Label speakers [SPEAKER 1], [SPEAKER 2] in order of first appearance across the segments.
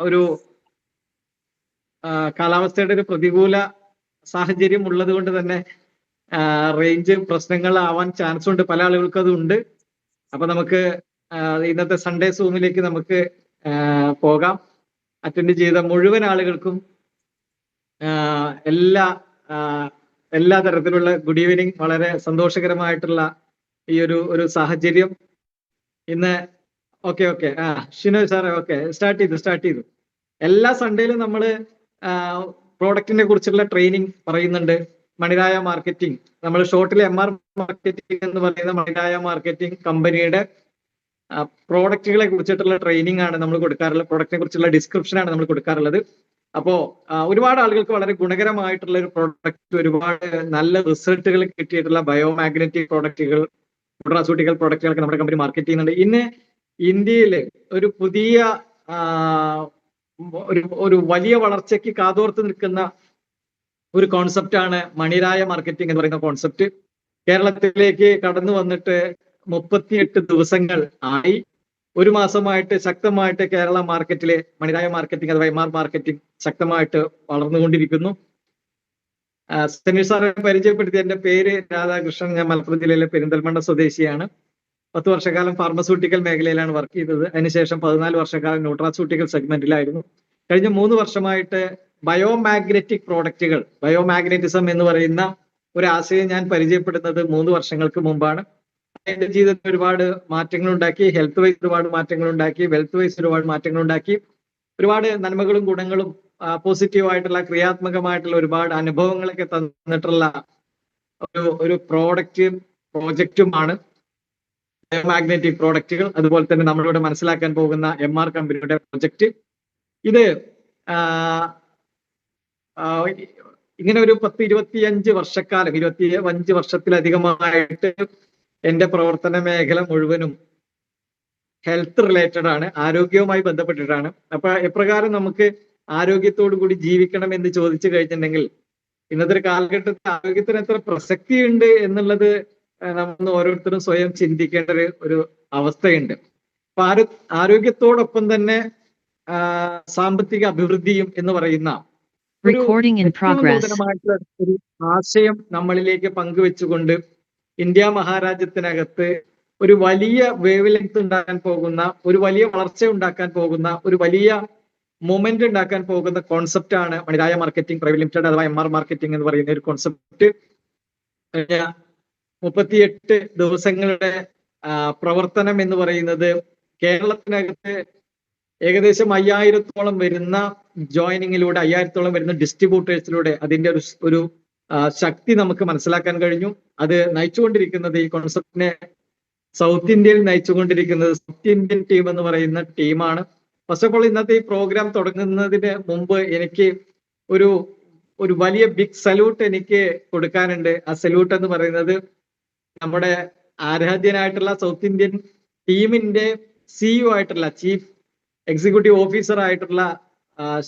[SPEAKER 1] ഒരു കാലാവസ്ഥയുടെ ഒരു പ്രതികൂല സാഹചര്യം ഉള്ളത് കൊണ്ട് തന്നെ റേഞ്ച് പ്രശ്നങ്ങളാവാൻ ചാൻസ് ഉണ്ട്. പല ആളുകൾക്കും അത് ഉണ്ട്. അപ്പൊ നമുക്ക് ഇന്നത്തെ സൺഡേ സൂമിലേക്ക് നമുക്ക് പോകാം. അറ്റൻഡ് ചെയ്ത മുഴുവൻ ആളുകൾക്കും എല്ലാ തരത്തിലുള്ള ഗുഡ് ഈവനിങ്. വളരെ സന്തോഷകരമായിട്ടുള്ള ഈ ഒരു സാഹചര്യം ഇന്ന്. ഓക്കെ ഷിനോ സാറേ, ഓക്കെ സ്റ്റാർട്ട് ചെയ്തു. എല്ലാ സൺഡേയിലും നമ്മൾ പ്രോഡക്റ്റിനെ കുറിച്ചുള്ള ട്രെയിനിങ് പറയുന്നുണ്ട്. മണിരായ മാർക്കറ്റിംഗ്, നമ്മൾ ഷോർട്ടിൽ MR മാർക്കറ്റിംഗ് എന്ന് പറയുന്ന മണിരായ മാർക്കറ്റിംഗ് കമ്പനിയുടെ പ്രോഡക്റ്റുകളെ കുറിച്ചിട്ടുള്ള ട്രെയിനിങ് ആണ് നമ്മൾ കൊടുക്കാറുള്ളത്. പ്രോഡക്റ്റിനെ കുറിച്ചുള്ള ഡിസ്ക്രിപ്ഷൻ ആണ് നമ്മൾ കൊടുക്കാറുള്ളത്. അപ്പോ ഒരുപാട് ആളുകൾക്ക് വളരെ ഗുണകരമായിട്ടുള്ള ഒരു പ്രോഡക്റ്റ്, ഒരുപാട് നല്ല റിസൾട്ടുകൾ കിട്ടിയിട്ടുള്ള ബയോമാഗ്നറ്റിക് പ്രോഡക്റ്റുകൾ, ന്യൂട്രാസ്യൂട്ടിക്കൽ പ്രോഡക്റ്റുകളൊക്കെ നമ്മുടെ കമ്പനി മാർക്കറ്റ് ചെയ്യുന്നുണ്ട്. ഇന്ന് ഇന്ത്യയിൽ ഒരു പുതിയ ഒരു വലിയ വളർച്ചയ്ക്ക് കാതോർത്ത് നിൽക്കുന്ന ഒരു കോൺസെപ്റ്റാണ് മണിരായ മാർക്കറ്റിംഗ് എന്ന് പറയുന്ന കോൺസെപ്റ്റ്. കേരളത്തിലേക്ക് കടന്നു വന്നിട്ട് 38 ദിവസങ്ങൾ ആയി. ഒരു മാസമായിട്ട് ശക്തമായിട്ട് കേരള മാർക്കറ്റിലെ മണിരായ മാർക്കറ്റിംഗ് അഥവാ MR മാർക്കറ്റിംഗ് ശക്തമായിട്ട് വളർന്നുകൊണ്ടിരിക്കുന്നു. സമീർ സാറെ പരിചയപ്പെടുത്തി. എന്റെ പേര് രാധാകൃഷ്ണൻ. ഞാൻ മലപ്പുറം ജില്ലയിലെ പെരിന്തൽമണ്ണ സ്വദേശിയാണ്. 10 വർഷക്കാലം ഫാർമസ്യൂട്ടിക്കൽ മേഖലയിലാണ് വർക്ക് ചെയ്തത്. അതിനുശേഷം 14 വർഷക്കാലം ന്യൂട്രാസ്യൂട്ടിക്കൽ സെഗ്മെന്റിലായിരുന്നു. കഴിഞ്ഞ 3 വർഷമായിട്ട് ബയോമാഗ്നറ്റിക് പ്രോഡക്റ്റുകൾ, ബയോമാഗ്നറ്റിസം എന്ന് പറയുന്ന ഒരു ആശയം ഞാൻ പരിചയപ്പെടുന്നത് 3 വർഷങ്ങൾക്ക് മുമ്പാണ്. എന്റെ ജീവിതത്തിൽ ഒരുപാട് മാറ്റങ്ങൾ ഉണ്ടാക്കി. ഹെൽത്ത് വൈസ് ഒരുപാട് മാറ്റങ്ങൾ ഉണ്ടാക്കി. വെൽത്ത് വൈസ് ഒരുപാട് മാറ്റങ്ങൾ ഉണ്ടാക്കി. ഒരുപാട് നന്മകളും ഗുണങ്ങളും പോസിറ്റീവായിട്ടുള്ള ക്രിയാത്മകമായിട്ടുള്ള ഒരുപാട് അനുഭവങ്ങളൊക്കെ തന്നിട്ടുള്ള ഒരു പ്രോജക്റ്റുമാണ് ബയോമാഗ്നറ്റിക് പ്രോഡക്റ്റുകൾ. അതുപോലെ തന്നെ നമ്മളിവിടെ മനസ്സിലാക്കാൻ പോകുന്ന MR കമ്പനിയുടെ പ്രൊജക്റ്റ്. ഇത് ഇങ്ങനെ ഒരു 10-25 വർഷക്കാലം, 25 വർഷത്തിലധികമായിട്ട് എന്റെ പ്രവർത്തന മേഖല മുഴുവനും ഹെൽത്ത് റിലേറ്റഡ് ആണ്, ആരോഗ്യവുമായി ബന്ധപ്പെട്ടിട്ടാണ്. അപ്പൊ എപ്രകാരം നമുക്ക് ആരോഗ്യത്തോടു കൂടി ജീവിക്കണം എന്ന് ചോദിച്ചു കഴിഞ്ഞിട്ടുണ്ടെങ്കിൽ ഇന്നത്തെ ഒരു കാലഘട്ടത്തിൽ ആരോഗ്യത്തിന് എത്ര പ്രസക്തി ഉണ്ട് എന്നുള്ളത് നമ്മൾ ഓരോരുത്തരും സ്വയം ചിന്തിക്കേണ്ട ഒരു അവസ്ഥയുണ്ട്. അപ്പൊ ആരോഗ്യത്തോടൊപ്പം തന്നെ സാമ്പത്തിക അഭിവൃദ്ധിയും എന്ന് പറയുന്ന ഒരു ആശയം നമ്മളിലേക്ക് പങ്കുവെച്ചുകൊണ്ട് ഇന്ത്യ മഹാരാജ്യത്തിനകത്ത് ഒരു വലിയ വേവ് ലെങ്ത് ഉണ്ടാക്കാൻ പോകുന്ന, ഒരു വലിയ വളർച്ച ഉണ്ടാക്കാൻ പോകുന്ന, ഒരു വലിയ മൂവ്മെന്റ് ഉണ്ടാക്കാൻ പോകുന്ന കോൺസെപ്റ്റ് ആണ് മണിരായ മാർക്കറ്റിംഗ് പ്രൈവറ്റ് ലിമിറ്റഡ് അഥവാ MR മാർക്കറ്റിംഗ് എന്ന് പറയുന്ന ഒരു കോൺസെപ്റ്റ്. 38 ദിവസങ്ങളുടെ പ്രവർത്തനം എന്ന് പറയുന്നത് കേരളത്തിനകത്ത് ഏകദേശം 5000-ഓളം വരുന്ന ജോയിനിങ്ങിലൂടെ, 5000-ഓളം വരുന്ന ഡിസ്ട്രിബ്യൂട്ടേഴ്സിലൂടെ അതിന്റെ ഒരു ശക്തി നമുക്ക് മനസ്സിലാക്കാൻ കഴിഞ്ഞു. അത് നയിച്ചുകൊണ്ടിരിക്കുന്നത്, ഈ കോൺസെപ്റ്റിനെ സൗത്ത് ഇന്ത്യയിൽ നയിച്ചുകൊണ്ടിരിക്കുന്നത് സൗത്ത് ഇന്ത്യൻ ടീം എന്ന് പറയുന്ന ടീമാണ്. ഫസ്റ്റ് ഓഫ് ഓൾ ഇന്നത്തെ ഈ പ്രോഗ്രാം തുടങ്ങുന്നതിന് മുമ്പ് എനിക്ക് ഒരു വലിയ ബിഗ് സല്യൂട്ട് എനിക്ക് കൊടുക്കാനുണ്ട്. ആ സല്യൂട്ട് എന്ന് പറയുന്നത് നമ്മുടെ ആരാധ്യനായിട്ടുള്ള സൗത്ത് ഇന്ത്യൻ ടീമിന്റെ CEO ആയിട്ടുള്ള ചീഫ് എക്സിക്യൂട്ടീവ് ഓഫീസർ ആയിട്ടുള്ള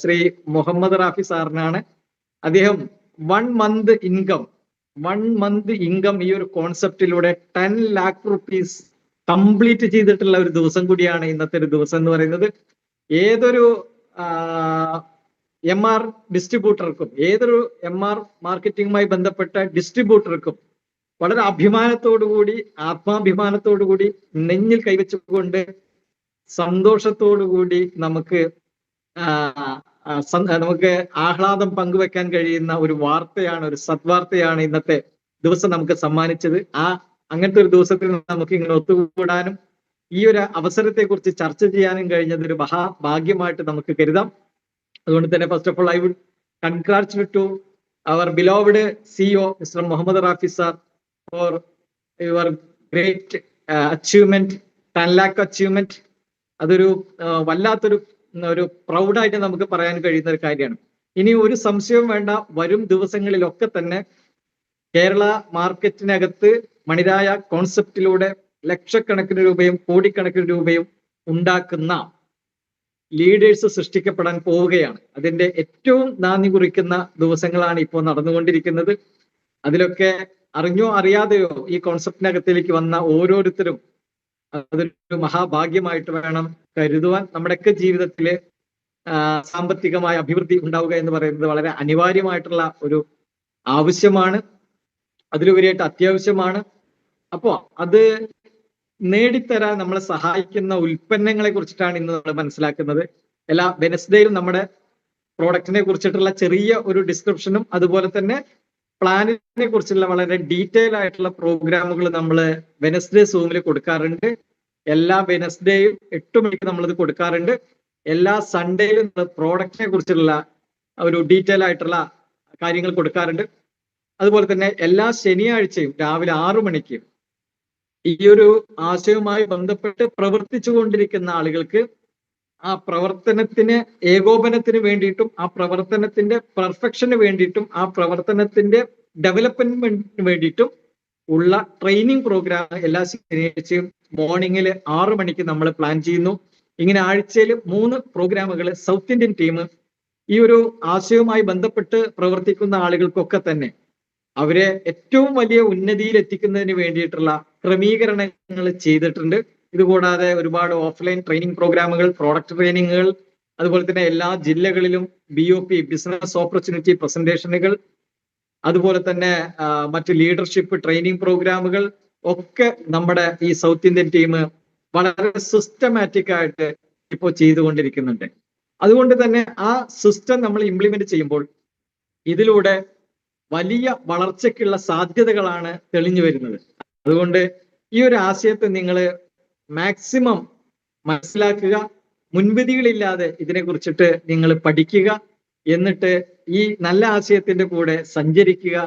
[SPEAKER 1] ശ്രീ മുഹമ്മദ് റാഫി സാറിനാണ്. അദ്ദേഹം 1 മന്ത് ഇൻകം ഈ ഒരു കോൺസെപ്റ്റിലൂടെ 10 lakh rupees കംപ്ലീറ്റ് ചെയ്തിട്ടുള്ള ഒരു ദിവസം കൂടിയാണ് ഇന്നത്തെ ഒരു ദിവസം എന്ന് പറയുന്നത്. ഏതൊരു MR ഡിസ്ട്രിബ്യൂട്ടർക്കും, ഏതൊരു MR മാർക്കറ്റിംഗുമായി ബന്ധപ്പെട്ട ഡിസ്ട്രിബ്യൂട്ടർക്കും വളരെ അഭിമാനത്തോടുകൂടി, ആത്മാഭിമാനത്തോടുകൂടി, നെഞ്ഞിൽ കൈവച്ചുകൊണ്ട് സന്തോഷത്തോടുകൂടി നമുക്ക് ആഹ്ലാദം പങ്കുവെക്കാൻ കഴിയുന്ന ഒരു വാർത്തയാണ്, ഒരു സദ്വാർത്തയാണ് ഇന്നത്തെ ദിവസം നമുക്ക് സമ്മാനിച്ചത്. അങ്ങനത്തെ ഒരു ദിവസത്തിൽ നമുക്ക് ഇങ്ങനെ ഒത്തുകൂടാനും ഈ ഒരു അവസരത്തെ കുറിച്ച് ചർച്ച ചെയ്യാനും കഴിഞ്ഞത് ഒരു മഹാഭാഗ്യമായിട്ട് നമുക്ക് കരുതാം. അതുകൊണ്ട് തന്നെ first of all I would congratulate to our beloved CEO mister Muhammad Rafi sir for your great achievement, 10 lakh achievement. അതൊരു വല്ലാത്തൊരു പ്രൗഡായിട്ട് നമുക്ക് പറയാൻ കഴിയുന്ന ഒരു കാര്യമാണ്. ഇനി ഒരു സംശയവും വേണ്ട, വരും ദിവസങ്ങളിലൊക്കെ തന്നെ കേരള മാർക്കറ്റിനകത്ത് മണിരായ കോൺസെപ്റ്റിലൂടെ ലക്ഷക്കണക്കിന് രൂപയും കോടിക്കണക്കിന് രൂപയും ഉണ്ടാക്കുന്ന ലീഡേഴ്സ് സൃഷ്ടിക്കപ്പെടാൻ പോവുകയാണ്. അതിന്റെ ഏറ്റവും നാന്ദി കുറിക്കുന്ന ദിവസങ്ങളാണ് ഇപ്പോൾ നടന്നുകൊണ്ടിരിക്കുന്നത്. അതിലൊക്കെ അറിഞ്ഞോ അറിയാതെയോ ഈ കോൺസെപ്റ്റിനകത്തേക്ക് വന്ന ഓരോരുത്തരും അതൊരു മഹാഭാഗ്യമായിട്ട് വേണം കരുതുവാൻ. നമ്മുടെയൊക്കെ ജീവിതത്തില് സാമ്പത്തികമായ അഭിവൃദ്ധി ഉണ്ടാവുക എന്ന് പറയുന്നത് വളരെ അനിവാര്യമായിട്ടുള്ള ഒരു ആവശ്യമാണ്, അതിലുപരിയായിട്ട് അത്യാവശ്യമാണ്. അപ്പോ അത് നേടിത്തരാൻ നമ്മളെ സഹായിക്കുന്ന ഉൽപ്പന്നങ്ങളെ കുറിച്ചിട്ടാണ് ഇന്ന് നമ്മൾ മനസ്സിലാക്കുന്നത്. എല്ലാ വെനസ്ഡേയിലും നമ്മുടെ പ്രോഡക്റ്റിനെ കുറിച്ചിട്ടുള്ള ചെറിയ ഒരു ഡിസ്ക്രിപ്ഷനും അതുപോലെ തന്നെ പ്ലാനിനെ കുറിച്ചുള്ള വളരെ ഡീറ്റെയിൽ ആയിട്ടുള്ള പ്രോഗ്രാമുകൾ നമ്മൾ വെനസ്ഡേ സൂമിൽ കൊടുക്കാറുണ്ട്. എല്ലാ വെനസ്ഡേയും 8 മണിക്ക് നമ്മളിത് കൊടുക്കാറുണ്ട്. എല്ലാ സൺഡേയിലും പ്രോഡക്റ്റിനെ കുറിച്ചുള്ള ഒരു ഡീറ്റെയിൽ ആയിട്ടുള്ള കാര്യങ്ങൾ കൊടുക്കാറുണ്ട്. അതുപോലെ തന്നെ എല്ലാ ശനിയാഴ്ചയും രാവിലെ 6 മണിക്ക് ഈ ഒരു ആശയവുമായി ബന്ധപ്പെട്ട് പ്രവർത്തിച്ചു കൊണ്ടിരിക്കുന്ന ആളുകൾക്ക് ആ പ്രവർത്തനത്തിന് ഏകോപനത്തിന് വേണ്ടിയിട്ടും ആ പ്രവർത്തനത്തിന്റെ പെർഫെക്ഷന് വേണ്ടിയിട്ടും ആ പ്രവർത്തനത്തിന്റെ ഡെവലപ്മെന്റിന് വേണ്ടിയിട്ടും ഉള്ള ട്രെയിനിങ് പ്രോഗ്രാം എല്ലാ ശനിയാഴ്ചയും മോർണിംഗിൽ 6 മണിക്ക് നമ്മൾ പ്ലാൻ ചെയ്യുന്നു. ഇങ്ങനെ ആഴ്ചയിൽ 3 പ്രോഗ്രാമുകൾ സൗത്ത് ഇന്ത്യൻ ടീം ഈ ഒരു ആശയവുമായി ബന്ധപ്പെട്ട് പ്രവർത്തിക്കുന്ന ആളുകൾക്കൊക്കെ തന്നെ അവരെ ഏറ്റവും വലിയ ഉന്നതിയിൽ എത്തിക്കുന്നതിന് വേണ്ടിയിട്ടുള്ള ക്രമീകരണങ്ങൾ ചെയ്തിട്ടുണ്ട്. ഇതുകൂടാതെ ഒരുപാട് ഓഫ്ലൈൻ ട്രെയിനിങ് പ്രോഗ്രാമുകൾ, പ്രോഡക്റ്റ് ട്രെയിനിങ്ങുകൾ, അതുപോലെ തന്നെ എല്ലാ ജില്ലകളിലും BOP ബിസിനസ് ഓപ്പർച്യൂണിറ്റി പ്രസന്റേഷനുകൾ, അതുപോലെ തന്നെ മറ്റ് ലീഡർഷിപ്പ് ട്രെയിനിങ് പ്രോഗ്രാമുകൾ ഒക്കെ നമ്മുടെ ഈ സൗത്ത് ഇന്ത്യൻ ടീം വളരെ സിസ്റ്റമാറ്റിക് ആയിട്ട് ഇപ്പോൾ ചെയ്തുകൊണ്ടിരിക്കുന്നുണ്ട്. അതുകൊണ്ട് തന്നെ ആ സിസ്റ്റം നമ്മൾ ഇംപ്ലിമെന്റ് ചെയ്യുമ്പോൾ ഇതിലൂടെ വലിയ വളർച്ചയ്ക്കുള്ള സാധ്യതകളാണ് തെളിഞ്ഞു വരുന്നത്. അതുകൊണ്ട് ഈ ഒരു ആശയത്തെ നിങ്ങൾ മാക്സിമം മനസ്സിലാക്കുക, മുൻവിധികളില്ലാതെ ഇതിനെ കുറിച്ചിട്ട് നിങ്ങൾ പഠിക്കുക, എന്നിട്ട് ഈ നല്ല ആശയത്തിന്റെ കൂടെ സഞ്ചരിക്കുക.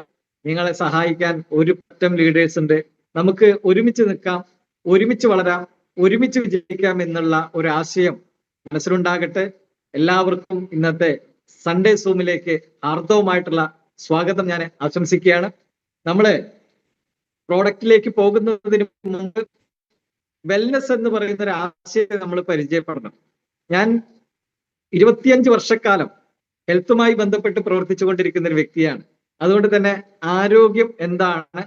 [SPEAKER 1] നിങ്ങളെ സഹായിക്കാൻ ഒരു പറ്റം ലീഡേഴ്സ് ഉണ്ട്. നമുക്ക് ഒരുമിച്ച് നിൽക്കാം, ഒരുമിച്ച് വളരാം, ഒരുമിച്ച് വിജയിക്കാം എന്നുള്ള ഒരു ആശയം മനസ്സിലുണ്ടാകട്ടെ. എല്ലാവർക്കും ഇന്നത്തെ സൺഡേ സൂമിലേക്ക് ഹാർദവമായിട്ടുള്ള സ്വാഗതം ഞാൻ ആശംസിക്കുകയാണ്. നമ്മള് പ്രോഡക്റ്റിലേക്ക് പോകുന്നതിന് മുമ്പ് വെൽനെസ് എന്ന് പറയുന്ന ഒരു ആശയത്തെ നമ്മൾ പരിചയപ്പെടണം. ഞാൻ 25 വർഷക്കാലം ഹെൽത്തുമായി ബന്ധപ്പെട്ട് പ്രവർത്തിച്ചു കൊണ്ടിരിക്കുന്ന ഒരു വ്യക്തിയാണ്. അതുകൊണ്ട് തന്നെ ആരോഗ്യം എന്താണ്,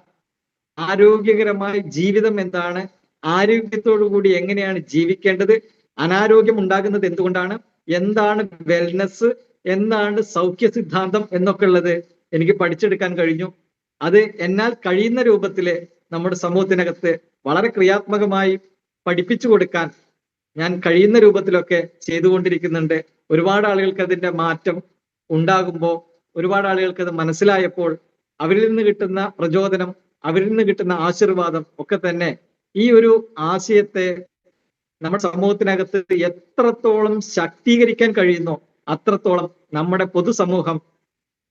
[SPEAKER 1] ആരോഗ്യകരമായ ജീവിതം എന്താണ്, ആരോഗ്യത്തോടു കൂടി എങ്ങനെയാണ് ജീവിക്കേണ്ടത്, അനാരോഗ്യം ഉണ്ടാകുന്നത് എന്തുകൊണ്ടാണ്, എന്താണ് വെൽനെസ്, എന്താണ് സൗഖ്യ സിദ്ധാന്തം എന്നൊക്കെ ഉള്ളത് എനിക്ക് പഠിച്ചെടുക്കാൻ കഴിഞ്ഞു. അത് എന്നാൽ കഴിയുന്ന രൂപത്തിൽ നമ്മുടെ സമൂഹത്തിനകത്ത് വളരെ ക്രിയാത്മകമായി പഠിപ്പിച്ചു കൊടുക്കാൻ ഞാൻ കഴിയുന്ന രൂപത്തിലൊക്കെ ചെയ്തുകൊണ്ടിരിക്കുന്നുണ്ട്. ഒരുപാട് ആളുകൾക്ക് അതിന്റെ മാറ്റം ഉണ്ടാകുമ്പോൾ, ഒരുപാട് ആളുകൾക്ക് അത് മനസ്സിലായപ്പോൾ അവരിൽ നിന്ന് കിട്ടുന്ന പ്രചോദനം, അവരിൽ നിന്ന് കിട്ടുന്ന ആശീർവാദം ഒക്കെ തന്നെ ഈ ഒരു ആശയത്തെ നമ്മുടെ സമൂഹത്തിനകത്ത് എത്രത്തോളം ശാക്തീകരിക്കാൻ കഴിയുന്നോ അത്രത്തോളം നമ്മുടെ പൊതുസമൂഹം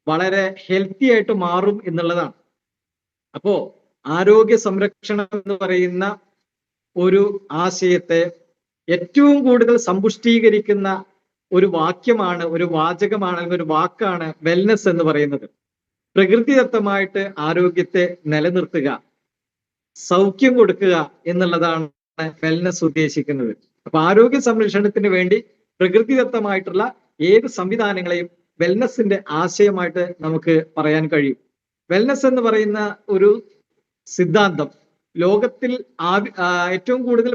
[SPEAKER 1] വളരെ ഹെൽത്തി ആയിട്ട് മാറും എന്നുള്ളതാണ്. അപ്പോ ആരോഗ്യ സംരക്ഷണം എന്ന് പറയുന്ന ഒരു ആശയത്തെ ഏറ്റവും കൂടുതൽ സമ്പുഷ്ടീകരിക്കുന്ന ഒരു വാക്യമാണ്, ഒരു വാചകമാണ്, അല്ലെങ്കിൽ ഒരു വാക്കാണ് വെൽനെസ് എന്ന് പറയുന്നത്. പ്രകൃതിദത്തമായിട്ട് ആരോഗ്യത്തെ നിലനിർത്തുക, സൗഖ്യം കൊടുക്കുക എന്നുള്ളതാണ് വെൽനെസ് ഉദ്ദേശിക്കുന്നത്. അപ്പൊ ആരോഗ്യ സംരക്ഷണത്തിന് വേണ്ടി പ്രകൃതിദത്തമായിട്ടുള്ള ഏത് സംവിധാനങ്ങളെയും വെൽനെസിന്റെ ആശയമായിട്ട് നമുക്ക് പറയാൻ കഴിയും. വെൽനെസ് എന്ന് പറയുന്ന ഒരു സിദ്ധാന്തം ലോകത്തിൽ ഏറ്റവും കൂടുതൽ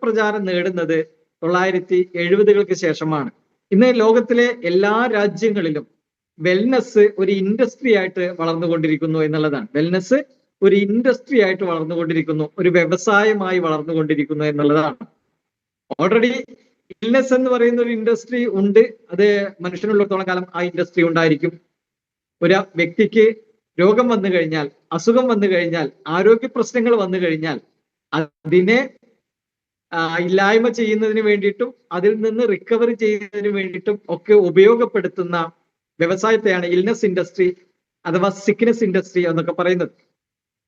[SPEAKER 1] പ്രചാരം നേടുന്നത് 1970-കൾക്ക് ശേഷമാണ്. ഇന്ന് ലോകത്തിലെ എല്ലാ രാജ്യങ്ങളിലും വെൽനെസ് ഒരു ഇൻഡസ്ട്രി ആയിട്ട് വളർന്നുകൊണ്ടിരിക്കുന്നു എന്നുള്ളതാണ്. വെൽനെസ് ഒരു ഇൻഡസ്ട്രി ആയിട്ട് വളർന്നുകൊണ്ടിരിക്കുന്നു, ഒരു വ്യവസായമായി വളർന്നുകൊണ്ടിരിക്കുന്നു എന്നുള്ളതാണ്. ഓൾറെഡി ഇൽനെസ് എന്ന് പറയുന്ന ഒരു ഇൻഡസ്ട്രി ഉണ്ട്. അത് മനുഷ്യനുള്ളിടത്തോളം കാലം ആ ഇൻഡസ്ട്രി ഉണ്ടായിരിക്കും. ഒരു വ്യക്തിക്ക് രോഗം വന്നു കഴിഞ്ഞാൽ, അസുഖം വന്നു കഴിഞ്ഞാൽ, ആരോഗ്യ പ്രശ്നങ്ങൾ വന്നു കഴിഞ്ഞാൽ അതിനെ ഇല്ലായ്മ ചെയ്യുന്നതിന് വേണ്ടിയിട്ടും അതിൽ നിന്ന് റിക്കവറി ചെയ്യുന്നതിന് വേണ്ടിയിട്ടും ഒക്കെ ഉപയോഗപ്പെടുത്തുന്ന വ്യവസായത്തെയാണ് ഇൽനെസ് ഇൻഡസ്ട്രി അഥവാ സിക്നെസ് ഇൻഡസ്ട്രി എന്നൊക്കെ പറയുന്നത്.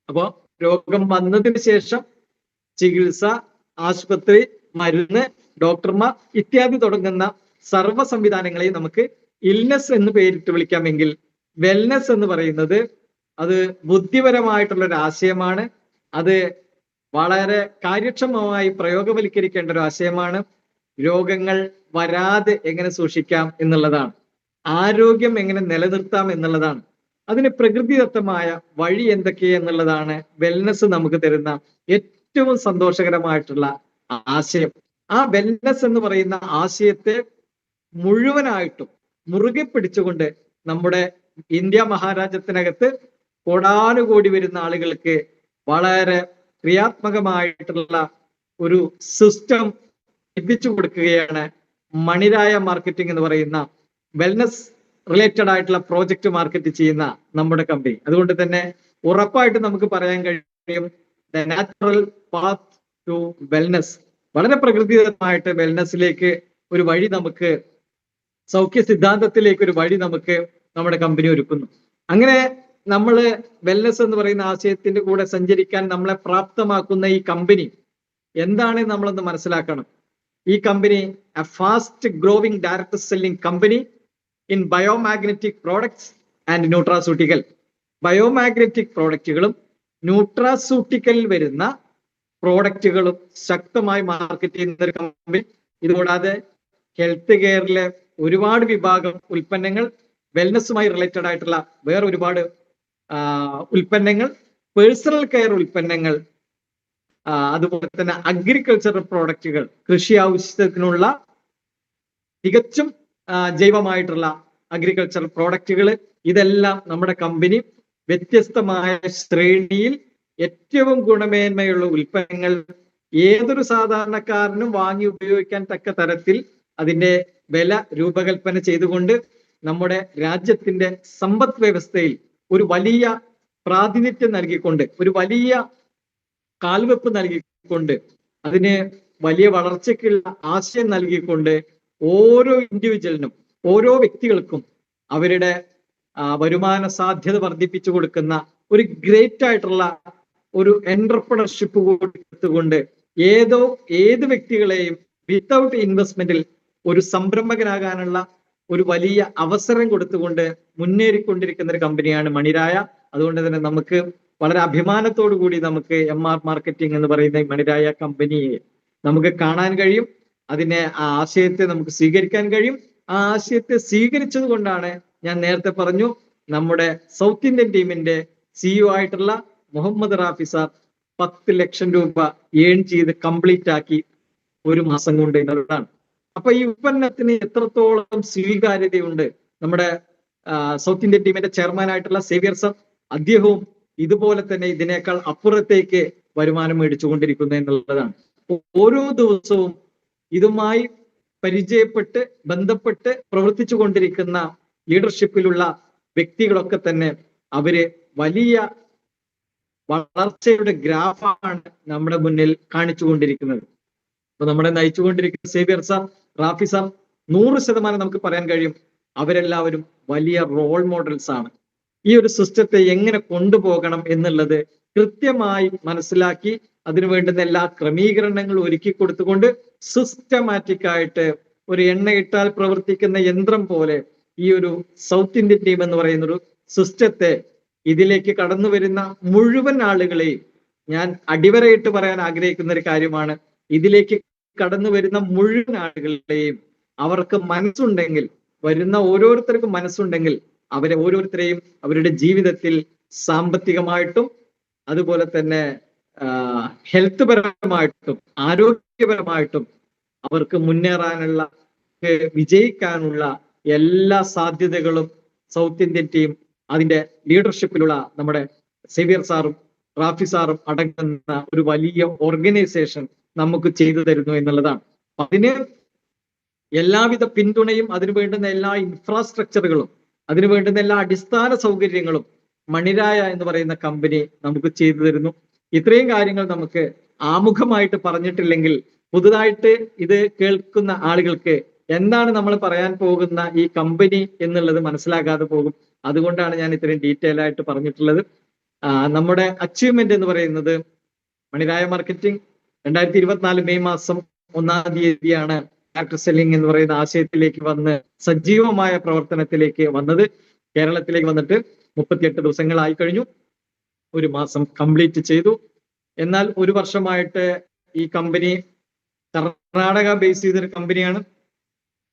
[SPEAKER 1] അപ്പോ രോഗം വന്നതിന് ശേഷം ചികിത്സ, ആശുപത്രി, മരുന്ന്, ഡോക്ടർമാർ ഇത്യാദി തുടങ്ങുന്ന സർവ്വ സംവിധാനങ്ങളെയും നമുക്ക് ഇൽനെസ് എന്ന് പേരിട്ട് വിളിക്കാമെങ്കിൽ വെൽനെസ് എന്ന് പറയുന്നത് അത് ബുദ്ധിപരമായിട്ടുള്ള ഒരു ആശയമാണ്. അത് വളരെ കാര്യക്ഷമമായി പ്രയോഗവൽക്കരിക്കേണ്ട ഒരു ആശയമാണ്. രോഗങ്ങൾ വരാതെ എങ്ങനെ സൂക്ഷിക്കാം എന്നുള്ളതാണ്, ആരോഗ്യം എങ്ങനെ നിലനിർത്താം എന്നുള്ളതാണ്, അതിന് പ്രകൃതിദത്തമായ വഴി എന്തൊക്കെയെന്നുള്ളതാണ് വെൽനെസ് നമുക്ക് തരുന്ന ഏറ്റവും സന്തോഷകരമായിട്ടുള്ള ആശയം. ആ വെൽനെസ് എന്ന് പറയുന്ന ആശയത്തെ മുഴുവനായിട്ടും മുറുകെ പിടിച്ചുകൊണ്ട് നമ്മുടെ ഇന്ത്യ മഹാരാജ്യത്തിനകത്ത് കോടാനുകോടി വരുന്ന ആളുകൾക്ക് വളരെ ക്രിയാത്മകമായിട്ടുള്ള ഒരു സിസ്റ്റം എത്തിച്ചു കൊടുക്കുകയാണ് മണിരായ മാർക്കറ്റിംഗ് എന്ന് പറയുന്ന വെൽനസ് റിലേറ്റഡ് ആയിട്ടുള്ള പ്രോജക്റ്റ് മാർക്കറ്റ് ചെയ്യുന്ന നമ്മുടെ കമ്പനി. അതുകൊണ്ട് തന്നെ ഉറപ്പായിട്ട് നമുക്ക് പറയാൻ കഴിയും the natural path to wellness, വളരെ പ്രകൃതിദത്തമായിട്ട് വെൽനസിലേക്ക് ഒരു വഴി നമുക്ക്, സൗഖ്യ സിദ്ധാന്തത്തിലേക്ക് ഒരു വഴി നമുക്ക് നമ്മുടെ കമ്പനി ഒരുക്കുന്നു. അങ്ങനെ നമ്മൾ വെൽനസ് എന്ന് പറയുന്ന ആശയത്തിന്റെ കൂടെ സഞ്ചരിക്കാൻ നമ്മളെ പ്രാപ്തമാക്കുന്ന ഈ കമ്പനി എന്താണ് നമ്മളൊന്ന് മനസ്സിലാക്കണം. ഈ company a fast growing direct selling company in biomagnetic products and nutraceutical. Biomagnetic പ്രോഡക്റ്റുകളും ന്യൂട്രാസ്യൂട്ടിക്കലിൽ വരുന്ന പ്രോഡക്റ്റുകളും ശക്തമായി മാർക്കറ്റ് ചെയ്യുന്ന ഒരു കമ്പനി. ഇതുകൂടാതെ ഹെൽത്ത് കെയറിലെ ഒരുപാട് വിഭാഗം ഉൽപ്പന്നങ്ങൾ, വെൽനസുമായി റിലേറ്റഡ് ആയിട്ടുള്ള വേറെ ഒരുപാട് ഉൽപ്പന്നങ്ങൾ, പേഴ്സണൽ കെയർ ഉൽപ്പന്നങ്ങൾ, അതുപോലെ തന്നെ അഗ്രികൾച്ചറൽ പ്രോഡക്റ്റുകൾ, കൃഷി ആവശ്യത്തിനുള്ള തികച്ചും ജൈവമായിട്ടുള്ള അഗ്രികൾച്ചറൽ പ്രോഡക്റ്റുകൾ, ഇതെല്ലാം നമ്മുടെ കമ്പനി വ്യത്യസ്തമായ ശ്രേണിയിൽ ഏറ്റവും ഗുണമേന്മയുള്ള ഉൽപ്പന്നങ്ങൾ ഏതൊരു സാധാരണക്കാരനും വാങ്ങി ഉപയോഗിക്കാൻ തക്ക തരത്തിൽ അതിന്റെ വില രൂപകൽപ്പന ചെയ്തുകൊണ്ട് നമ്മുടെ രാജ്യത്തിന്റെ സമ്പദ് വ്യവസ്ഥയിൽ ഒരു വലിയ പ്രാതിനിധ്യം നൽകിക്കൊണ്ട്, ഒരു വലിയ കാൽവെപ്പ് നൽകിക്കൊണ്ട്, അതിന് വലിയ വളർച്ചയ്ക്കുള്ള ആശയം നൽകിക്കൊണ്ട് ഓരോ ഇൻഡിവിജ്വലിനും, ഓരോ വ്യക്തികൾക്കും അവരുടെ വരുമാന സാധ്യത വർദ്ധിപ്പിച്ചു കൊടുക്കുന്ന ഒരു ഗ്രേറ്റ് ആയിട്ടുള്ള ഒരു എന്റർപ്രണർഷിപ്പ് കൊടുത്തുകൊണ്ട് ഏത് വ്യക്തികളെയും വിത്തൗട്ട് ഇൻവെസ്റ്റ്മെന്റിൽ ഒരു സംരംഭകനാകാനുള്ള ഒരു വലിയ അവസരം കൊടുത്തുകൊണ്ട് മുന്നേറിക്കൊണ്ടിരിക്കുന്ന ഒരു കമ്പനിയാണ് മണിരായ. അതുകൊണ്ട് തന്നെ നമുക്ക് വളരെ അഭിമാനത്തോടു കൂടി നമുക്ക് MR മാർക്കറ്റിംഗ് എന്ന് പറയുന്ന മണിരായ കമ്പനിയെ നമുക്ക് കാണാൻ കഴിയും. അതിനെ, ആ ആശയത്തെ നമുക്ക് സ്വീകരിക്കാൻ കഴിയും. ആ ആശയത്തെ സ്വീകരിച്ചത് കൊണ്ടാണ് ഞാൻ നേരത്തെ പറഞ്ഞു നമ്മുടെ സൗത്ത് ഇന്ത്യൻ ടീമിന്റെ CEO ആയിട്ടുള്ള മുഹമ്മദ് റാഫി സാർ 10 ലക്ഷം രൂപ ഏൺ ചെയ്ത് കംപ്ലീറ്റ് ആക്കി ഒരു മാസം കൊണ്ട് എന്നുള്ളതാണ്. അപ്പൊ ഈ ഉൽപ്പന്നത്തിന് എത്രത്തോളം സ്വീകാര്യതയുണ്ട്. നമ്മുടെ സൗത്ത് ഇന്ത്യൻ ടീമിന്റെ ചെയർമാൻ ആയിട്ടുള്ള സേവ്യർ സർ, അദ്ദേഹവും ഇതുപോലെ തന്നെ ഇതിനേക്കാൾ അപ്പുറത്തേക്ക് വരുമാനം മേടിച്ചുകൊണ്ടിരിക്കുന്നു എന്നുള്ളതാണ്. ഓരോ ദിവസവും ഇതുമായി പരിചയപ്പെട്ട് ബന്ധപ്പെട്ട് പ്രവർത്തിച്ചു കൊണ്ടിരിക്കുന്ന ലീഡർഷിപ്പിലുള്ള വ്യക്തികളൊക്കെ തന്നെ അവര് വലിയ വളർച്ചയുടെ ഗ്രാഫാണ് നമ്മുടെ മുന്നിൽ കാണിച്ചുകൊണ്ടിരിക്കുന്നത്. അപ്പൊ നമ്മളെ നയിച്ചുകൊണ്ടിരിക്കുന്ന സേവ്യർ സാർ, റാഫി സാർ 100% നമുക്ക് പറയാൻ കഴിയും അവരെല്ലാവരും വലിയ റോൾ മോഡൽസ് ആണ്. ഈ ഒരു സിസ്റ്റത്തെ എങ്ങനെ കൊണ്ടുപോകണം എന്നുള്ളത് കൃത്യമായി മനസ്സിലാക്കി അതിനു വേണ്ടുന്ന എല്ലാ ക്രമീകരണങ്ങളും ഒരുക്കി കൊടുത്തുകൊണ്ട് സിസ്റ്റമാറ്റിക് ആയിട്ട് ഒരു എണ്ണയിട്ടാൽ പ്രവർത്തിക്കുന്ന യന്ത്രം പോലെ ഈ ഒരു സൗത്ത് ഇന്ത്യൻ ടീം എന്ന് പറയുന്ന ഒരു സിസ്റ്റത്തെ, ഇതിലേക്ക് കടന്നു വരുന്ന മുഴുവൻ ആളുകളെയും ഞാൻ അടിവരയിട്ട് പറയാൻ ആഗ്രഹിക്കുന്ന ഒരു കാര്യമാണ്, ഇതിലേക്ക് കടന്നു വരുന്ന മുഴുവൻ ആളുകളെയും അവർക്ക് മനസ്സുണ്ടെങ്കിൽ, വരുന്ന ഓരോരുത്തർക്കും മനസ്സുണ്ടെങ്കിൽ അവരെ ഓരോരുത്തരെയും അവരുടെ ജീവിതത്തിൽ സാമ്പത്തികമായിട്ടും അതുപോലെ തന്നെ ഹെൽത്ത് പരമായിട്ടും ആരോഗ്യപരമായിട്ടും അവർക്ക് മുന്നേറാനുള്ള, വിജയിക്കാനുള്ള എല്ലാ സാധ്യതകളും സൗത്ത് ഇന്ത്യൻ ടീം അതിന്റെ ലീഡർഷിപ്പിലുള്ള നമ്മുടെ സേവ്യർ സാറും റാഫി സാറും അടങ്ങുന്ന ഒരു വലിയ ഓർഗനൈസേഷൻ നമുക്ക് ചെയ്തു തരുന്നു എന്നുള്ളതാണ്. അതിന് എല്ലാവിധ പിന്തുണയും, അതിനു വേണ്ടുന്ന എല്ലാ ഇൻഫ്രാസ്ട്രക്ചറുകളും, അതിനു വേണ്ടുന്ന എല്ലാ അടിസ്ഥാന സൗകര്യങ്ങളും മണിരായ എന്ന് പറയുന്ന കമ്പനി നമുക്ക് ചെയ്തു തരുന്നു. ഇത്രയും കാര്യങ്ങൾ നമുക്ക് ആമുഖമായിട്ട് പറഞ്ഞിട്ടില്ലെങ്കിൽ പുതുതായിട്ട് ഇത് കേൾക്കുന്ന ആളുകൾക്ക് എന്താണ് നമ്മൾ പറയാൻ പോകുന്ന ഈ കമ്പനി എന്നുള്ളത് മനസ്സിലാകാതെ പോകും. അതുകൊണ്ടാണ് ഞാൻ ഇത്രയും ഡീറ്റെയിൽ ആയിട്ട് പറഞ്ഞിട്ടുള്ളത്. നമ്മുടെ അച്ചീവ്മെന്റ് എന്ന് പറയുന്നത് മണിരായ മാർക്കറ്റിംഗ് 2024 മെയ് മാസം 1-ാം തീയതിയാണ് ഡയറക്ട് സെല്ലിംഗ് എന്ന് പറയുന്ന ആശയത്തിലേക്ക് വന്ന് സജീവമായ പ്രവർത്തനത്തിലേക്ക് വന്നത്. കേരളത്തിലേക്ക് വന്നിട്ട് 38 ദിവസങ്ങളായി കഴിഞ്ഞു. ഒരു മാസം കംപ്ലീറ്റ് ചെയ്തു. എന്നാൽ ഒരു വർഷമായിട്ട് ഈ കമ്പനി കർണാടക ബേസ് ചെയ്തൊരു കമ്പനിയാണ്,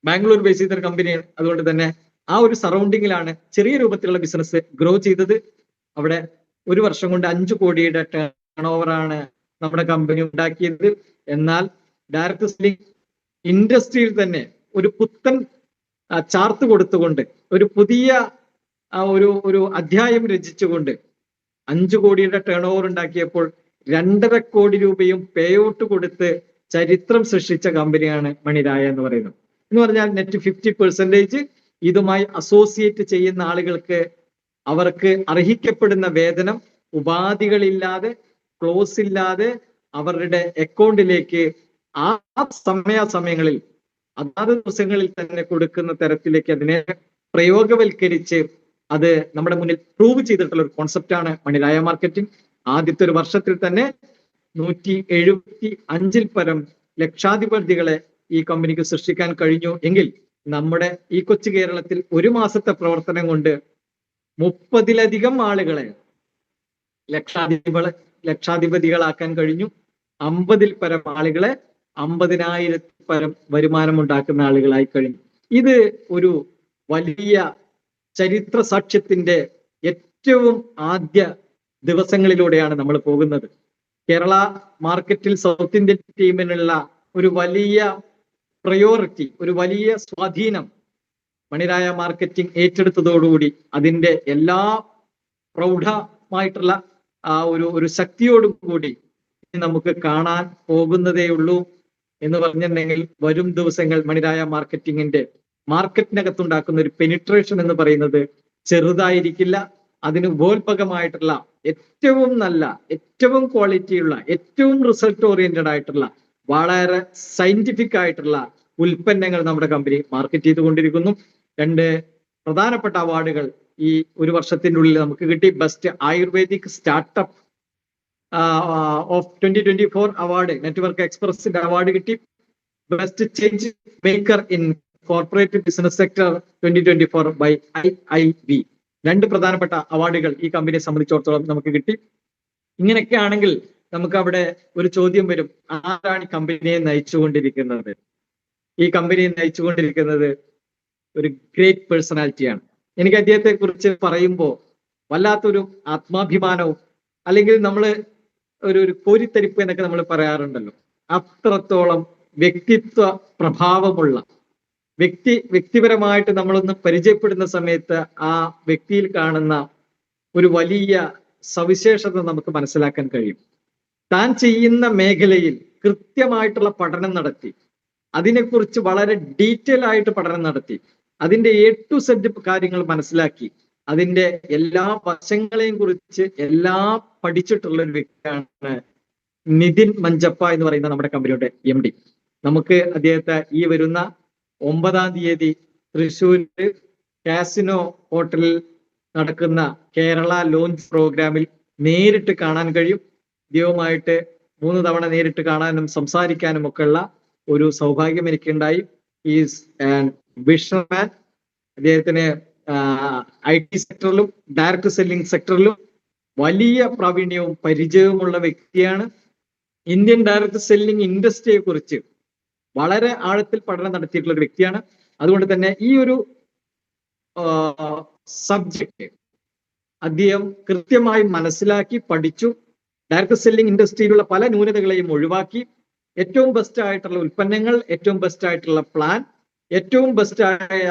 [SPEAKER 1] ബാംഗ്ലൂർ ബേസ് ചെയ്തൊരു കമ്പനിയാണ്. അതുകൊണ്ട് തന്നെ ആ ഒരു സറൗണ്ടിങ്ങിലാണ് ചെറിയ രൂപത്തിലുള്ള ബിസിനസ് ഗ്രോ ചെയ്തത്. അവിടെ ഒരു വർഷം കൊണ്ട് 5 കോടിയുടെ ടേൺ ഓവറാണ് നമ്മുടെ കമ്പനി ഉണ്ടാക്കിയത്. എന്നാൽ ഡയറക്ട് സെല്ലിംഗ് ഇൻഡസ്ട്രിയിൽ തന്നെ ഒരു പുത്തൻ ചാർത്ത് കൊടുത്തുകൊണ്ട് ഒരു പുതിയ ഒരു അധ്യായം രചിച്ചുകൊണ്ട് 5 കോടിയുടെ ടേൺ ഓവർ ഉണ്ടാക്കിയപ്പോൾ 2.5 കോടി രൂപയും പേ ഔട്ട് കൊടുത്ത് ചരിത്രം സൃഷ്ടിച്ച കമ്പനിയാണ് മണിരായ എന്ന് പറയുന്നത്. എന്ന് പറഞ്ഞാൽ നെറ്റ് 50% ഇതുമായി അസോസിയേറ്റ് ചെയ്യുന്ന ആളുകൾക്ക് അവർക്ക് അർഹിക്കപ്പെടുന്ന വേതനം ഉപാധികളില്ലാതെ ക്ലോസ് ഇല്ലാതെ അവരുടെ അക്കൗണ്ടിലേക്ക് ആ സമയാസമയങ്ങളിൽ അതാത് ദിവസങ്ങളിൽ തന്നെ കൊടുക്കുന്ന തരത്തിലേക്ക് അതിനെ പ്രയോഗവൽക്കരിച്ച് അത് നമ്മുടെ മുന്നിൽ പ്രൂവ് ചെയ്തിട്ടുള്ള ഒരു കോൺസെപ്റ്റാണ് മണിരായ മാർക്കറ്റിംഗ്. ആദ്യത്തെ ഒരു വർഷത്തിൽ തന്നെ 175 പരം ലക്ഷാധിപതികളെ ഈ കമ്പനിക്ക് സൃഷ്ടിക്കാൻ കഴിഞ്ഞു എങ്കിൽ നമ്മുടെ ഈ കൊച്ചു കേരളത്തിൽ ഒരു മാസത്തെ പ്രവർത്തനം കൊണ്ട് 30-ലധികം ആളുകളെ ലക്ഷാധിപതികളാക്കാൻ കഴിഞ്ഞു. 50-ൽ പരം ആളുകളെ 50,000 പരം വരുമാനം ഉണ്ടാക്കുന്ന ആളുകളായി കഴിഞ്ഞു. ഇത് ഒരു വലിയ ചരിത്ര സാക്ഷ്യത്തിന്റെ ഏറ്റവും ആദ്യ ദിവസങ്ങളിലൂടെയാണ് നമ്മൾ പോകുന്നത്. കേരള മാർക്കറ്റിൽ സൗത്ത് ഇന്ത്യൻ ടീമിനുള്ള ഒരു വലിയ പ്രയോറിറ്റി, ഒരു വലിയ സ്വാധീനം മണിരായ മാർക്കറ്റിംഗ് ഏറ്റെടുത്തതോടുകൂടി അതിന്റെ എല്ലാ പ്രൗഢമായിട്ടുള്ള ആ ഒരു ശക്തിയോടും കൂടി നമുക്ക് കാണാൻ പോകുന്നതേ ഉള്ളൂ എന്ന് പറഞ്ഞിട്ടുണ്ടെങ്കിൽ വരും ദിവസങ്ങൾ മണിരായ മാർക്കറ്റിങ്ങിന്റെ മാർക്കറ്റിനകത്തുണ്ടാക്കുന്ന ഒരു പെനിട്രേഷൻ എന്ന് പറയുന്നത് ചെറുതായിരിക്കില്ല. അതിന് ഉപോത്ഭകമായിട്ടുള്ള ഏറ്റവും നല്ല, ഏറ്റവും ക്വാളിറ്റിയുള്ള, ഏറ്റവും റിസൾട്ട് ഓറിയന്റഡ് ആയിട്ടുള്ള വളരെ സയന്റിഫിക് ആയിട്ടുള്ള ഉൽപ്പന്നങ്ങൾ നമ്മുടെ കമ്പനി മാർക്കറ്റ് ചെയ്തുകൊണ്ടിരിക്കുന്നു. 2 പ്രധാനപ്പെട്ട അവാർഡുകൾ ഈ ഒരു വർഷത്തിൻ്റെ ഉള്ളിൽ നമുക്ക് കിട്ടി. Best ayurvedic startup of 2024 award network എക്സ്പ്രസിന്റെ അവാർഡ് കിട്ടി. Best change maker in corporate business sector 2024 by IIB. 2 പ്രധാനപ്പെട്ട അവാർഡുകൾ ഈ കമ്പനിയെ സംബന്ധിച്ചിടത്തോളം നമുക്ക് കിട്ടി. ഇങ്ങനെയൊക്കെ ആണെങ്കിൽ നമുക്ക് അവിടെ ഒരു ചോദ്യം വരും, ആരാണ് ഈ കമ്പനിയെ നയിച്ചുകൊണ്ടിരിക്കുന്നത്? ഈ കമ്പനിയെ നയിച്ചുകൊണ്ടിരിക്കുന്നത് ഒരു ഗ്രേറ്റ് പേഴ്സണാലിറ്റിയാണ്. എനിക്ക് അദ്ദേഹത്തെ കുറിച്ച് പറയുമ്പോൾ വല്ലാത്തൊരു ആത്മാഭിമാനവും, അല്ലെങ്കിൽ നമ്മൾ ഒരു കോരിത്തരിപ്പ് എന്നൊക്കെ നമ്മൾ പറയാറുണ്ടല്ലോ, അത്രത്തോളം വ്യക്തിത്വ പ്രഭാവമുള്ള വ്യക്തിപരമായിട്ട് നമ്മളൊന്ന് പരിചയപ്പെടുന്ന സമയത്ത് ആ വ്യക്തിയിൽ കാണുന്ന ഒരു വലിയ സവിശേഷത നമുക്ക് മനസ്സിലാക്കാൻ കഴിയും. താൻ ചെയ്യുന്ന മേഖലയിൽ കൃത്യമായിട്ടുള്ള പഠനം നടത്തി, അതിനെക്കുറിച്ച് വളരെ ഡീറ്റെയിൽ ആയിട്ട് പഠനം നടത്തി, അതിന്റെ A to Z കാര്യങ്ങൾ മനസ്സിലാക്കി, അതിന്റെ എല്ലാ വശങ്ങളെയും കുറിച്ച് എല്ലാം പഠിച്ചിട്ടുള്ള ഒരു വ്യക്തിയാണ് നിതിൻ മഞ്ചപ്പ എന്ന് പറയുന്ന നമ്മുടെ കമ്പനിയുടെ MD. നമുക്ക് അദ്ദേഹത്തെ ഈ വരുന്ന 9-ാം തീയതി തൃശ്ശൂരിൽ കാസിനോ ഹോട്ടലിൽ നടക്കുന്ന കേരള ലോഞ്ച് പ്രോഗ്രാമിൽ നേരിട്ട് കാണാൻ കഴിയും. അദ്ദേഹവുമായിട്ട് 3 തവണ നേരിട്ട് കാണാനും സംസാരിക്കാനും ഒക്കെ ഉള്ള ഒരു സൗഭാഗ്യം എനിക്കുണ്ടായി. Is an വിഷർമാൻ. അദ്ദേഹത്തിന് IT സെക്ടറിലും ഡയറക്ട് സെല്ലിംഗ് സെക്ടറിലും വലിയ പ്രാവീണ്യവും പരിചയവുമുള്ള വ്യക്തിയാണ്. ഇന്ത്യൻ ഡയറക്ട് സെല്ലിംഗ് ഇൻഡസ്ട്രിയെ കുറിച്ച് വളരെ ആഴത്തിൽ പഠനം നടത്തിയിട്ടുള്ള ഒരു വ്യക്തിയാണ്. അതുകൊണ്ട് തന്നെ ഈ ഒരു സബ്ജക്റ്റ് അദ്ദേഹം കൃത്യമായി മനസ്സിലാക്കി പഠിച്ചു. ഡയറക്ട് സെല്ലിംഗ് ഇൻഡസ്ട്രിയിലുള്ള പല ന്യൂനതകളെയും ഒഴിവാക്കി ഏറ്റവും ബെസ്റ്റ് ആയിട്ടുള്ള ഉൽപ്പന്നങ്ങൾ, ഏറ്റവും ബെസ്റ്റ് ആയിട്ടുള്ള പ്ലാൻ, ഏറ്റവും ബെസ്റ്റ് ആയ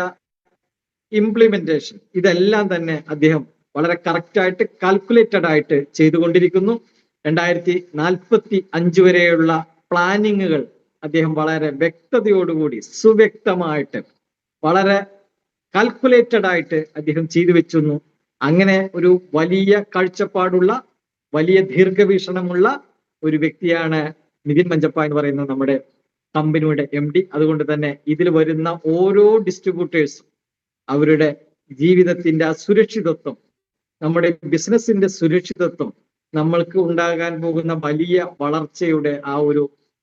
[SPEAKER 1] ഇംപ്ലിമെന്റേഷൻ, ഇതെല്ലാം തന്നെ അദ്ദേഹം വളരെ കറക്റ്റ് ആയിട്ട് കാൽക്കുലേറ്റഡ് ആയിട്ട് ചെയ്തുകൊണ്ടിരിക്കുന്നു. 2045 വരെയുള്ള പ്ലാനിങ്ങുകൾ അദ്ദേഹം വളരെ വ്യക്തതയോടുകൂടി സുവ്യക്തമായിട്ട് വളരെ കാൽക്കുലേറ്റഡ് ആയിട്ട് അദ്ദേഹം ചെയ്തു വെച്ചു. അങ്ങനെ ഒരു വലിയ കാഴ്ചപ്പാടുള്ള, വലിയ ദീർഘവീക്ഷണമുള്ള ഒരു വ്യക്തിയാണ് നിതിൻ മഞ്ചപ്പ എന്ന് പറയുന്ന നമ്മുടെ കമ്പനിയുടെ MD. അതുകൊണ്ട് തന്നെ ഇതിൽ വരുന്ന ഓരോ ഡിസ്ട്രിബ്യൂട്ടേഴ്സും അവരുടെ ജീവിതത്തിന്റെ ആ സുരക്ഷിതത്വം, നമ്മുടെ ബിസിനസിന്റെ സുരക്ഷിതത്വം, നമ്മൾക്ക് ഉണ്ടാകാൻ പോകുന്ന വലിയ വളർച്ചയുടെ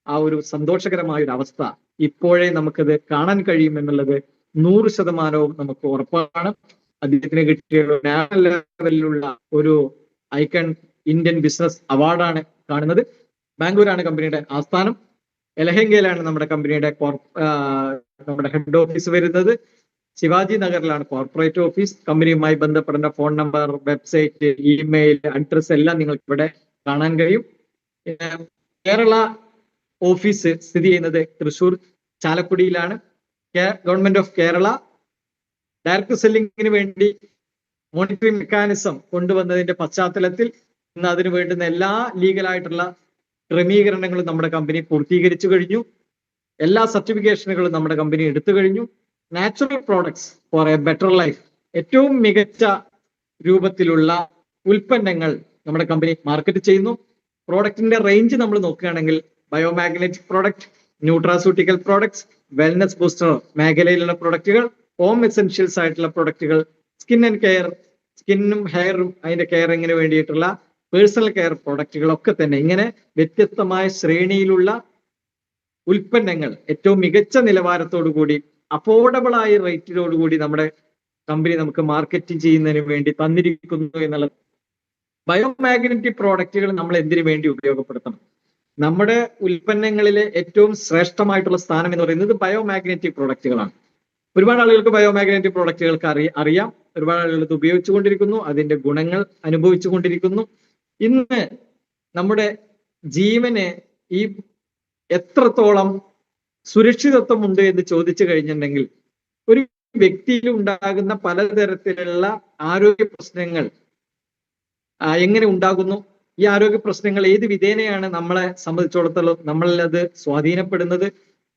[SPEAKER 1] ആ ഒരു സന്തോഷകരമായ ഒരു അവസ്ഥ ഇപ്പോഴേ നമുക്കത് കാണാൻ കഴിയും എന്നുള്ളത് 100% നമുക്ക് ഉറപ്പാണ്. അദ്ദേഹത്തിന് കിട്ടിയ നാഷണൽ ലെവലിലുള്ള ഒരു ഐക്കൺ ഇന്ത്യൻ ബിസിനസ് അവാർഡാണ് കാണുന്നത്. ബാംഗ്ലൂരാണ് കമ്പനിയുടെ ആസ്ഥാനം. എലഹങ്കയിലാണ് നമ്മുടെ കമ്പനിയുടെ ഹെഡ് ഓഫീസ് വരുന്നത്. ശിവാജി നഗറിലാണ് കോർപ്പറേറ്റ് ഓഫീസ്. കമ്പനിയുമായി ബന്ധപ്പെടുന്ന phone number, website, email address എല്ലാം നിങ്ങൾക്ക് ഇവിടെ കാണാൻ കഴിയും. കേരള ഓഫീസ് സ്ഥിതി ചെയ്യുന്നത് തൃശ്ശൂർ ചാലക്കുടിയിലാണ്. ഗവൺമെന്റ് ഓഫ് കേരള ഡയറക്ട് സെല്ലിങ്ങിന് വേണ്ടി മോണിറ്ററിംഗ് മെക്കാനിസം കൊണ്ടുവന്നതിന്റെ പശ്ചാത്തലത്തിൽ ഇന്ന് അതിന് വേണ്ടുന്ന എല്ലാ ലീഗലായിട്ടുള്ള ക്രമീകരണങ്ങളും നമ്മുടെ കമ്പനി പൂർത്തീകരിച്ചു കഴിഞ്ഞു. എല്ലാ സർട്ടിഫിക്കേഷനുകളും നമ്മുടെ കമ്പനി എടുത്തു കഴിഞ്ഞു. Natural products four A better life, ഏറ്റവും മികച്ച രൂപത്തിലുള്ള ഉൽപ്പന്നങ്ങൾ നമ്മുടെ കമ്പനി മാർക്കറ്റ് ചെയ്യുന്നു. പ്രോഡക്റ്റിന്റെ റേഞ്ച് നമ്മൾ നോക്കുകയാണെങ്കിൽ biomagnetic product, nutraceutical products, wellness booster മേഖലയിലുള്ള പ്രൊഡക്റ്റുകൾ, ഹോം എസെൻഷ്യൽസ് ആയിട്ടുള്ള പ്രൊഡക്റ്റുകൾ, സ്കിൻ ആൻഡ് കെയർ, സ്കിന്നും ഹെയറും അതിന്റെ കെയറിങ്ങിന് വേണ്ടിയിട്ടുള്ള പേഴ്സണൽ കെയർ പ്രൊഡക്റ്റുകളൊക്കെ തന്നെ ഇങ്ങനെ വ്യത്യസ്തമായ ശ്രേണിയിലുള്ള ഉൽപ്പന്നങ്ങൾ ഏറ്റവും മികച്ച നിലവാരത്തോടു കൂടി അഫോർഡബിൾ ആയ റേറ്റിനോടുകൂടി നമ്മുടെ കമ്പനി നമുക്ക് മാർക്കറ്റ് ചെയ്യുന്നതിന് വേണ്ടി തന്നിരിക്കുന്നു എന്നുള്ളത്. ബയോമാഗ്നറ്റിക് പ്രോഡക്റ്റുകൾ നമ്മൾ എന്തിനു വേണ്ടി ഉപയോഗപ്പെടുത്തണം? നമ്മുടെ ഉൽപ്പന്നങ്ങളിലെ ഏറ്റവും ശ്രേഷ്ഠമായിട്ടുള്ള സ്ഥാനം എന്ന് പറയുന്നത് ബയോമാഗ്നറ്റിക് പ്രോഡക്റ്റുകളാണ്. ഒരുപാട് ആളുകൾക്ക് ബയോമാഗ്നറ്റിക് പ്രോഡക്റ്റുകൾക്ക് അറിയാം, ഒരുപാട് ആളുകൾ ഇത് ഉപയോഗിച്ചുകൊണ്ടിരിക്കുന്നു, അതിന്റെ ഗുണങ്ങൾ അനുഭവിച്ചുകൊണ്ടിരിക്കുന്നു. ഇന്ന് നമ്മുടെ ജീവന് ഈ എത്രത്തോളം സുരക്ഷിതത്വം ഉണ്ട് എന്ന് ചോദിച്ചു കഴിഞ്ഞിട്ടുണ്ടെങ്കിൽ ഒരു വ്യക്തിയിൽ ഉണ്ടാകുന്ന പലതരത്തിലുള്ള ആരോഗ്യ പ്രശ്നങ്ങൾ എങ്ങനെ ഉണ്ടാകുന്നു, ഈ ആരോഗ്യ പ്രശ്നങ്ങൾ ഏത് വിധേനയാണ് നമ്മളെ സംബന്ധിച്ചിടത്തോളം നമ്മളിൽ അത് സ്വാധീനപ്പെടുന്നത്,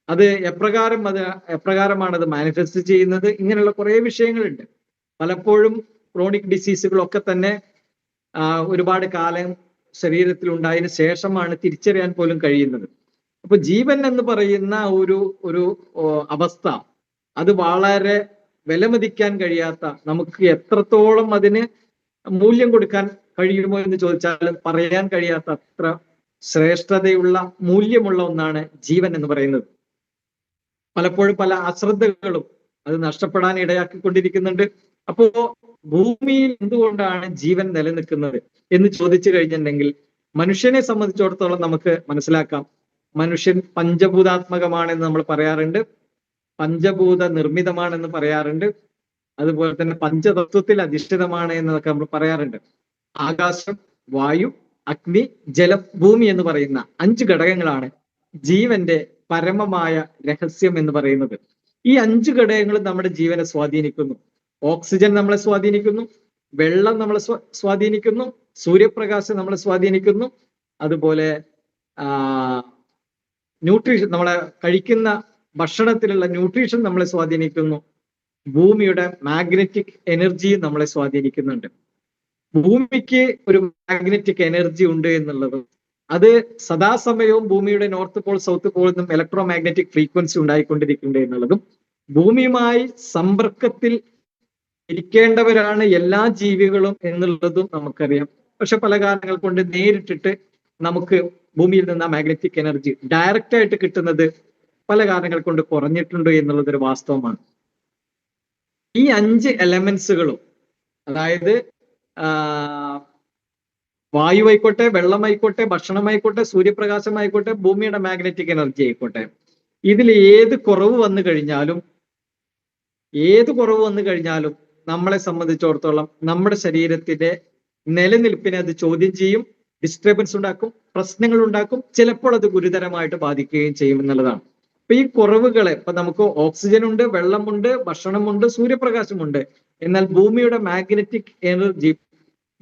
[SPEAKER 1] അത് എപ്രകാരമാണ് അത് മാനിഫെസ്റ്റ് ചെയ്യുന്നത്, ഇങ്ങനെയുള്ള കുറെ വിഷയങ്ങളുണ്ട്. പലപ്പോഴും ക്രോണിക് ഡിസീസുകളൊക്കെ തന്നെ ഒരുപാട് കാലം ശരീരത്തിൽ ഉണ്ടായതിനു ശേഷമാണ് തിരിച്ചറിയാൻ പോലും കഴിയുന്നത്. അപ്പൊ ജീവൻ എന്ന് പറയുന്ന ഒരു അവസ്ഥ അത് വളരെ വിലമതിക്കാൻ കഴിയാത്ത, നമുക്ക് എത്രത്തോളം അതിന് മൂല്യം കൊടുക്കാൻ കഴിയുമോ എന്ന് ചോദിച്ചാൽ പറയാൻ കഴിയാത്ത അത്ര ശ്രേഷ്ഠതയുള്ള മൂല്യമുള്ള ഒന്നാണ് ജീവൻ എന്ന് പറയുന്നത്. പലപ്പോഴും പല അശ്രദ്ധകളും അത് നഷ്ടപ്പെടാൻ ഇടയാക്കിക്കൊണ്ടിരിക്കുന്നുണ്ട്. അപ്പോ ഭൂമിയിൽ എന്തുകൊണ്ടാണ് ജീവൻ നിലനിൽക്കുന്നത് എന്ന് ചോദിച്ചു കഴിഞ്ഞിട്ടുണ്ടെങ്കിൽ മനുഷ്യനെ സംബന്ധിച്ചിടത്തോളം നമുക്ക് മനസ്സിലാക്കാം, മനുഷ്യൻ പഞ്ചഭൂതാത്മകമാണെന്ന് നമ്മൾ പറയാറുണ്ട്, പഞ്ചഭൂത നിർമ്മിതമാണെന്ന് പറയാറുണ്ട്, അതുപോലെ തന്നെ പഞ്ചതത്വത്തിൽ അധിഷ്ഠിതമാണ് എന്നൊക്കെ നമ്മൾ പറയാറുണ്ട്. ആകാശം, വായു, അഗ്നി, ജലം, ഭൂമി എന്ന് പറയുന്ന 5 ഘടകങ്ങളാണ് ജീവന്റെ പരമമായ രഹസ്യം എന്ന് പറയുന്നത്. ഈ 5 ഘടകങ്ങളും നമ്മുടെ ജീവനെ സ്വാധീനിക്കുന്നു. ഓക്സിജൻ നമ്മളെ സ്വാധീനിക്കുന്നു, വെള്ളം നമ്മളെ സ്വാധീനിക്കുന്നു, സൂര്യപ്രകാശം നമ്മളെ സ്വാധീനിക്കുന്നു, അതുപോലെ ന്യൂട്രീഷൻ, നമ്മളെ കഴിക്കുന്ന ഭക്ഷണത്തിലുള്ള ന്യൂട്രീഷൻ നമ്മളെ സ്വാധീനിക്കുന്നു, ഭൂമിയുടെ മാഗ്നറ്റിക് എനർജി നമ്മളെ സ്വാധീനിക്കുന്നുണ്ട്. ഭൂമിക്ക് ഒരു മാഗ്നറ്റിക് എനർജി ഉണ്ട് എന്നുള്ളത്, അത് സദാസമയവും ഭൂമിയുടെ നോർത്ത് പോൾ സൗത്ത് പോളിൽ നിന്നും ഇലക്ട്രോ മാഗ്നറ്റിക് ഫ്രീക്വൻസി ഉണ്ടായിക്കൊണ്ടിരിക്കുന്നുണ്ട് എന്നുള്ളതും, ഭൂമിയുമായി സമ്പർക്കത്തിൽ ഇരിക്കേണ്ടവരാണ് എല്ലാ ജീവികളും എന്നുള്ളതും നമുക്കറിയാം. പക്ഷെ പല കാരണങ്ങൾ കൊണ്ട് നേരിട്ടിട്ട് നമുക്ക് ഭൂമിയിൽ നിന്ന് ആ മാഗ്നറ്റിക് എനർജി ഡയറക്റ്റ് ആയിട്ട് കിട്ടുന്നത് പല കാരണങ്ങൾ കൊണ്ട് കുറഞ്ഞിട്ടുണ്ട് എന്നുള്ളത് ഒരു വാസ്തവമാണ്. ഈ 5 എലമെന്റ്സുകളും, അതായത് വായുവായിക്കോട്ടെ, വെള്ളമായിക്കോട്ടെ, ഭക്ഷണമായിക്കോട്ടെ, സൂര്യപ്രകാശമായിക്കോട്ടെ, ഭൂമിയുടെ മാഗ്നറ്റിക് എനർജി ആയിക്കോട്ടെ, ഇതിൽ ഏത് കുറവ് വന്നു കഴിഞ്ഞാലും നമ്മളെ സംബന്ധിച്ചിടത്തോളം നമ്മുടെ ശരീരത്തിന്റെ നിലനിൽപ്പിനെ അത് ചോദ്യം ചെയ്യും, ഡിസ്റ്റർബൻസ് ഉണ്ടാക്കും, പ്രശ്നങ്ങൾ ഉണ്ടാക്കും, ചിലപ്പോൾ അത് ഗുരുതരമായിട്ട് ബാധിക്കുകയും ചെയ്യും എന്നുള്ളതാണ്. അപ്പൊ ഈ കുറവുകളെ, ഇപ്പൊ നമുക്ക് ഓക്സിജൻ ഉണ്ട്, വെള്ളമുണ്ട്, ഭക്ഷണമുണ്ട്, സൂര്യപ്രകാശമുണ്ട്, എന്നാൽ ഭൂമിയുടെ മാഗ്നറ്റിക് എനർജി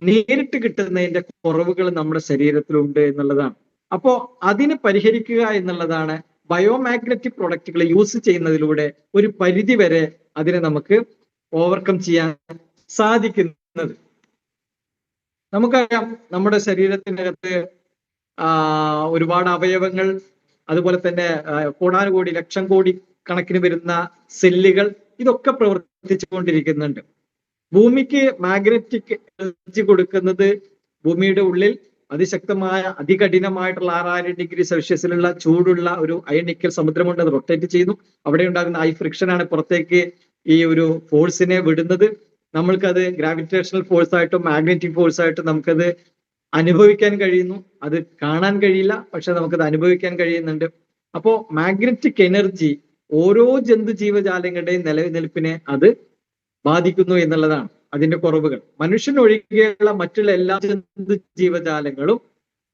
[SPEAKER 1] നേരിട്ട് കിട്ടുന്നതിന്റെ കുറവുകൾ നമ്മുടെ ശരീരത്തിലുണ്ട് എന്നുള്ളതാണ്. അപ്പോ അതിനെ പരിഹരിക്കുക എന്നുള്ളതാണ് ബയോമാഗ്നറ്റിക് പ്രൊഡക്റ്റുകൾ യൂസ് ചെയ്യുന്നതിലൂടെ ഒരു പരിധി വരെ അതിനെ നമുക്ക് ഓവർകം ചെയ്യാൻ സാധിക്കുന്നത്. നമുക്കറിയാം, നമ്മുടെ ശരീരത്തിനകത്ത് ഒരുപാട് അവയവങ്ങൾ, അതുപോലെ തന്നെ കോടാനുകോടി ലക്ഷം കോടി കണക്കിന് വരുന്ന സെല്ലുകൾ, ഇതൊക്കെ പ്രവർത്തിച്ചുകൊണ്ടിരിക്കുന്നുണ്ട്. ഭൂമിക്ക് മാഗ്നറ്റിക് എനർജി കൊടുക്കുന്നത് ഭൂമിയുടെ ഉള്ളിൽ അതിശക്തമായ അതികഠിനമായിട്ടുള്ള 6000 ഡിഗ്രി സെൽഷ്യസിലുള്ള ചൂടുള്ള ഒരു അയൺ നിക്കൽ സമുദ്രമുണ്ട്. അത് റൊട്ടേറ്റ് ചെയ്യുന്നു. അവിടെ ഉണ്ടാകുന്ന ഹൈ ഫ്രിക്ഷൻ ആണ് പുറത്തേക്ക് ഈ ഒരു ഫോഴ്സിനെ വിടുന്നത്. നമ്മൾക്കത് ഗ്രാവിറ്റേഷണൽ ഫോഴ്സ് ആയിട്ടും മാഗ്നറ്റിക് ഫോഴ്സ് ആയിട്ടും നമുക്കത് അനുഭവിക്കാൻ കഴിയുന്നു. അത് കാണാൻ കഴിയില്ല, പക്ഷെ നമുക്കത് അനുഭവിക്കാൻ കഴിയുന്നുണ്ട്. അപ്പോ മാഗ്നറ്റിക് എനർജി ഓരോ ജന്തു ജീവജാലങ്ങളുടെയും നിലനിൽപ്പിനെ അത് ബാധിക്കുന്നു എന്നുള്ളതാണ് അതിന്റെ കുറവുകൾ. മനുഷ്യൻ ഒഴികെയുള്ള മറ്റുള്ള എല്ലാ ജന്തു ജീവജാലങ്ങളും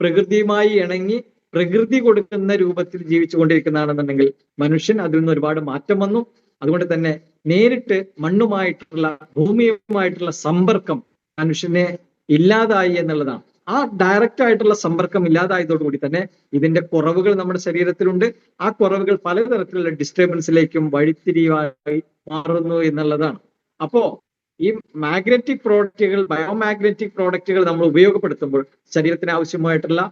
[SPEAKER 1] പ്രകൃതിയുമായി ഇണങ്ങി പ്രകൃതി കൊടുക്കുന്ന രൂപത്തിൽ ജീവിച്ചുകൊണ്ടിരിക്കുന്നതാണെന്നുണ്ടെങ്കിൽ മനുഷ്യൻ അതിൽ നിന്ന് ഒരുപാട് മാറ്റം വന്നു. അതുകൊണ്ട് തന്നെ നേരിട്ട് മണ്ണുമായിട്ടുള്ള ഭൂമിയുമായിട്ടുള്ള സമ്പർക്കം മനുഷ്യനെ ഇല്ലാതായി എന്നുള്ളതാണ്. ആ ഡയറക്റ്റ് ആയിട്ടുള്ള സമ്പർക്കം ഇല്ലാതായതോടുകൂടി തന്നെ ഇതിന്റെ കുറവുകൾ നമ്മുടെ ശരീരത്തിലുണ്ട്. ആ കുറവുകൾ പലതരത്തിലുള്ള ഡിസ്റ്റർബൻസിലേക്കും വഴിത്തിരിവായി മാറുന്നു എന്നുള്ളതാണ്. അപ്പോ ഈ മാഗ്നറ്റിക് പ്രോഡക്റ്റുകൾ, ബയോമാഗ്നറ്റിക് പ്രോഡക്റ്റുകൾ നമ്മൾ ഉപയോഗപ്പെടുത്തുമ്പോൾ ശരീരത്തിന് ആവശ്യമായിട്ടുള്ള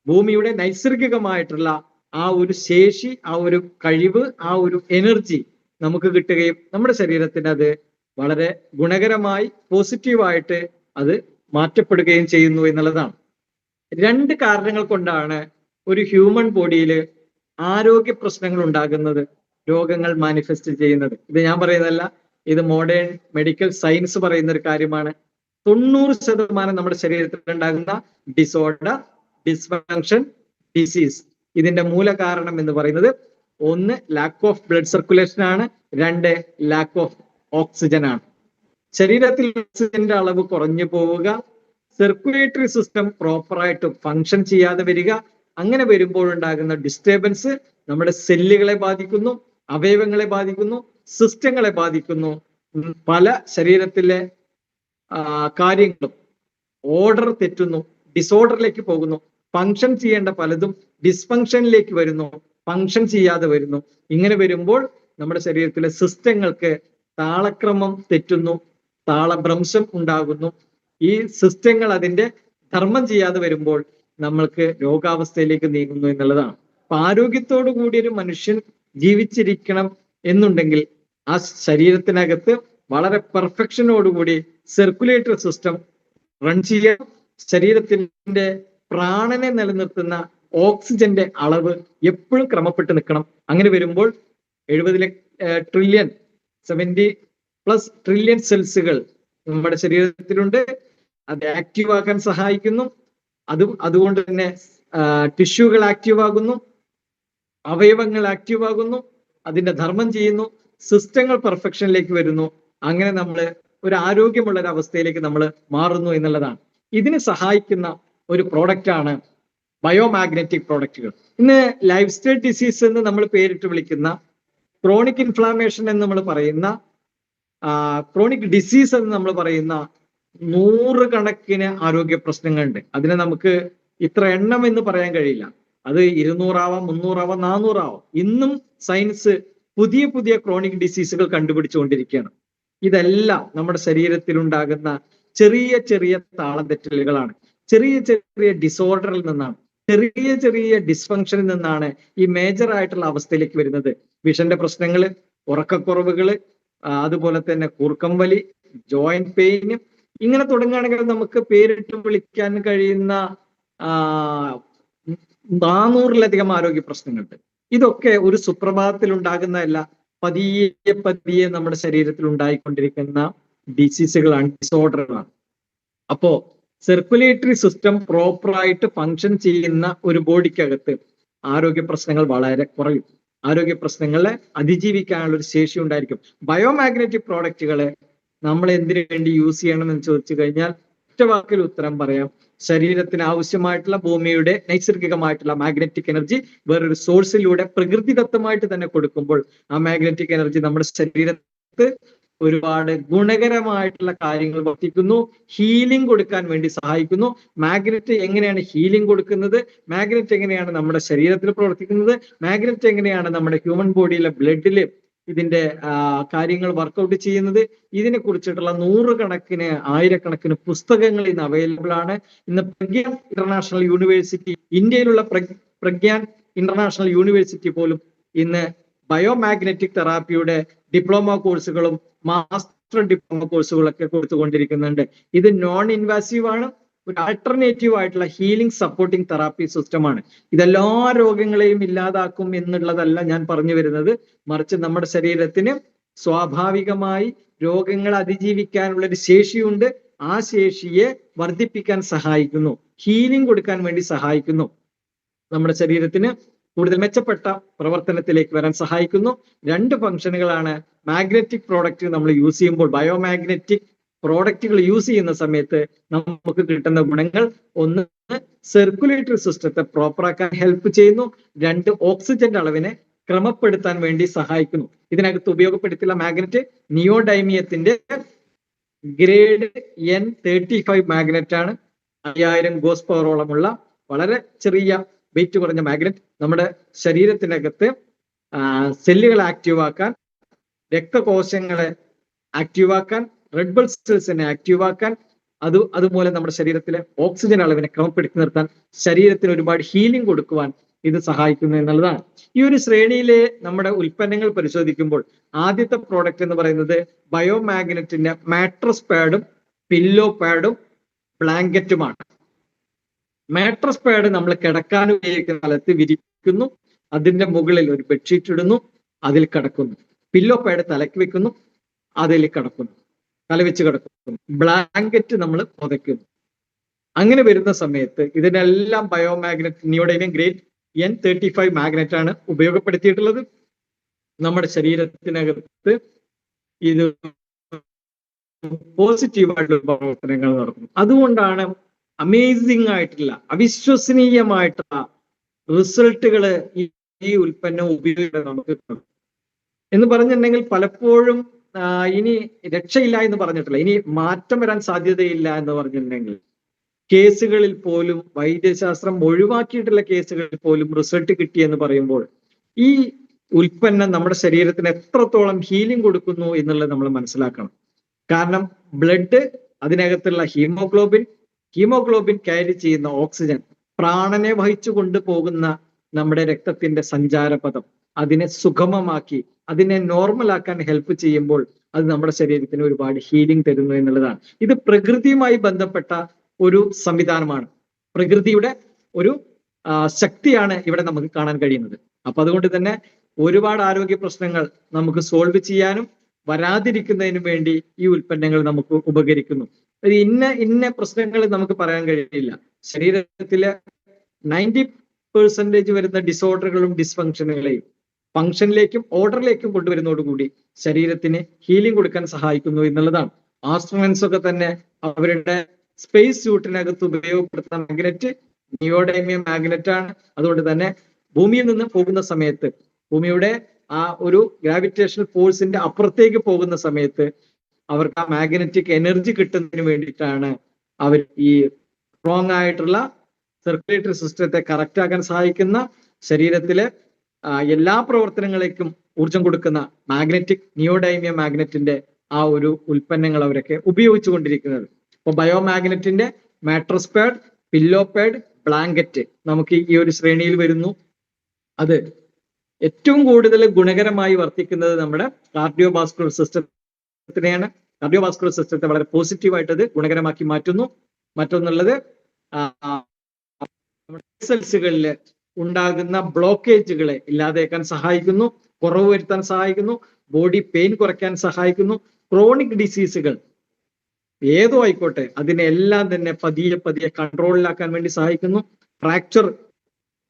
[SPEAKER 1] ഭൂമിയുടെ നൈസർഗികമായിട്ടുള്ള ആ ഒരു ശേഷി, ആ ഒരു കഴിവ്, ആ ഒരു എനർജി നമുക്ക് കിട്ടുകയും നമ്മുടെ ശരീരത്തിന് അത് വളരെ ഗുണകരമായി പോസിറ്റീവായിട്ട് അത് മാറ്റപ്പെടുകയും ചെയ്യുന്നു എന്നുള്ളതാണ്. രണ്ട് കാരണങ്ങൾ കൊണ്ടാണ് ഒരു ഹ്യൂമൻ ബോഡിയിൽ ആരോഗ്യ പ്രശ്നങ്ങൾ ഉണ്ടാകുന്നത്, രോഗങ്ങൾ മാനിഫെസ്റ്റ് ചെയ്യുന്നത്. ഇത് ഞാൻ പറയുന്നതല്ല, ഇത് മോഡേൺ മെഡിക്കൽ സയൻസ് പറയുന്ന ഒരു കാര്യമാണ്. 90% നമ്മുടെ ശരീരത്തിൽ ഉണ്ടാകുന്ന ഡിസോർഡർ, ഡിസ്ഫങ്ഷൻ, ഡിസീസ്, ഇതിന്റെ മൂല കാരണം എന്ന് പറയുന്നത് ഒന്ന് ലാക്ക് ഓഫ് ബ്ലഡ് സർക്കുലേഷൻ ആണ്, രണ്ട് ലാക്ക് ഓഫ് ഓക്സിജൻ ആണ്. ശരീരത്തിൽ ഓക്സിജന്റെ അളവ് കുറഞ്ഞു പോവുക, സർക്കുലേറ്ററി സിസ്റ്റം പ്രോപ്പറായിട്ട് ഫങ്ഷൻ ചെയ്യാതെ വരിക, അങ്ങനെ വരുമ്പോഴുണ്ടാകുന്ന ഡിസ്റ്റർബൻസ് നമ്മുടെ സെല്ലുകളെ ബാധിക്കുന്നു, അവയവങ്ങളെ ബാധിക്കുന്നു, സിസ്റ്റങ്ങളെ ബാധിക്കുന്നു. പല ശരീരത്തിലെ കാര്യങ്ങളും ഓർഡർ തെറ്റുന്നു, ഡിസോർഡറിലേക്ക് പോകുന്നു. ഫങ്ഷൻ ചെയ്യേണ്ട പലതും ഡിസ്ഫങ്ഷനിലേക്ക് വരുന്നു, ഫങ്ഷൻ ചെയ്യാതെ വരുന്നു. ഇങ്ങനെ വരുമ്പോൾ നമ്മുടെ ശരീരത്തിലെ സിസ്റ്റങ്ങൾക്ക് താളക്രമം തെറ്റുന്നു, താളഭ്രംശം ഉണ്ടാകുന്നു. ഈ സിസ്റ്റങ്ങൾ അതിന്റെ ധർമ്മം ചെയ്യാതെ വരുമ്പോൾ നമ്മൾക്ക് രോഗാവസ്ഥയിലേക്ക് നീങ്ങുന്നു എന്നുള്ളതാണ്. അപ്പൊ ആരോഗ്യത്തോടു കൂടി ഒരു മനുഷ്യൻ ജീവിച്ചിരിക്കണം എന്നുണ്ടെങ്കിൽ ആ ശരീരത്തിനകത്ത് വളരെ പെർഫെക്ഷനോടുകൂടി സർക്കുലേറ്ററി സിസ്റ്റം റൺ ചെയ്യാൻ, ശരീരത്തിന്റെ പ്രാണനെ നിലനിർത്തുന്ന ഓക്സിജന്റെ അളവ് എപ്പോഴും ക്രമപ്പെട്ട് നിൽക്കണം. അങ്ങനെ വരുമ്പോൾ 70 ട്രില്യൺ 70+ ട്രില്യൺ സെൽസുകൾ നമ്മുടെ ശരീരത്തിലുണ്ട്. അത് ആക്റ്റീവ് ആക്കാൻ സഹായിക്കുന്നു. അതുകൊണ്ട് തന്നെ ടിഷ്യൂകൾ ആക്റ്റീവ് ആകുന്നു, അവയവങ്ങൾ ആക്റ്റീവ് ആകുന്നു, അതിന്റെ ധർമ്മം ചെയ്യുന്നു, സിസ്റ്റങ്ങൾ പെർഫെക്ഷനിലേക്ക് വരുന്നു. അങ്ങനെ നമ്മൾ ഒരു ആരോഗ്യമുള്ള ഒരു അവസ്ഥയിലേക്ക് നമ്മൾ മാറുന്നു എന്നുള്ളതാണ്. ഇതിന് സഹായിക്കുന്ന ഒരു പ്രോഡക്റ്റ് ആണ് ബയോമാഗ്നറ്റിക് പ്രോഡക്റ്റുകൾ. ഇന്ന് ലൈഫ് സ്റ്റൈൽ ഡിസീസ് എന്ന് നമ്മൾ പേരിട്ട് വിളിക്കുന്ന, ക്രോണിക് ഇൻഫ്ലാമേഷൻ എന്ന് നമ്മൾ പറയുന്ന, ക്രോണിക് ഡിസീസ് എന്ന് നമ്മൾ പറയുന്ന 100 കണക്കിന് ആരോഗ്യ പ്രശ്നങ്ങളുണ്ട്. അതിനെ നമുക്ക് ഇത്ര എണ്ണം എന്ന് പറയാൻ കഴിയില്ല. അത് 200 ആവാം, 300 ആവാം, 400 ആവാം. ഇന്നും സയൻസ് പുതിയ പുതിയ ക്രോണിക് ഡിസീസുകൾ കണ്ടുപിടിച്ചുകൊണ്ടിരിക്കുകയാണ്. ഇതെല്ലാം നമ്മുടെ ശരീരത്തിൽ ഉണ്ടാകുന്ന ചെറിയ ചെറിയ താളം തെറ്റലുകളാണ്, ചെറിയ ചെറിയ ഡിസോർഡറിൽ നിന്നാണ്, ചെറിയ ചെറിയ ഡിസ്ഫങ്ഷനിൽ നിന്നാണ് ഈ മേജർ ആയിട്ടുള്ള അവസ്ഥയിലേക്ക് വരുന്നത്. വിഷന്റെ പ്രശ്നങ്ങള്, ഉറക്കക്കുറവുകള്, അതുപോലെ തന്നെ കൂർക്കം വലി, ജോയിന്റ് പെയിന്, ഇങ്ങനെ തുടങ്ങുകയാണെങ്കിൽ നമുക്ക് പേരിട്ട് വിളിക്കാൻ കഴിയുന്ന 400-ലധികം ആരോഗ്യ പ്രശ്നങ്ങളുണ്ട്. ഇതൊക്കെ ഒരു സുപ്രഭാതത്തിൽ ഉണ്ടാകുന്നതല്ല, പതിയെ പതിയെ നമ്മുടെ ശരീരത്തിൽ ഉണ്ടായിക്കൊണ്ടിരിക്കുന്ന ഡിസീസുകളാണ്, ഡിസോർഡറുകളാണ്. അപ്പോ സർക്കുലേറ്ററി സിസ്റ്റം പ്രോപ്പറായിട്ട് ഫങ്ഷൻ ചെയ്യുന്ന ഒരു ബോഡിക്കകത്ത് ആരോഗ്യ പ്രശ്നങ്ങൾ വളരെ കുറയും. ആരോഗ്യ പ്രശ്നങ്ങളെ അതിജീവിക്കാനുള്ള ഒരു ശേഷി ഉണ്ടായിരിക്കും. ബയോമാഗ്നറ്റിക് പ്രോഡക്റ്റുകളെ നമ്മൾ എന്തിനു വേണ്ടി യൂസ് ചെയ്യണം എന്ന് ചോദിച്ചു കഴിഞ്ഞാൽ ഒറ്റ വാക്കിൽ ഉത്തരം പറയാം: ശരീരത്തിന് ആവശ്യമായിട്ടുള്ള ഭൂമിയുടെ നൈസർഗികമായിട്ടുള്ള മാഗ്നറ്റിക് എനർജി വേറൊരു സോഴ്സിലൂടെ പ്രകൃതിദത്തമായിട്ട് തന്നെ കൊടുക്കുമ്പോൾ ആ മാഗ്നറ്റിക് എനർജി നമ്മുടെ ശരീരത്ത് ഒരുപാട് ഗുണകരമായിട്ടുള്ള കാര്യങ്ങൾ വർത്തിക്കുന്നു, ഹീലിംഗ് കൊടുക്കാൻ വേണ്ടി സഹായിക്കുന്നു. മാഗ്നറ്റ് എങ്ങനെയാണ് ഹീലിംഗ് കൊടുക്കുന്നത്, മാഗ്നറ്റ് എങ്ങനെയാണ് നമ്മുടെ ശരീരത്തിൽ പ്രവർത്തിക്കുന്നത്, മാഗ്നറ്റ് എങ്ങനെയാണ് നമ്മുടെ ഹ്യൂമൻ ബോഡിയിലെ ബ്ലഡില് ഇതിന്റെ കാര്യങ്ങൾ വർക്കൗട്ട് ചെയ്യുന്നത്, ഇതിനെ കുറിച്ചിട്ടുള്ള 100 കണക്കിന് 1000-കണക്കിന് പുസ്തകങ്ങൾ ഇന്ന് അവൈലബിൾ ആണ്. ഇന്ന് പ്രഗ്യാൻ ഇന്റർനാഷണൽ യൂണിവേഴ്സിറ്റി, ഇന്ത്യയിലുള്ള പ്രഗ്യാൻ ഇന്റർനാഷണൽ യൂണിവേഴ്സിറ്റി പോലും ഇന്ന് ബയോമാഗ്നറ്റിക് തെറാപ്പിയുടെ ഡിപ്ലോമ കോഴ്സുകളും മാസ്റ്റർ ഡിപ്ലോമ കോഴ്സുകളൊക്കെ കൊടുത്തുകൊണ്ടിരിക്കുന്നുണ്ട്. ഇത് നോൺ ഇൻവാസീവ് ആണ്, ഒരു ആൾട്ടർനേറ്റീവ് ആയിട്ടുള്ള ഹീലിംഗ് സപ്പോർട്ടിംഗ് തെറാപ്പി സിസ്റ്റമാണ്. ഇതെല്ലാ രോഗങ്ങളെയും ഇല്ലാതാക്കും എന്നുള്ളതല്ല ഞാൻ പറഞ്ഞു വരുന്നത്, മറിച്ച് നമ്മുടെ ശരീരത്തിന് സ്വാഭാവികമായി രോഗങ്ങൾ അതിജീവിക്കാനുള്ള ഒരു ശേഷിയുണ്ട്. ആ ശേഷിയെ വർദ്ധിപ്പിക്കാൻ സഹായിക്കുന്നു, ഹീലിംഗ് കൊടുക്കാൻ വേണ്ടി സഹായിക്കുന്നു, നമ്മുടെ ശരീരത്തിന് കൂടുതൽ മെച്ചപ്പെട്ട പ്രവർത്തനത്തിലേക്ക് വരാൻ സഹായിക്കുന്നു. 2 ഫംഗ്ഷനുകളാണ് മാഗ്നറ്റിക് പ്രോഡക്റ്റ് നമ്മൾ യൂസ് ചെയ്യുമ്പോൾ, ബയോമാഗ്നറ്റിക് പ്രോഡക്റ്റുകൾ യൂസ് ചെയ്യുന്ന സമയത്ത് നമുക്ക് കിട്ടുന്ന ഗുണങ്ങൾ: 1, സർക്കുലേറ്ററി സിസ്റ്റത്തെ പ്രോപ്പറാക്കാൻ ഹെൽപ്പ് ചെയ്യുന്നു; 2, ഓക്സിജന്റെ അളവിനെ ക്രമപ്പെടുത്താൻ വേണ്ടി സഹായിക്കുന്നു. ഇതിനകത്ത് ഉപയോഗപ്പെടുത്തിയുള്ള മാഗ്നറ്റ് നിയോഡൈമിയത്തിന്റെ ഗ്രേഡ് N35 മാഗ്നറ്റ് ആണ്. 5000 ഗോസ് പവറോളമുള്ള വളരെ ചെറിയ വെയിറ്റ് കുറഞ്ഞ മാഗ്നറ്റ് നമ്മുടെ ശരീരത്തിനകത്ത് സെല്ലുകളെ ആക്റ്റീവ് ആക്കാൻ, രക്തകോശങ്ങളെ ആക്റ്റീവ് ആക്കാൻ, റെഡ് ബ്ലഡ് സെൽസിനെ ആക്റ്റീവ് ആക്കാൻ, അതുമൂലം നമ്മുടെ ശരീരത്തിലെ ഓക്സിജൻ അളവിനെ ക്രമപ്പെടുത്തി നിർത്താൻ, ശരീരത്തിന് ഒരുപാട് ഹീലിംഗ് കൊടുക്കുവാൻ ഇത് സഹായിക്കുന്നു എന്നുള്ളതാണ്. ഈ ഒരു ശ്രേണിയിലെ നമ്മുടെ ഉൽപ്പന്നങ്ങൾ പരിശോധിക്കുമ്പോൾ ആദ്യത്തെ പ്രോഡക്റ്റ് എന്ന് പറയുന്നത് ബയോമാഗ്നറ്റിന്റെ മാട്രസ് പാഡും പില്ലോ പാഡും ബ്ലാങ്കറ്റുമാണ്. മാട്രസ് പാഡ് നമ്മൾ കിടക്കാൻ ഉപയോഗിക്കുന്ന സ്ഥലത്ത് വിരിക്കുന്നു, അതിന്റെ മുകളിൽ ഒരു ബെഡ്ഷീറ്റ് ഇടുന്നു, അതിൽ കിടക്കുന്നു. പില്ലോ പാഡ് തലയ്ക്ക് വെക്കുന്നു, അതിൽ കിടക്കുന്നു, തലവെച്ച് കിടക്കുന്നു. ബ്ലാങ്കറ്റ് നമ്മൾ പുതയ്ക്കുന്നു. അങ്ങനെ വരുന്ന സമയത്ത് ഇതിനെല്ലാം ബയോമാഗ്നറ്റ് നിയോഡൈമിയം ഗ്രേഡ് N35 മാഗ്നറ്റ് ആണ് ഉപയോഗപ്പെടുത്തിയിട്ടുള്ളത്. നമ്മുടെ ശരീരത്തിനകത്ത് ഇത് പോസിറ്റീവായിട്ടുള്ള പ്രവർത്തനങ്ങൾ നടത്തുന്നു. അതുകൊണ്ടാണ് അമേസിംഗ് ആയിട്ടുള്ള, അവിശ്വസനീയമായിട്ടുള്ള റിസൾട്ടുകൾ ഈ ഉൽപ്പന്നം ഉപയോഗിക്കാൻ നമുക്ക് എന്ന് പറഞ്ഞിട്ടുണ്ടെങ്കിൽ പലപ്പോഴും ഇനി രക്ഷയില്ല എന്ന് പറഞ്ഞിട്ടില്ല, ഇനി മാറ്റം വരാൻ സാധ്യതയില്ല എന്ന് പറഞ്ഞിട്ടുണ്ടെങ്കിൽ കേസുകളിൽ പോലും, വൈദ്യശാസ്ത്രം ഒഴിവാക്കിയിട്ടുള്ള കേസുകളിൽ പോലും റിസൾട്ട് കിട്ടിയെന്ന് പറയുമ്പോൾ ഈ ഉൽപ്പന്നം നമ്മുടെ ശരീരത്തിന് എത്രത്തോളം ഹീലിംഗ് കൊടുക്കുന്നു എന്നുള്ളത് നമ്മൾ മനസ്സിലാക്കണം. കാരണം ബ്ലഡ്, അതിനകത്തുള്ള ഹീമോഗ്ലോബിൻ ക്യാരി ചെയ്യുന്ന ഓക്സിജൻ, പ്രാണനെ വഹിച്ചു കൊണ്ടുപോകുന്ന നമ്മുടെ രക്തത്തിന്റെ സഞ്ചാരപഥം, അതിനെ സുഗമമാക്കി അതിനെ നോർമലാക്കാൻ ഹെൽപ്പ് ചെയ്യുമ്പോൾ അത് നമ്മുടെ ശരീരത്തിന് ഒരുപാട് ഹീലിംഗ് തരുന്നു എന്നുള്ളതാണ്. ഇത് പ്രകൃതിയുമായി ബന്ധപ്പെട്ട ഒരു സംവിധാനമാണ്, പ്രകൃതിയുടെ ഒരു ശക്തിയാണ് ഇവിടെ നമുക്ക് കാണാൻ കഴിയുന്നത്. അപ്പൊ അതുകൊണ്ട് തന്നെ ഒരുപാട് ആരോഗ്യ പ്രശ്നങ്ങൾ നമുക്ക് സോൾവ് ചെയ്യാനും വരാതിരിക്കുന്നതിനും വേണ്ടി ഈ ഉൽപ്പന്നങ്ങൾ നമുക്ക് ഉപകരിക്കുന്നു. ഇന്ന പ്രശ്നങ്ങൾ നമുക്ക് പറയാൻ കഴിയില്ല. ശരീരത്തിലെ 90% വരുന്ന ഡിസോർഡറുകളും ഡിസ്ഫങ്ഷനുകളെയും ഫംഗ്ഷനിലേക്കും ഓർഡറിലേക്കും കൊണ്ടുവരുന്നതോടുകൂടി ശരീരത്തിന് ഹീലിംഗ് കൊടുക്കാൻ സഹായിക്കുന്നു എന്നുള്ളതാണ്. ആസ്ട്രോണൻസ് ഒക്കെ തന്നെ അവരുടെ സ്പേസ് സ്യൂട്ടിനകത്ത് ഉപയോഗപ്പെടുത്തുന്ന മാഗ്നറ്റ് നിയോഡൈമിയം മാഗ്നറ്റ് ആണ്. അതുകൊണ്ട് തന്നെ ഭൂമിയിൽ നിന്ന് പോകുന്ന സമയത്ത്, ഭൂമിയുടെ ആ ഒരു ഗ്രാവിറ്റേഷണൽ ഫോഴ്സിന്റെ അപ്പുറത്തേക്ക് പോകുന്ന സമയത്ത് അവർക്ക് ആ മാഗ്നറ്റിക് എനർജി കിട്ടുന്നതിന് വേണ്ടിയിട്ടാണ് അവർ ഈ സ്ട്രോങ് ആയിട്ടുള്ള സർക്കുലേറ്ററി സിസ്റ്റത്തെ കറക്റ്റ് ആക്കാൻ സഹായിക്കുന്ന, ശരീരത്തിലെ എല്ലാ പ്രവർത്തനങ്ങളേക്കും ഊർജം കൊടുക്കുന്ന മാഗ്നറ്റിക് നിയോഡൈമിയം മാഗ്നറ്റിന്റെ ആ ഒരു ഉൽപ്പന്നങ്ങൾ അവരൊക്കെ ഉപയോഗിച്ചു കൊണ്ടിരിക്കുന്നത്. അപ്പൊ ബയോമാഗ്നറ്റിന്റെ mattress pad, pillow pad, blanket നമുക്ക് ഈ ഒരു ശ്രേണിയിൽ വരുന്നു. അത് ഏറ്റവും കൂടുതൽ ഗുണകരമായി വർത്തിക്കുന്നത് നമ്മുടെ കാർഡിയോവാസ്കുലർ സിസ്റ്റത്തിനെയാണ്. കാർഡിയോവാസ്കുലർ സിസ്റ്റത്തെ വളരെ പോസിറ്റീവായിട്ട് അത് ഗുണകരമാക്കി മാറ്റുന്നു. മറ്റൊന്നുള്ളത് സെൽസുകളിൽ ഉണ്ടാകുന്ന ബ്ലോക്കേജുകളെ ഇല്ലാതാക്കാൻ സഹായിക്കുന്നു, കുറവ് വരുത്താൻ സഹായിക്കുന്നു, ബോഡി പെയിൻ കുറയ്ക്കാൻ സഹായിക്കുന്നു. ക്രോണിക് ഡിസീസുകൾ ഏതോ ആയിക്കോട്ടെ അതിനെല്ലാം തന്നെ പതിയെ കൺട്രോളിലാക്കാൻ വേണ്ടി സഹായിക്കുന്നു.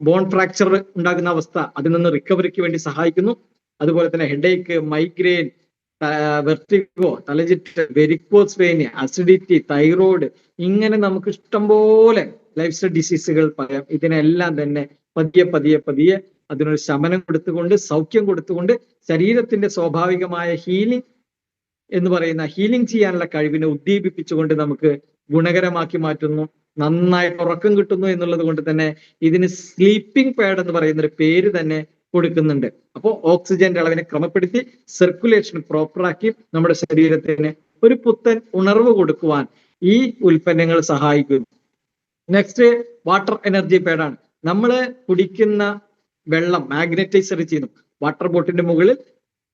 [SPEAKER 1] ബോൺ ഫ്രാക്ചർ ഉണ്ടാകുന്ന അവസ്ഥ, അതിൽ നിന്ന് റിക്കവറിക്ക് വേണ്ടി സഹായിക്കുന്നു. അതുപോലെ തന്നെ ഹെഡേക്ക്, മൈഗ്രെയിൻ, വെർട്ടിഗോ, തലചുറ്റൽ, വെരിക്കോസ് വെയിൻ, അസിഡിറ്റി, തൈറോയ്ഡ്, ഇങ്ങനെ നമുക്ക് ഇഷ്ടംപോലെ ലൈഫ് സ്റ്റൈൽ ഡിസീസുകൾ പറയാം. ഇതിനെല്ലാം തന്നെ പതിയെ അതിനൊരു ശമനം കൊടുത്തുകൊണ്ട്, സൗഖ്യം കൊടുത്തുകൊണ്ട്, ശരീരത്തിന്റെ സ്വാഭാവികമായ ഹീലിംഗ് എന്ന് പറയുന്ന ഹീലിംഗ് ചെയ്യാനുള്ള കഴിവിനെ ഉദ്ദീപിപ്പിച്ചുകൊണ്ട് നമുക്ക് ഗുണകരമാക്കി മാറ്റുന്നു. നന്നായിട്ട് ഉറക്കം കിട്ടുന്നു എന്നുള്ളത് കൊണ്ട് തന്നെ ഇതിന് സ്ലീപ്പിംഗ് പാഡ് എന്ന് പറയുന്ന ഒരു പേര് തന്നെ കൊടുക്കുന്നുണ്ട്. അപ്പോൾ ഓക്സിജന്റെ അളവിനെ ക്രമപ്പെടുത്തി സർക്കുലേഷൻ പ്രോപ്പറാക്കി നമ്മുടെ ശരീരത്തിന് ഒരു പുത്തൻ ഉണർവ് കൊടുക്കുവാൻ ഈ ഉൽപ്പന്നങ്ങൾ സഹായിക്കുന്നു. നെക്സ്റ്റ് വാട്ടർ എനർജി പാഡാണ്. നമ്മൾ കുടിക്കുന്ന വെള്ളം മാഗ്നറ്റൈസർ ചെയ്യുന്നു. വാട്ടർ ബോട്ടിന്റെ മുകളിൽ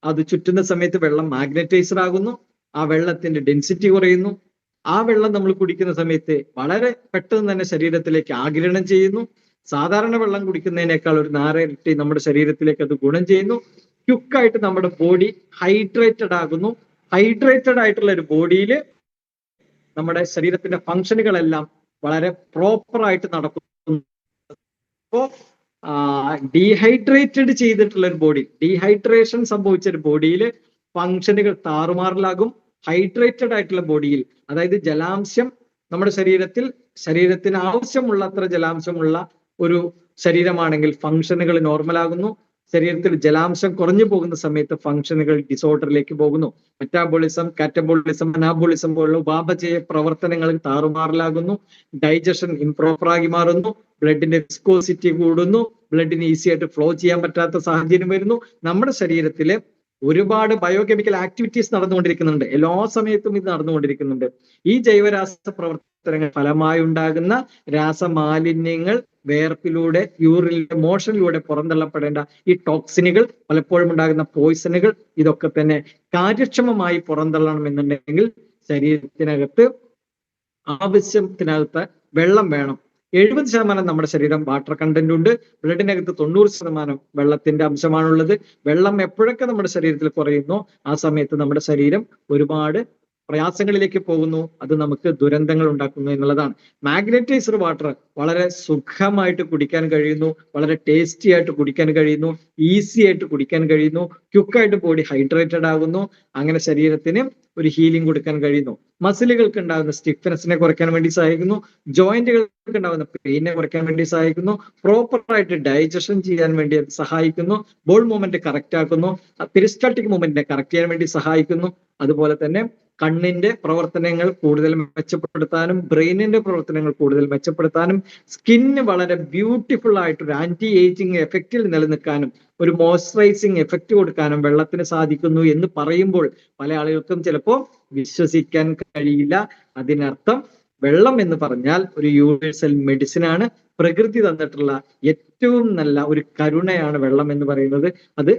[SPEAKER 1] അത് ചുറ്റുന്ന സമയത്ത് വെള്ളം മാഗ്നറ്റൈസർ ആകുന്നു. ആ വെള്ളത്തിന്റെ ഡെൻസിറ്റി കുറയുന്നു. ആ വെള്ളം നമ്മൾ കുടിക്കുന്ന സമയത്ത് വളരെ പെട്ടെന്ന് തന്നെ ശരീരത്തിലേക്ക് ആഗിരണം ചെയ്യുന്നു. സാധാരണ വെള്ളം കുടിക്കുന്നതിനേക്കാൾ ഒരു 4 ഇരട്ടി നമ്മുടെ ശരീരത്തിലേക്ക് അത് ഗുണം ചെയ്യുന്നു. ക്യുക്കായിട്ട് നമ്മുടെ ബോഡി ഹൈഡ്രേറ്റഡ് ആകുന്നു. ഹൈഡ്രേറ്റഡ് ആയിട്ടുള്ള ഒരു ബോഡിയിൽ നമ്മുടെ ശരീരത്തിന്റെ ഫങ്ഷനുകളെല്ലാം വളരെ പ്രോപ്പറായിട്ട് നടക്കുന്നു. അപ്പോ ഡീഹൈഡ്രേറ്റഡ് ചെയ്തിട്ടുള്ള ഒരു ബോഡി, ഡീഹൈഡ്രേഷൻ സംഭവിച്ച ഒരു ബോഡിയിൽ ഫങ്ഷനുകൾ താറുമാറിലാകും. ഹൈഡ്രേറ്റഡ് ആയിട്ടുള്ള ബോഡിയിൽ, അതായത് ജലാംശം നമ്മുടെ ശരീരത്തിന് ആവശ്യമുള്ള അത്ര ജലാംശമുള്ള ഒരു ശരീരമാണെങ്കിൽ ഫങ്ഷനുകൾ നോർമൽ ആകുന്നു. ശരീരത്തിൽ ജലാംശം കുറഞ്ഞു പോകുന്ന സമയത്ത് ഫംഗ്ഷനുകൾ ഡിസോർഡറിലേക്ക് പോകുന്നു. മെറ്റാബോളിസം, കാറ്റബോളിസം, അനാബോളിസം പോലുള്ള ഉപാപചയ പ്രവർത്തനങ്ങൾ താറുമാറിലാകുന്നു. ഡൈജഷൻ ഇംപ്രോപ്പറായി മാറുന്നു. ബ്ലഡിന്റെ വിസ്കോസിറ്റി കൂടുന്നു. ബ്ലഡിന് ഈസി ആയിട്ട് ഫ്ലോ ചെയ്യാൻ പറ്റാത്ത സാഹചര്യം വരുന്നു. നമ്മുടെ ശരീരത്തില് ഒരുപാട് ബയോകെമിക്കൽ ആക്ടിവിറ്റീസ് നടന്നുകൊണ്ടിരിക്കുന്നുണ്ട്. എല്ലാ സമയത്തും ഇത് നടന്നുകൊണ്ടിരിക്കുന്നുണ്ട്. ഈ ജൈവരാസ പ്രവർത്തനങ്ങൾ ഫലമായി ഉണ്ടാകുന്ന രാസമാലിന്യങ്ങൾ വേർപ്പിലൂടെ, യൂറിനിലെ മോഷനിലൂടെ പുറന്തള്ളപ്പെടേണ്ട ഈ ടോക്സിനുകൾ, പലപ്പോഴും ഉണ്ടാകുന്ന പോയിസണുകൾ, ഇതൊക്കെ തന്നെ കാര്യക്ഷമമായി പുറന്തള്ളണമെന്നുണ്ടെങ്കിൽ ശരീരത്തിനകത്ത് ആവശ്യത്തിനകത്ത് വെള്ളം വേണം. 70% നമ്മുടെ ശരീരം വാട്ടർ കണ്ടന്റ് ഉണ്ട്. ബ്ലഡിനകത്ത് 90% വെള്ളത്തിന്റെ അംശമാണുള്ളത്. വെള്ളം എപ്പോഴൊക്കെ നമ്മുടെ ശരീരത്തിൽ കുറയുന്നോ ആ സമയത്ത് നമ്മുടെ ശരീരം ഒരുപാട് പ്രയാസങ്ങളിലേക്ക് പോകുന്നു. അത് നമുക്ക് ദുരന്തങ്ങൾ ഉണ്ടാക്കുന്നു എന്നുള്ളതാണ്. മാഗ്നറ്റൈസ്ഡ് വാട്ടർ വളരെ സുഖമായിട്ട് കുടിക്കാൻ കഴിയുന്നു, വളരെ ടേസ്റ്റി ആയിട്ട് കുടിക്കാൻ കഴിയുന്നു, ഈസി ആയിട്ട് കുടിക്കാൻ കഴിയുന്നു, ക്വിക്കായിട്ട് ബോഡി ഹൈഡ്രേറ്റഡ് ആകുന്നു. അങ്ങനെ ശരീരത്തിന് ഒരു ഹീലിംഗ് കൊടുക്കാൻ കഴിയുന്നു. മസിലുകൾക്ക് ഉണ്ടാകുന്ന സ്റ്റിഫ്നെസ്സിനെ കുറയ്ക്കാൻ വേണ്ടി സഹായിക്കുന്നു. ജോയിന്റുകൾക്ക് ഉണ്ടാകുന്ന പെയിനെ കുറയ്ക്കാൻ വേണ്ടി സഹായിക്കുന്നു. പ്രോപ്പറായിട്ട് ഡൈജഷൻ ചെയ്യാൻ വേണ്ടി അത് സഹായിക്കുന്നു. ബോൾ മൂവ്മെന്റ് കറക്റ്റ് ആക്കുന്നു. പെരിസ്റ്റാൾട്ടിക് മൂവ്മെന്റിനെ കറക്റ്റ് ചെയ്യാൻ വേണ്ടി സഹായിക്കുന്നു. അതുപോലെ തന്നെ കണ്ണിന്റെ പ്രവർത്തനങ്ങൾ കൂടുതൽ മെച്ചപ്പെടുത്താനും ബ്രെയിനിന്റെ പ്രവർത്തനങ്ങൾ കൂടുതൽ മെച്ചപ്പെടുത്താനും സ്കിന്ന് വളരെ ബ്യൂട്ടിഫുൾ ആയിട്ട് ഒരു ആന്റി ഏജിങ് എഫക്റ്റിൽ നിലനിൽക്കാനും ഒരു മോയ്സ്ചറൈസിങ് എഫക്റ്റ് കൊടുക്കാനും വെള്ളത്തിന് സാധിക്കുന്നു എന്ന് പറയുമ്പോൾ പല ആളുകൾക്കും ചിലപ്പോൾ വിശ്വസിക്കാൻ കഴിയില്ല. അതിനർത്ഥം വെള്ളം എന്ന് പറഞ്ഞാൽ ഒരു യൂണിവേഴ്സൽ മെഡിസിൻ ആണ്. പ്രകൃതി തന്നിട്ടുള്ള ഏറ്റവും നല്ല ഒരു കരുണയാണ് വെള്ളം എന്ന് പറയുന്നത്. അത്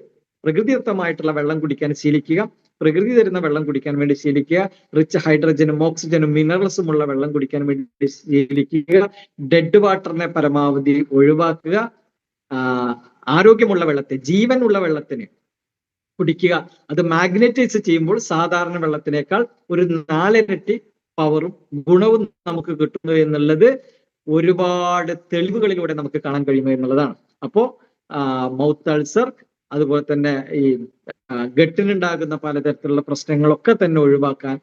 [SPEAKER 1] പ്രകൃതിദത്തമായിട്ടുള്ള വെള്ളം കുടിക്കാൻ ശീലിക്കുക. പ്രകൃതി തരുന്ന വെള്ളം കുടിക്കാൻ വേണ്ടി ശീലിക്കുക. റിച്ച് ഹൈഡ്രജനും ഓക്സിജനും മിനറൽസും ഉള്ള വെള്ളം കുടിക്കാൻ വേണ്ടി ശീലിക്കുക. ഡെഡ് വാട്ടറിനെ പരമാവധി ഒഴിവാക്കുക. ആരോഗ്യമുള്ള വെള്ളത്തെ, ജീവനുള്ള വെള്ളത്തിന് കുടിക്കുക. അത് മാഗ്നറ്റൈസ് ചെയ്യുമ്പോൾ സാധാരണ വെള്ളത്തിനേക്കാൾ ഒരു 4 ഇരട്ടി പവറും ഗുണവും നമുക്ക് കിട്ടുന്നു എന്നുള്ളത് ഒരുപാട് തെളിവുകളിലൂടെ നമുക്ക് കാണാൻ കഴിയുന്നു എന്നുള്ളതാണ്. അപ്പോ മൗത്ത് അൾസർ, അതുപോലെ തന്നെ ഈ ഗട്ടിനുണ്ടാകുന്ന പലതരത്തിലുള്ള പ്രശ്നങ്ങളൊക്കെ തന്നെ ഒഴിവാക്കാൻ,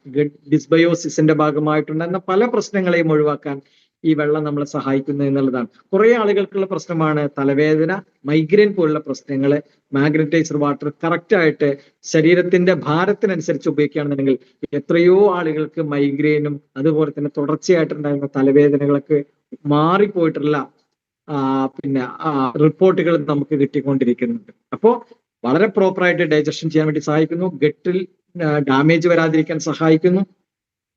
[SPEAKER 1] ഡിസ്ബയോസിസിന്റെ ഭാഗമായിട്ടുണ്ടാകുന്ന പല പ്രശ്നങ്ങളെയും ഒഴിവാക്കാൻ ഈ വെള്ളം നമ്മളെ സഹായിക്കുന്നു എന്നുള്ളതാണ്. കുറെ ആളുകൾക്കുള്ള പ്രശ്നമാണ് തലവേദന, മൈഗ്രെയിൻ പോലുള്ള പ്രശ്നങ്ങള്. മാഗ്നറ്റൈസ്ഡ് വാട്ടർ കറക്റ്റ് ആയിട്ട് ശരീരത്തിന്റെ ഭാരത്തിനനുസരിച്ച് ഉപയോഗിക്കുകയാണെന്നുണ്ടെങ്കിൽ എത്രയോ ആളുകൾക്ക് മൈഗ്രെയിനും അതുപോലെ തന്നെ തുടർച്ചയായിട്ടുണ്ടാകുന്ന തലവേദനകളൊക്കെ മാറിപ്പോയിട്ടുള്ള റിപ്പോർട്ടുകൾ നമുക്ക് കിട്ടിക്കൊണ്ടിരിക്കുന്നുണ്ട്. അപ്പോ വളരെ പ്രോപ്പറായിട്ട് ഡൈജഷൻ ചെയ്യാൻ വേണ്ടി സഹായിക്കുന്നു. ഗട്ടിൽ ഡാമേജ് വരാതിരിക്കാൻ സഹായിക്കുന്നു.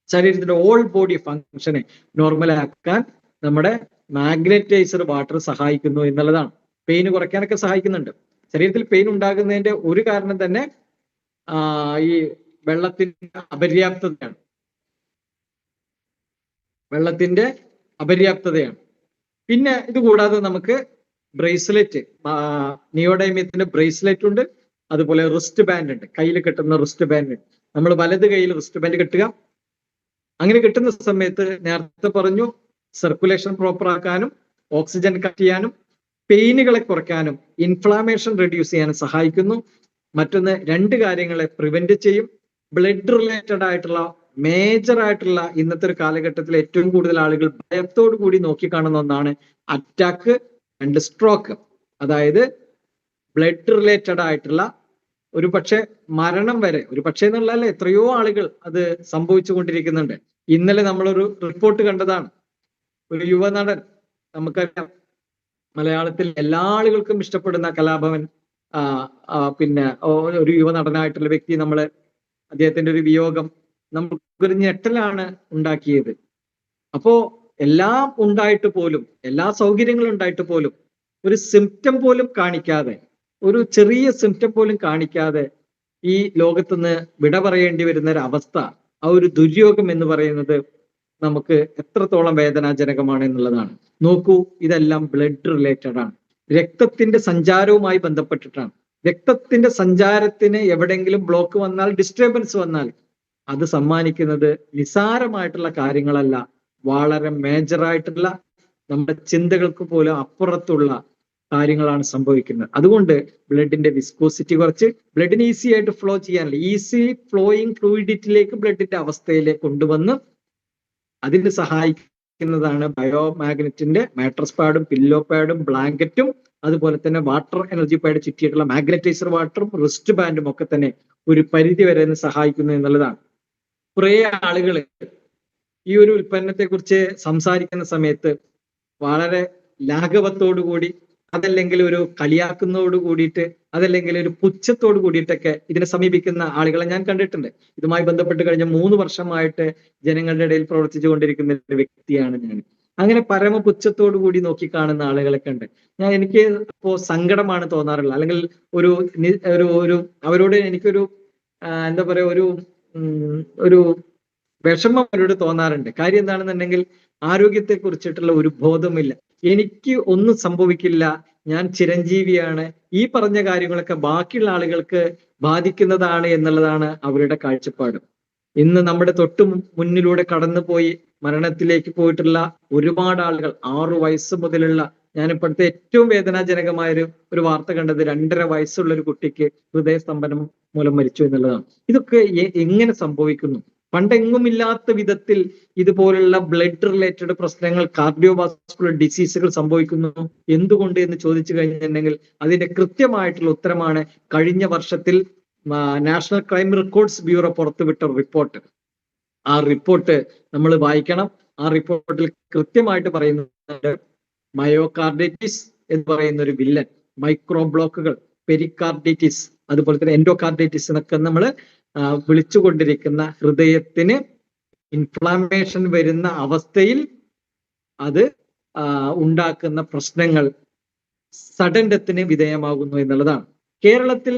[SPEAKER 1] ശരീരത്തിന്റെ ഓൾ ബോഡി ഫങ്ഷനെ നോർമലാക്കാൻ നമ്മുടെ മാഗ്നറ്റൈസ്ഡ് വാട്ടർ സഹായിക്കുന്നു എന്നുള്ളതാണ്. പെയിൻ കുറയ്ക്കാനൊക്കെ സഹായിക്കുന്നുണ്ട്. ശരീരത്തിൽ പെയിൻ ഉണ്ടാകുന്നതിന്റെ ഒരു കാരണം തന്നെ ഈ വെള്ളത്തിന്റെ അപര്യാപ്തതയാണ്. പിന്നെ ഇത് കൂടാതെ നമുക്ക് ബ്രേസ്ലെറ്റ്, നിയോഡൈമിയത്തിന്റെ ബ്രേസ്ലെറ്റ് ഉണ്ട്. അതുപോലെ റിസ്റ്റ് ബാൻഡ് ഉണ്ട്, കയ്യിൽ കെട്ടുന്ന റിസ്റ്റ് ബാൻഡ്. നമ്മൾ വലത് കയ്യിൽ റിസ്റ്റ് ബാൻഡ് കെട്ടുക. അങ്ങനെ കിട്ടുന്ന സമയത്ത് നേരത്തെ പറഞ്ഞു സർക്കുലേഷൻ പ്രോപ്പർ ആക്കാനും ഓക്സിജൻ കട്ട് ചെയ്യാനും പെയിനുകളെ കുറയ്ക്കാനും ഇൻഫ്ലാമേഷൻ റെഡ്യൂസ് ചെയ്യാനും സഹായിക്കുന്നു. മറ്റൊന്ന് 2 കാര്യങ്ങളെ പ്രിവെന്റ് ചെയ്യും. ബ്ലഡ് റിലേറ്റഡ് ആയിട്ടുള്ള മേജർ ആയിട്ടുള്ള ഇന്നത്തെ ഒരു കാലഘട്ടത്തിൽ ഏറ്റവും കൂടുതൽ ആളുകൾ ഭയത്തോടു കൂടി നോക്കിക്കാണുന്ന ഒന്നാണ് അറ്റാക്ക് ആൻഡ് സ്ട്രോക്ക്. അതായത് ബ്ലഡ് റിലേറ്റഡ് ആയിട്ടുള്ള ഒരു പക്ഷെ മരണം വരെ, ഒരു പക്ഷേ എന്നുള്ളതല്ല, എത്രയോ ആളുകൾ അത് സംഭവിച്ചു കൊണ്ടിരിക്കുന്നുണ്ട്. ഇന്നലെ നമ്മളൊരു റിപ്പോർട്ട് കണ്ടതാണ്. ഒരു യുവനടൻ, നമുക്കറിയാം മലയാളത്തിൽ എല്ലാ ആളുകൾക്കും ഇഷ്ടപ്പെടുന്ന കലാഭവൻ, പിന്നെ ഒരു യുവനടനായിട്ടുള്ള വ്യക്തി, അദ്ദേഹത്തിന്റെ ഒരു വിയോഗം നമുക്കൊരു ഞെട്ടലാണ് ഉണ്ടാക്കിയത്. അപ്പോ എല്ലാം ഉണ്ടായിട്ട് പോലും, എല്ലാ സൗകര്യങ്ങളും ഉണ്ടായിട്ട് പോലും ഒരു സിംറ്റം പോലും കാണിക്കാതെ, ഒരു ചെറിയ സിംറ്റം പോലും കാണിക്കാതെ ഈ ലോകത്തുനിന്ന് വിട പറയേണ്ടി വരുന്ന ഒരു അവസ്ഥ, ആ ഒരു ദുര്യോഗം എന്ന് പറയുന്നത് നമുക്ക് എത്രത്തോളം വേദനാജനകമാണ് എന്നുള്ളതാണ്. നോക്കൂ, ഇതെല്ലാം ബ്ലഡ് റിലേറ്റഡ് ആണ്. രക്തത്തിന്റെ സഞ്ചാരവുമായി ബന്ധപ്പെട്ടിട്ടാണ്. രക്തത്തിന്റെ സഞ്ചാരത്തിന് എവിടെയെങ്കിലും ബ്ലോക്ക് വന്നാൽ, ഡിസ്റ്റർബൻസ് വന്നാൽ അത് സമ്മാനിക്കുന്നത് നിസാരമായിട്ടുള്ള കാര്യങ്ങളല്ല, വളരെ മേജറായിട്ടുള്ള നമ്മുടെ ചിന്തകൾക്ക് പോലും അപ്പുറത്തുള്ള കാര്യങ്ങളാണ് സംഭവിക്കുന്നത്. അതുകൊണ്ട് ബ്ലഡിന്റെ വിസ്കോസിറ്റി കുറച്ച് ബ്ലഡിന് ഈസി ആയിട്ട് ഫ്ലോ ചെയ്യാനുള്ള ഈസി ഫ്ലോയിങ് ഫ്ലൂയിഡിറ്റിയിലേക്ക് ബ്ലഡിന്റെ അവസ്ഥയിലേക്ക് കൊണ്ടുവന്ന് അതിന് സഹായിക്കുന്നതാണ് ബയോമാഗ്നറ്റിന്റെ മാട്രസ് പാഡും പില്ലോ പാഡും ബ്ലാങ്കറ്റും അതുപോലെ തന്നെ വാട്ടർ എനർജി പൈഡ് ചുറ്റിയിട്ടുള്ള മാഗ്നറ്റൈസർ വാട്ടറും റിസ്റ്റ് ബാൻഡും ഒക്കെ തന്നെ ഒരു പരിധി വരെ സഹായിക്കുന്നു എന്നുള്ളതാണ്. കുറേ ആളുകൾ ഈ ഒരു ഉൽപ്പന്നത്തെ കുറിച്ച് സംസാരിക്കുന്ന സമയത്ത് വളരെ ലാഘവത്തോടു കൂടി, അതല്ലെങ്കിൽ ഒരു കളിയാക്കുന്നതോട് കൂടിയിട്ട്, അതല്ലെങ്കിൽ ഒരു പുച്ഛത്തോട് കൂടിയിട്ടൊക്കെ ഇതിനെ സമീപിക്കുന്ന ആളുകളെ ഞാൻ കണ്ടിട്ടുണ്ട്. ഇതുമായി ബന്ധപ്പെട്ട് കഴിഞ്ഞ 3 വർഷമായിട്ട് ജനങ്ങളുടെ ഇടയിൽ പ്രവർത്തിച്ചു കൊണ്ടിരിക്കുന്ന ഒരു വ്യക്തിയാണ് ഞാൻ. അങ്ങനെ പരമപുച്ഛത്തോടു കൂടി നോക്കിക്കാണുന്ന ആളുകളൊക്കെ ഉണ്ട്. എനിക്ക് ഇപ്പോ സങ്കടമാണ് തോന്നാറുള്ളത്, അല്ലെങ്കിൽ ഒരു ഒരു ഒരു അവരോട് എനിക്കൊരു എന്താ പറയാ ഒരു വിഷമം അവരോട് തോന്നാറുണ്ട്. കാര്യം എന്താണെന്നുണ്ടെങ്കിൽ ആരോഗ്യത്തെ കുറിച്ചിട്ടുള്ള ഒരു ബോധമില്ല. എനിക്ക് ഒന്നും സംഭവിക്കില്ല, ഞാൻ ചിരഞ്ജീവിയാണ്, ഈ പറഞ്ഞ കാര്യങ്ങളൊക്കെ ബാക്കിയുള്ള ആളുകൾക്ക് ബാധിക്കുന്നതാണ് എന്നുള്ളതാണ് അവരുടെ കാഴ്ചപ്പാട്. ഇന്ന് നമ്മുടെ തൊട്ടു മുന്നിലൂടെ കടന്നുപോയി മരണത്തിലേക്ക് പോയിട്ടുള്ള ഒരുപാട് ആളുകൾ, 6 വയസ്സ് മുതലുള്ള, ഞാനിപ്പോഴത്തെ ഏറ്റവും വേദനാജനകമായ ഒരു വാർത്ത കണ്ടത് 2.5 വയസ്സുള്ള ഒരു കുട്ടിക്ക് ഹൃദയസ്തംഭനം മൂലം മരിച്ചു എന്നുള്ളതാണ്. ഇതൊക്കെ എങ്ങനെ സംഭവിക്കുന്നു? പണ്ടെങ്ങുമില്ലാത്ത വിധത്തിൽ ഇതുപോലുള്ള ബ്ലഡ് റിലേറ്റഡ് പ്രശ്നങ്ങൾ, കാർഡിയോവാസ്കുലർ ഡിസീസുകൾ സംഭവിക്കുന്നു. എന്തുകൊണ്ട് എന്ന് ചോദിച്ചു കഴിഞ്ഞിട്ടുണ്ടെങ്കിൽ അതിന്റെ കൃത്യമായിട്ടുള്ള ഉത്തരമാണ് കഴിഞ്ഞ വർഷത്തിൽ നാഷണൽ ക്രൈം റെക്കോർഡ്സ് ബ്യൂറോ പുറത്തുവിട്ട റിപ്പോർട്ട്. ആ റിപ്പോർട്ട് നമ്മൾ വായിക്കണം. ആ റിപ്പോർട്ടിൽ കൃത്യമായിട്ട് പറയുന്നുണ്ട്, മയോകാർഡൈറ്റിസ് എന്ന് പറയുന്ന ഒരു വില്ലൻ, മൈക്രോ ബ്ലോക്കുകൾ, പെരികാർഡൈറ്റിസ്, അതുപോലെ തന്നെ എൻഡോകാർഡൈറ്റിസ് എന്നൊക്കെ നമ്മൾ വിളിച്ചുകൊണ്ടിരിക്കുന്ന ഹൃദയത്തിന് ഇൻഫ്ലാമേഷൻ വരുന്ന അവസ്ഥയിൽ അത് ഉണ്ടാക്കുന്ന പ്രശ്നങ്ങൾ സഡൻ ഡെത്തിന് വിധേയമാകുന്നു എന്നുള്ളതാണ്. കേരളത്തിൽ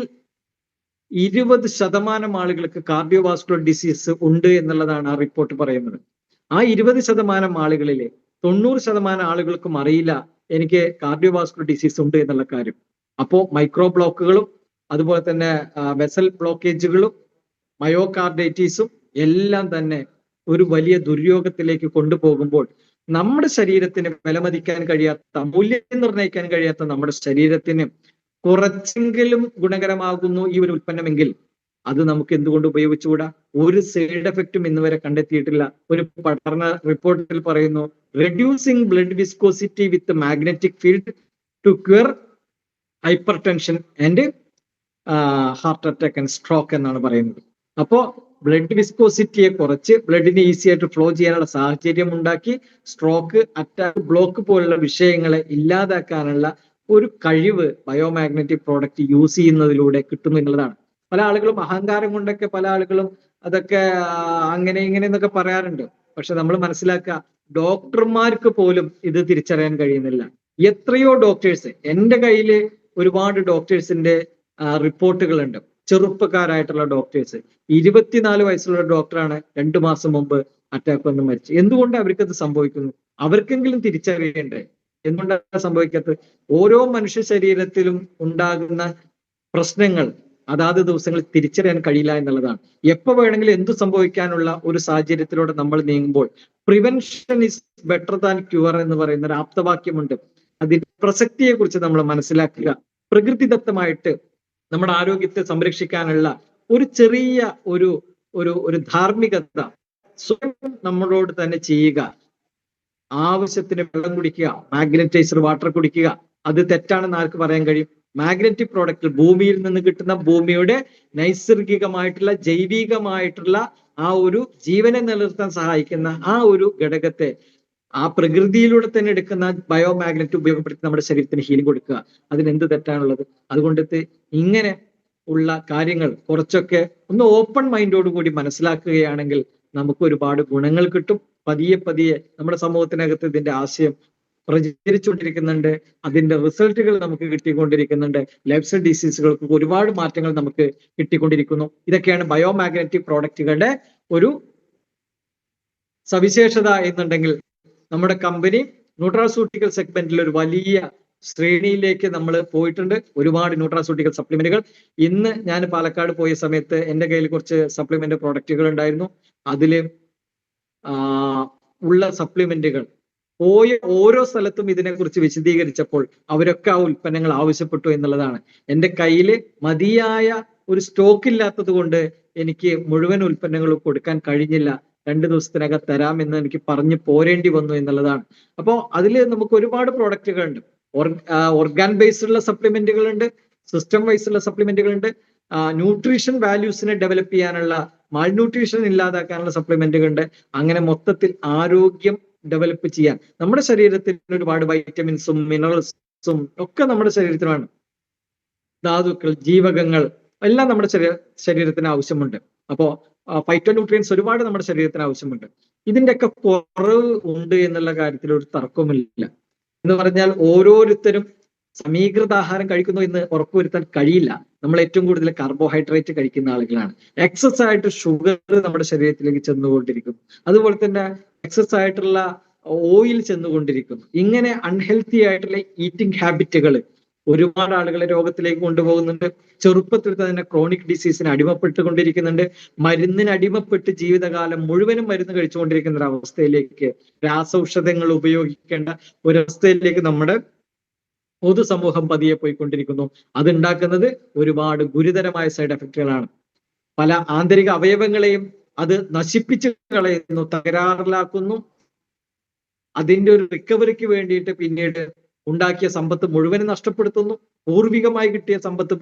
[SPEAKER 1] 20% ആളുകൾക്ക് കാർഡിയോവാസ്കുലർ ഡിസീസ് ഉണ്ട് എന്നുള്ളതാണ് ആ റിപ്പോർട്ട് പറയുന്നത്. ആ 20% ആളുകളിലെ 90% ആളുകൾക്കും അറിയില്ല എനിക്ക് കാർഡിയോവാസ്കുലർ ഡിസീസ് ഉണ്ട് എന്നുള്ള കാര്യം. അപ്പോൾ മൈക്രോ ബ്ലോക്കുകളും അതുപോലെ തന്നെ വെസൽ ബ്ലോക്കേജുകളും മയോകാർഡൈറ്റീസും എല്ലാം തന്നെ ഒരു വലിയ ദുര്യോഗത്തിലേക്ക് കൊണ്ടുപോകുമ്പോൾ നമ്മുടെ ശരീരത്തിന് വിലമതിക്കാൻ കഴിയാത്ത, മൂല്യം നിർണ്ണയിക്കാൻ കഴിയാത്ത നമ്മുടെ ശരീരത്തിന് കുറച്ചെങ്കിലും ഗുണകരമാകുന്നു ഈ ഒരു ഉൽപ്പന്നമെങ്കിൽ അത് നമുക്ക് എന്തുകൊണ്ട് ഉപയോഗിച്ചുകൂടാ? ഒരു സൈഡ് എഫക്റ്റും ഇന്ന് വരെ കണ്ടെത്തിയിട്ടില്ല. ഒരു പഠന റിപ്പോർട്ടിൽ പറയുന്നു, reducing blood viscosity with magnetic field to cure hypertension and heart attack and stroke എന്നാണ് പറയുന്നത്. അപ്പോ ബ്ലഡ് വിസ്കോസിറ്റിയെ കുറച്ച് ബ്ലഡിന് ഈസി ആയിട്ട് ഫ്ലോ ചെയ്യാനുള്ള സാഹചര്യം ഉണ്ടാക്കി സ്ട്രോക്ക്, അറ്റാക്ക്, ബ്ലോക്ക് പോലുള്ള വിഷയങ്ങളെ ഇല്ലാതാക്കാനുള്ള ഒരു കഴിവ് ബയോമാഗ്നറ്റിക് പ്രോഡക്റ്റ് യൂസ് ചെയ്യുന്നതിലൂടെ കിട്ടുന്നു എന്നുള്ളതാണ്. പല ആളുകളും അഹങ്കാരം കൊണ്ടൊക്കെ പല ആളുകളും അതൊക്കെ അങ്ങനെ ഇങ്ങനെ എന്നൊക്കെ പറയാറുണ്ട്. പക്ഷെ നമ്മൾ മനസ്സിലാക്കുക, ഡോക്ടർമാർക്ക് പോലും ഇത് തിരിച്ചറിയാൻ കഴിയുന്നില്ല. എത്രയോ ഡോക്ടേഴ്സ്, എൻ്റെ കയ്യിൽ ഒരുപാട് ഡോക്ടേഴ്സിന്റെ റിപ്പോർട്ടുകളുണ്ട്. ചെറുപ്പക്കാരായിട്ടുള്ള ഡോക്ടേഴ്സ്, 24 വയസ്സുള്ള ഡോക്ടറാണ് 2 മാസം മുമ്പ് അറ്റാക്ക് വന്ന് മരിച്ചു. എന്തുകൊണ്ട് അവർക്കത് സംഭവിക്കുന്നു? അവർക്കെങ്കിലും തിരിച്ചറിയണ്ടേ? എന്തുകൊണ്ടാണ് സംഭവിക്കാത്തത്? ഓരോ മനുഷ്യ ശരീരത്തിലും ഉണ്ടാകുന്ന പ്രശ്നങ്ങൾ അതാത് ദിവസങ്ങളിൽ തിരിച്ചറിയാൻ കഴിയില്ല എന്നുള്ളതാണ്. എപ്പോ വേണമെങ്കിലും എന്തു സംഭവിക്കാനുള്ള ഒരു സാഹചര്യത്തിലൂടെ നമ്മൾ നീങ്ങുമ്പോൾ prevention is better than cure എന്ന് പറയുന്ന ഒരു ആപ്തവാക്യമുണ്ട്. അതിന്റെ പ്രസക്തിയെ കുറിച്ച് നമ്മൾ മനസ്സിലാക്കുക. പ്രകൃതിദത്തമായിട്ട് നമ്മുടെ ആരോഗ്യത്തെ സംരക്ഷിക്കാനുള്ള ഒരു ചെറിയ ഒരു ധാർമ്മികത സ്വയം നമ്മളോട് തന്നെ ചെയ്യുക. ആവശ്യത്തിന് വെള്ളം കുടിക്കുക, മാഗ്നറ്റൈസർ വാട്ടർ കുടിക്കുക. അത് തെറ്റാണെന്ന് ആർക്ക് പറയാൻ കഴിയും? മാഗ്നറ്റിക് പ്രോഡക്റ്റ്, ഭൂമിയിൽ നിന്ന് കിട്ടുന്ന, ഭൂമിയുടെ നൈസർഗികമായിട്ടുള്ള ജൈവികമായിട്ടുള്ള ആ ഒരു ജീവനെ നിലനിർത്താൻ സഹായിക്കുന്ന ആ ഒരു ഘടകത്തെ ആ പ്രകൃതിയിലൂടെ തന്നെ എടുക്കുന്ന ബയോമാഗ്നറ്റ് ഉപയോഗപ്പെടുത്തി നമ്മുടെ ശരീരത്തിന് ഹീലിംഗ് കൊടുക്കുക. അതിനെന്ത് തെറ്റാണുള്ളത്? അതുകൊണ്ട് ഇങ്ങനെ ഉള്ള കാര്യങ്ങൾ കുറച്ചൊക്കെ ഒന്ന് ഓപ്പൺ മൈൻഡോട് കൂടി മനസ്സിലാക്കുകയാണെങ്കിൽ നമുക്ക് ഒരുപാട് ഗുണങ്ങൾ കിട്ടും. പതിയെ പതിയെ നമ്മുടെ സമൂഹത്തിനകത്ത് ഇതിന്റെ ആശയം പ്രചരിച്ചുകൊണ്ടിരിക്കുന്നുണ്ട്. അതിന്റെ റിസൾട്ടുകൾ നമുക്ക് കിട്ടിക്കൊണ്ടിരിക്കുന്നുണ്ട്. ലൈഫ് സ്റ്റൈൽ ഡിസീസുകൾക്ക് ഒരുപാട് മാറ്റങ്ങൾ നമുക്ക് കിട്ടിക്കൊണ്ടിരിക്കുന്നു. ഇതൊക്കെയാണ് ബയോമാഗ്നറ്റിക് പ്രോഡക്റ്റുകളുടെ ഒരു സവിശേഷത എന്നുണ്ടെങ്കിൽ നമ്മുടെ കമ്പനി ന്യൂട്രാസ്യൂട്ടിക്കൽ സെഗ്മെന്റിൽ ഒരു വലിയ ശ്രേണിയിലേക്ക് നമ്മൾ പോയിട്ടുണ്ട്. ഒരുപാട് ന്യൂട്രാസ്യൂട്ടിക്കൽ സപ്ലിമെന്റുകൾ. ഇന്ന് ഞാൻ പാലക്കാട് പോയ സമയത്ത് എൻ്റെ കയ്യിൽ കുറച്ച് സപ്ലിമെന്റ് പ്രോഡക്റ്റുകൾ ഉണ്ടായിരുന്നു. അതില് ഉള്ള സപ്ലിമെന്റുകൾ പോയ ഓരോ സ്ഥലത്തും ഇതിനെക്കുറിച്ച് വിശദീകരിച്ചപ്പോൾ അവരൊക്കെ ആ ഉൽപ്പന്നങ്ങൾ ആവശ്യപ്പെട്ടു എന്നുള്ളതാണ്. എൻ്റെ കയ്യിൽ മതിയായ ഒരു സ്റ്റോക്ക് ഇല്ലാത്തത് കൊണ്ട് എനിക്ക് മുഴുവൻ ഉൽപ്പന്നങ്ങളും കൊടുക്കാൻ കഴിഞ്ഞില്ല. 2 ദിവസത്തിനകം തരാമെന്ന് എനിക്ക് പറഞ്ഞു പോരേണ്ടി വന്നു എന്നുള്ളതാണ്. അപ്പോൾ അതിൽ നമുക്ക് ഒരുപാട് പ്രോഡക്റ്റുകളുണ്ട്. ഓർഗാൻ ബേസ്ഡുള്ള സപ്ലിമെന്റുകളുണ്ട്, സിസ്റ്റം വൈസുള്ള സപ്ലിമെന്റുകളുണ്ട്, ന്യൂട്രീഷൻ വാല്യൂസിനെ ഡെവലപ്പ് ചെയ്യാനുള്ള, മാൾ ന്യൂട്രീഷൻ ഇല്ലാതാക്കാനുള്ള സപ്ലിമെന്റുകളുണ്ട്. അങ്ങനെ മൊത്തത്തിൽ ആരോഗ്യം ഡെവലപ്പ് ചെയ്യാൻ നമ്മുടെ ശരീരത്തിന് ഒരുപാട് വൈറ്റമിൻസും മിനറൽസും ഒക്കെ നമ്മുടെ ശരീരത്തിനാണ്. ധാതുക്കൾ, ജീവകങ്ങൾ എല്ലാം നമ്മുടെ ശരീരത്തിന് ആവശ്യമുണ്ട്. അപ്പോ ഫൈറ്റോ ന്യൂട്രിയൻസ് ഒരുപാട് നമ്മുടെ ശരീരത്തിന് ആവശ്യമുണ്ട്. ഇതിന്റെയൊക്കെ കുറവ് ഉണ്ട് എന്നുള്ള കാര്യത്തിൽ ഒരു തർക്കവുമില്ല. എന്ന് പറഞ്ഞാൽ ഓരോരുത്തരും സമീകൃത ആഹാരം കഴിക്കുന്നു എന്ന് ഉറപ്പുവരുത്താൻ കഴിയില്ല. നമ്മൾ ഏറ്റവും കൂടുതൽ കാർബോഹൈഡ്രേറ്റ് കഴിക്കുന്ന ആളുകളാണ്. എക്സസ് ആയിട്ട് ഷുഗർ നമ്മുടെ ശരീരത്തിലേക്ക് ചെന്നുകൊണ്ടിരിക്കുന്നു. അതുപോലെ തന്നെ എക്സസ് ആയിട്ടുള്ള ഓയിൽ ചെന്നുകൊണ്ടിരിക്കുന്നു. ഇങ്ങനെ അൺഹെൽത്തി ആയിട്ടുള്ള ഈറ്റിംഗ് ഹാബിറ്റുകൾ ഒരുപാട് ആളുകളെ രോഗത്തിലേക്ക് കൊണ്ടുപോകുന്നുണ്ട്. ചെറുപ്പത്തിൽ തന്നെ ക്രോണിക് ഡിസീസിന് അടിമപ്പെട്ടുകൊണ്ടിരിക്കുന്നുണ്ട്. മരുന്നിന് അടിമപ്പെട്ട് ജീവിതകാലം മുഴുവനും മരുന്ന് കഴിച്ചുകൊണ്ടിരിക്കുന്ന ഒരു അവസ്ഥയിലേക്ക്, രാസൌഷധങ്ങൾ ഉപയോഗിക്കേണ്ട ഒരവസ്ഥയിലേക്ക് നമ്മുടെ പൊതുസമൂഹം പതിയെ പോയിക്കൊണ്ടിരിക്കുന്നു. അതുണ്ടാക്കുന്നത് ഒരുപാട് ഗുരുതരമായ സൈഡ് എഫക്റ്റുകളാണ്. പല ആന്തരിക അവയവങ്ങളെയും അത് നശിപ്പിച്ച് കളയുന്നു, തകരാറിലാക്കുന്നു. അതിന്റെ ഒരു റിക്കവറിക്ക് വേണ്ടിയിട്ട് പിന്നീട് ഉണ്ടാക്കിയ സമ്പത്ത് മുഴുവനും നഷ്ടപ്പെടുത്തുന്നു. പൂർവികമായി കിട്ടിയ സമ്പത്ത്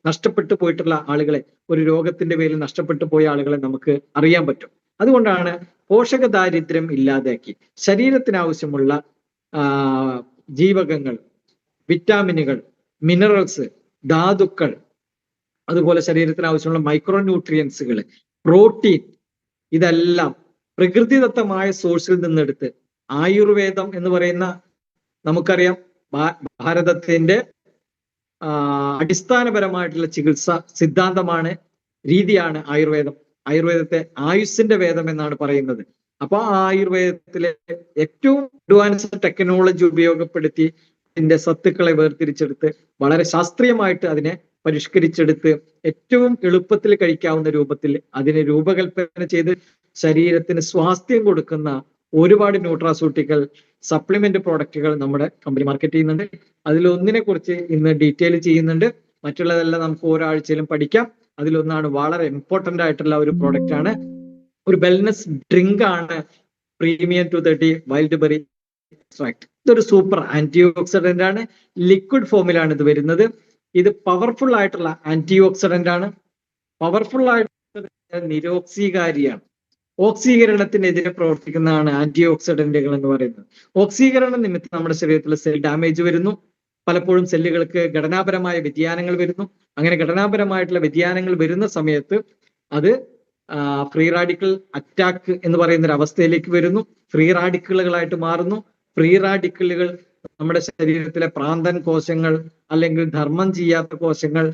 [SPEAKER 1] നഷ്ടപ്പെട്ടു പോയിട്ടുള്ള ആളുകളെ, ഒരു രോഗത്തിന്റെ പേരിൽ നഷ്ടപ്പെട്ടു പോയ ആളുകളെ നമുക്ക് അറിയാൻ പറ്റും. അതുകൊണ്ടാണ് പോഷക ദാരിദ്ര്യം ഇല്ലാതാക്കി ശരീരത്തിന് ആവശ്യമുള്ള ജീവകങ്ങൾ, വിറ്റാമിനുകൾ, മിനറൽസ്, ധാതുക്കൾ, അതുപോലെ ശരീരത്തിന് ആവശ്യമുള്ള മൈക്രോ ന്യൂട്രിയൻസുകൾ, പ്രോട്ടീൻ, ഇതെല്ലാം പ്രകൃതിദത്തമായ സോഴ്സിൽ നിന്നെടുത്ത് ആയുർവേദം എന്ന് പറയുന്ന, നമുക്കറിയാം ഭാരതത്തിന്റെ അടിസ്ഥാനപരമായിട്ടുള്ള ചികിത്സ സിദ്ധാന്തമാണ്, രീതിയാണ് ആയുർവേദം. ആയുർവേദത്തെ ആയുസ്സിന്റെ വേദം എന്നാണ് പറയുന്നത്. അപ്പൊ ആ ആയുർവേദത്തിലെ ഏറ്റവും അഡ്വാൻസ്ഡ് ടെക്നോളജി ഉപയോഗപ്പെടുത്തി അതിന്റെ സത്തുക്കളെ വേർതിരിച്ചെടുത്ത് വളരെ ശാസ്ത്രീയമായിട്ട് അതിനെ പരിഷ്കരിച്ചെടുത്ത് ഏറ്റവും എളുപ്പത്തിൽ കഴിക്കാവുന്ന രൂപത്തിൽ അതിനെ രൂപകൽപ്പന ചെയ്ത് ശരീരത്തിന് സ്വാസ്ഥ്യം കൊടുക്കുന്ന ഒരുപാട് ന്യൂട്രാസ്യൂട്ടിക്കൽ സപ്ലിമെന്റ് പ്രോഡക്റ്റുകൾ നമ്മുടെ കമ്പനി മാർക്കറ്റ് ചെയ്യുന്നുണ്ട്. അതിലൊന്നിനെ കുറിച്ച് ഇന്ന് ഡീറ്റെയിൽ ചെയ്യുന്നുണ്ട്. മറ്റുള്ളതെല്ലാം നമുക്ക് ഓരോ ആഴ്ചയിലും പഠിക്കാം. അതിലൊന്നാണ് വളരെ ഇമ്പോർട്ടന്റ് ആയിട്ടുള്ള ഒരു പ്രോഡക്റ്റ് ആണ്, ഒരു വെൽനസ് ഡ്രിങ്ക് ആണ് പ്രീമിയം 230 വൈൽഡ് ബെറി എക്സ്ട്രാക്ട്. ഇതൊരു സൂപ്പർ ആന്റി ഓക്സിഡന്റ് ആണ്. ലിക്വിഡ് ഫോമിലാണ് ഇത് വരുന്നത്. ഇത് പവർഫുൾ ആയിട്ടുള്ള ആന്റി ഓക്സിഡന്റ് ആണ്. പവർഫുൾ ആയിട്ടുള്ള നിരോക്സീകാരിയാണ്. ഓക്സീകരണത്തിനെതിരെ പ്രവർത്തിക്കുന്നതാണ് ആന്റി ഓക്സിഡന്റുകൾ എന്ന് പറയുന്നത്. ഓക്സീകരണം നിമിത്തം നമ്മുടെ ശരീരത്തിൽ സെൽ ഡാമേജ് വരുന്നു. പലപ്പോഴും സെല്ലുകൾക്ക് ഘടനാപരമായ വ്യതിയാനങ്ങൾ വരുന്നു. അങ്ങനെ ഘടനാപരമായിട്ടുള്ള വ്യതിയാനങ്ങൾ വരുന്ന സമയത്ത് അത് ഫ്രീ റാഡിക്കൽ അറ്റാക്ക് എന്ന് പറയുന്ന ഒരു അവസ്ഥയിലേക്ക് വരുന്നു. ഫ്രീ റാഡിക്കലുകളായിട്ട് മാറുന്നു. ഫ്രീ റാഡിക്കലുകൾ നമ്മുടെ ശരീരത്തിലെ പ്രാന്തൻ കോശങ്ങൾ, അല്ലെങ്കിൽ ധർമ്മം ചെയ്യാത്ത കോശങ്ങൾ,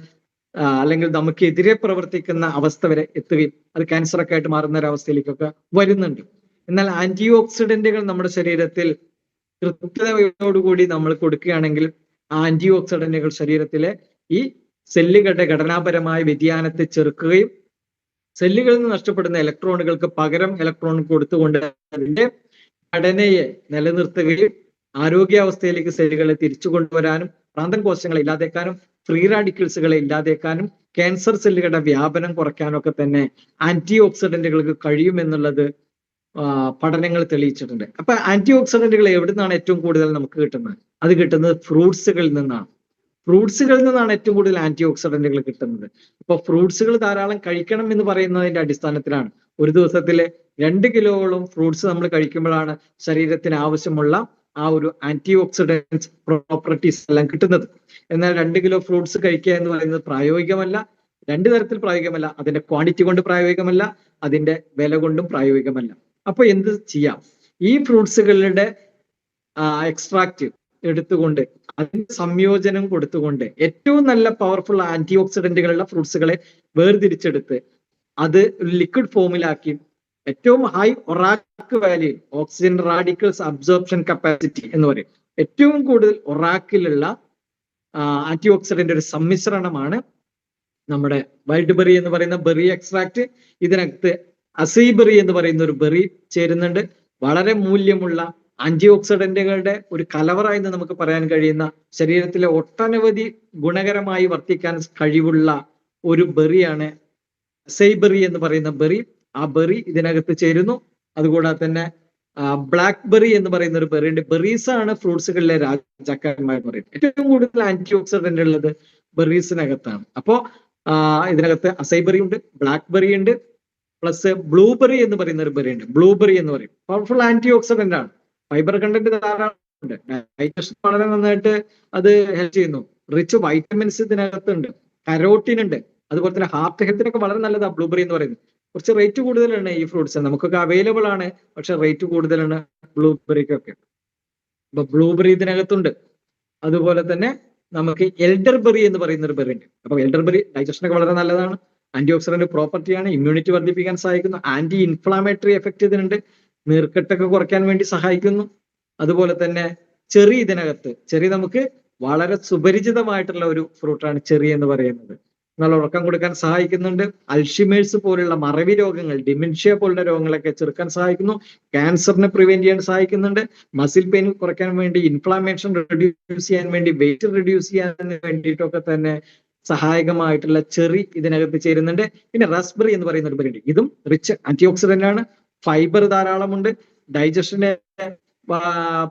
[SPEAKER 1] അല്ലെങ്കിൽ നമുക്കെതിരെ പ്രവർത്തിക്കുന്ന അവസ്ഥ വരെ എത്തുകയും അത് ക്യാൻസറൊക്കെ ആയിട്ട് മാറുന്ന ഒരു അവസ്ഥയിലേക്കൊക്കെ വരുന്നുണ്ട്. എന്നാൽ ആന്റി ഓക്സിഡന്റുകൾ നമ്മുടെ ശരീരത്തിൽ കൃത്യതയോടുകൂടി നമ്മൾ കൊടുക്കുകയാണെങ്കിൽ ആന്റി ഓക്സിഡന്റുകൾ ശരീരത്തിലെ ഈ സെല്ലുകളുടെ ഘടനാപരമായ വ്യതിയാനത്തെ ചെറുക്കുകയും സെല്ലുകളിൽ നിന്ന് നഷ്ടപ്പെടുന്ന ഇലക്ട്രോണുകൾക്ക് പകരം ഇലക്ട്രോൺ കൊടുത്തുകൊണ്ട് അതിന്റെ ഘടനയെ നിലനിർത്തുകയും ആരോഗ്യാവസ്ഥയിലേക്ക് സെല്ലുകളെ തിരിച്ചു കൊണ്ടുവരാനും പ്രാന്തൻ കോശങ്ങളെ ഇല്ലാതേക്കാനും ഫ്രീ റാഡിക്കൽസുകളെ ഇല്ലാതേക്കാനും ക്യാൻസർ സെല്ലുകളുടെ വ്യാപനം കുറയ്ക്കാനും ഒക്കെ തന്നെ ആന്റി ഓക്സിഡന്റുകൾക്ക് കഴിയുമെന്നുള്ളത് പഠനങ്ങൾ തെളിയിച്ചിട്ടുണ്ട്. അപ്പൊ ആന്റി ഓക്സിഡന്റുകൾ എവിടെ നിന്നാണ് ഏറ്റവും കൂടുതൽ നമുക്ക് കിട്ടുന്നത്? അത് കിട്ടുന്നത് ഫ്രൂട്ട്സുകളിൽ നിന്നാണ്. ഫ്രൂട്ട്സുകളിൽ നിന്നാണ് ഏറ്റവും കൂടുതൽ ആന്റി ഓക്സിഡന്റുകൾ കിട്ടുന്നത്. അപ്പൊ ഫ്രൂട്ട്സുകൾ ധാരാളം കഴിക്കണം എന്ന് പറയുന്നതിന്റെ അടിസ്ഥാനത്തിലാണ് ഒരു ദിവസത്തിലെ 2 കിലോയോളം ഫ്രൂട്ട്സ് നമ്മൾ കഴിക്കുമ്പോഴാണ് ശരീരത്തിന് ആവശ്യമുള്ള ആ ഒരു ആന്റി ഓക്സിഡൻസ് പ്രോപ്പർട്ടീസ് എല്ലാം കിട്ടുന്നത്. എന്നാൽ 2 കിലോ ഫ്രൂട്ട്സ് കഴിക്കുക എന്ന് പറയുന്നത് പ്രായോഗികമല്ല. 2 തരത്തിൽ പ്രായോഗികമല്ല. അതിന്റെ ക്വാണ്ടിറ്റി കൊണ്ട് പ്രായോഗികമല്ല, അതിന്റെ വില കൊണ്ടും പ്രായോഗികമല്ല. അപ്പൊ എന്ത് ചെയ്യാം? ഈ ഫ്രൂട്ട്സുകളുടെ എക്സ്ട്രാക്ട് എടുത്തുകൊണ്ട് അതിന്റെ സംയോജനം കൊടുത്തുകൊണ്ട് ഏറ്റവും നല്ല പവർഫുൾ ആന്റി ഓക്സിഡന്റുകളുള്ള ഫ്രൂട്ട്സുകളെ വേർതിരിച്ചെടുത്ത് അത് ലിക്വിഡ് ഫോമിലാക്കി ഏറ്റവും high ഒറാക്ക് value, oxygen radicals absorption capacity എന്ന് പറയും, ഏറ്റവും കൂടുതൽ ഒറാക്കിലുള്ള ആന്റി ഓക്സിഡന്റ് ഒരു സമ്മിശ്രണമാണ് നമ്മുടെ വൈൽഡ് ബെറി എന്ന് പറയുന്ന ബെറി എക്സ്ട്രാക്ട്. ഇതിനകത്ത് അസൈബെറി എന്ന് പറയുന്ന ഒരു ബെറി ചേരുന്നുണ്ട്. വളരെ മൂല്യമുള്ള ആന്റി ഓക്സിഡന്റുകളുടെ ഒരു കലവറ എന്ന് നമുക്ക് പറയാൻ കഴിയുന്ന, ശരീരത്തിലെ ഒട്ടനവധി ഗുണകരമായി വർത്തിക്കാൻ കഴിവുള്ള ഒരു ബെറിയാണ് അസൈബെറി എന്ന് പറയുന്ന ബെറി. ആ ബെറി ഇതിനകത്ത് ചേരുന്നു. അതുകൂടാതെ തന്നെ ബ്ലാക്ക്ബെറി എന്ന് പറയുന്ന ഒരു ബെറി ഉണ്ട്. ബെറീസ് ആണ് ഫ്രൂട്ട്സുകളിലെ രാജാക്കന്മാർ എന്ന് പറയുന്നത്. ഏറ്റവും കൂടുതൽ ആന്റി ഓക്സിഡന്റ് ഉള്ളത് ബെറീസിനകത്താണ്. അപ്പോ ഇതിനകത്ത് അസൈബെറി ഉണ്ട്, ബ്ലാക്ക്ബെറി ഉണ്ട്, പ്ലസ് ബ്ലൂബെറി എന്ന് പറയുന്ന ഒരു ബെറി ഉണ്ട്. ബ്ലൂബെറി എന്ന് പറയും. പവർഫുൾ ആന്റി ഓക്സിഡന്റ് ആണ്. ഫൈബർ കണ്ടന്റ് ധാരാളം ഉണ്ട്. ഡൈജഷൻ വളരെ നന്നായിട്ട് അത് ഹെൽപ്പ് ചെയ്യുന്നു. റിച്ച് വൈറ്റമിൻസ് ഇതിനകത്തുണ്ട്, കരോട്ടിൻ ഉണ്ട്. അതുപോലെ തന്നെ ഹാർട്ട് ഹെൽത്തിനൊക്കെ വളരെ നല്ലതാണ് ബ്ലൂബെറി എന്ന് പറയുന്നത്. കുറച്ച് റേറ്റ് കൂടുതലാണ് ഈ ഫ്രൂട്ട്സ്, നമുക്കൊക്കെ അവൈലബിൾ ആണ്, പക്ഷെ റേറ്റ് കൂടുതലാണ് ബ്ലൂബെറിക്കൊക്കെ. അപ്പൊ ബ്ലൂബെറി ഇതിനകത്തുണ്ട്. അതുപോലെ തന്നെ നമുക്ക് എൽഡർബെറി എന്ന് പറയുന്ന ഒരു ബെറി ഉണ്ട്. അപ്പൊ എൽഡർബെറി ഡൈജഷനൊക്കെ വളരെ നല്ലതാണ്, ആന്റി ഓക്സിഡന്റ് പ്രോപ്പർട്ടിയാണ്, ഇമ്മ്യൂണിറ്റി വർദ്ധിപ്പിക്കാൻ സഹായിക്കുന്നു, ആന്റി ഇൻഫ്ലാമേറ്ററി എഫക്ട് ഇതിനുണ്ട്, നീർക്കെട്ടൊക്കെ കുറയ്ക്കാൻ വേണ്ടി സഹായിക്കുന്നു. അതുപോലെ തന്നെ ചെറി ഇതിനകത്ത്, ചെറി നമുക്ക് വളരെ സുപരിചിതമായിട്ടുള്ള ഒരു ഫ്രൂട്ടാണ് ചെറി എന്ന് പറയുന്നത്. നല്ല ഉറക്കം കൊടുക്കാൻ സഹായിക്കുന്നുണ്ട്, അൽഷിമേഴ്സ് പോലുള്ള മറവി രോഗങ്ങൾ, ഡിമെൻഷ്യ പോലുള്ള രോഗങ്ങളൊക്കെ ചെറുക്കാൻ സഹായിക്കുന്നു, ക്യാൻസറിനെ പ്രിവെന്റ് ചെയ്യാൻ സഹായിക്കുന്നുണ്ട്, മസിൽ പെയിൻ കുറയ്ക്കാൻ വേണ്ടി, ഇൻഫ്ലാമേഷൻ റെഡ്യൂസ് ചെയ്യാൻ വേണ്ടി, വെയിറ്റ് റെഡ്യൂസ് ചെയ്യാൻ വേണ്ടിയിട്ടൊക്കെ തന്നെ സഹായകമായിട്ടുള്ള ചെറി ഇതിനകത്ത് ചേരുന്നുണ്ട്. പിന്നെ റാസ്ബെറി എന്ന് പറയുന്ന ഒരു ബെറി ഉണ്ട്. ഇതും റിച്ച് ആന്റി ഓക്സിഡന്റ് ആണ്, ഫൈബർ ധാരാളമുണ്ട്, ഡൈജഷനെ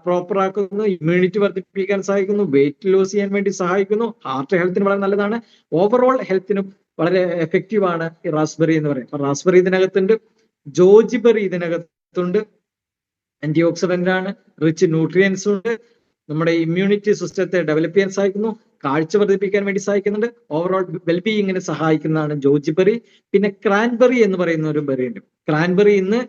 [SPEAKER 1] പ്രോപ്പർ ആക്കുന്നു, ഇമ്മ്യൂണിറ്റി വർദ്ധിപ്പിക്കാൻ സഹായിക്കുന്നു, വെയിറ്റ് ലോസ് ചെയ്യാൻ വേണ്ടി സഹായിക്കുന്നു, ഹാർട്ട് ഹെൽത്തിന് വളരെ നല്ലതാണ്, ഓവറോൾ ഹെൽത്തിനും വളരെ എഫക്റ്റീവ് ആണ് ഈ റാസ്ബെറി എന്ന് പറയും. അപ്പൊ റാസ്ബെറി ഇതിനകത്തുണ്ട്, ജോജിബെറി ഇതിനകത്തുണ്ട്, ആന്റി ഓക്സിഡന്റ് ആണ്, റിച്ച് ന്യൂട്രിയൻസ് ഉണ്ട്, നമ്മുടെ ഇമ്മ്യൂണിറ്റി സിസ്റ്റത്തെ ഡെവലപ്പ് ചെയ്യാൻ സഹായിക്കുന്നു, കാഴ്ച വർദ്ധിപ്പിക്കാൻ വേണ്ടി സഹായിക്കുന്നുണ്ട്, ഓവറോൾ വെൽബീയിങ്ങിന് സഹായിക്കുന്നതാണ് ജോജിബെറി. പിന്നെ ക്രാൻബെറി എന്ന് പറയുന്ന ഒരു ബെറി ഉണ്ട്. ക്രാൻബെറി ഇന്ന്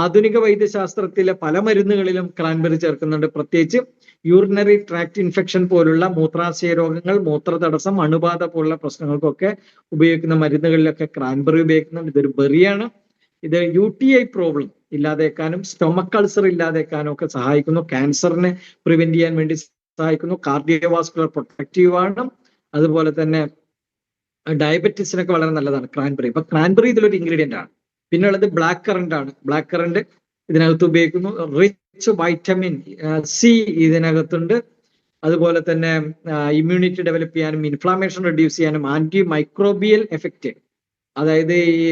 [SPEAKER 1] ആധുനിക വൈദ്യശാസ്ത്രത്തിലെ പല മരുന്നുകളിലും ക്രാൻബെറി ചേർക്കുന്നുണ്ട്. പ്രത്യേകിച്ച് യൂറിനറി ട്രാക്ട് ഇൻഫെക്ഷൻ പോലുള്ള മൂത്രാശയ രോഗങ്ങൾ, മൂത്രതടസ്സം, അണുബാധ പോലുള്ള പ്രശ്നങ്ങൾക്കൊക്കെ ഉപയോഗിക്കുന്ന മരുന്നുകളിലൊക്കെ ക്രാൻബെറി ഉപയോഗിക്കുന്നുണ്ട്. ഇതൊരു ബെറിയാണ്. ഇത് UTI പ്രോബ്ലം ഇല്ലാതേക്കാനും സ്റ്റൊമക് അൾസർ ഇല്ലാതേക്കാനും ഒക്കെ സഹായിക്കുന്നു, ക്യാൻസറിനെ പ്രിവെന്റ് ചെയ്യാൻ വേണ്ടി സഹായിക്കുന്നു, കാർഡിയോവാസ്കുലർ പ്രൊട്ടക്റ്റീവ് ആണ്, അതുപോലെ തന്നെ ഡയബറ്റീസിനൊക്കെ വളരെ നല്ലതാണ് ക്രാൻബെറി. അപ്പൊ ക്രാൻബെറി ഇതിലൊരു ഇൻഗ്രീഡിയന്റ് ആണ്. പിന്നെ ഉള്ളത് ബ്ലാക്ക് കറന്റ് ആണ്. ബ്ലാക്ക് കറന്റ് ഇതിനകത്ത് ഉപയോഗിക്കുന്നു, റിച്ച് വൈറ്റമിൻ C ഇതിനകത്തുണ്ട്. അതുപോലെ തന്നെ ഇമ്മ്യൂണിറ്റി ഡെവലപ്പ് ചെയ്യാനും ഇൻഫ്ലാമേഷൻ റെഡ്യൂസ് ചെയ്യാനും ആന്റി മൈക്രോബിയൽ എഫക്റ്റ്, അതായത് ഈ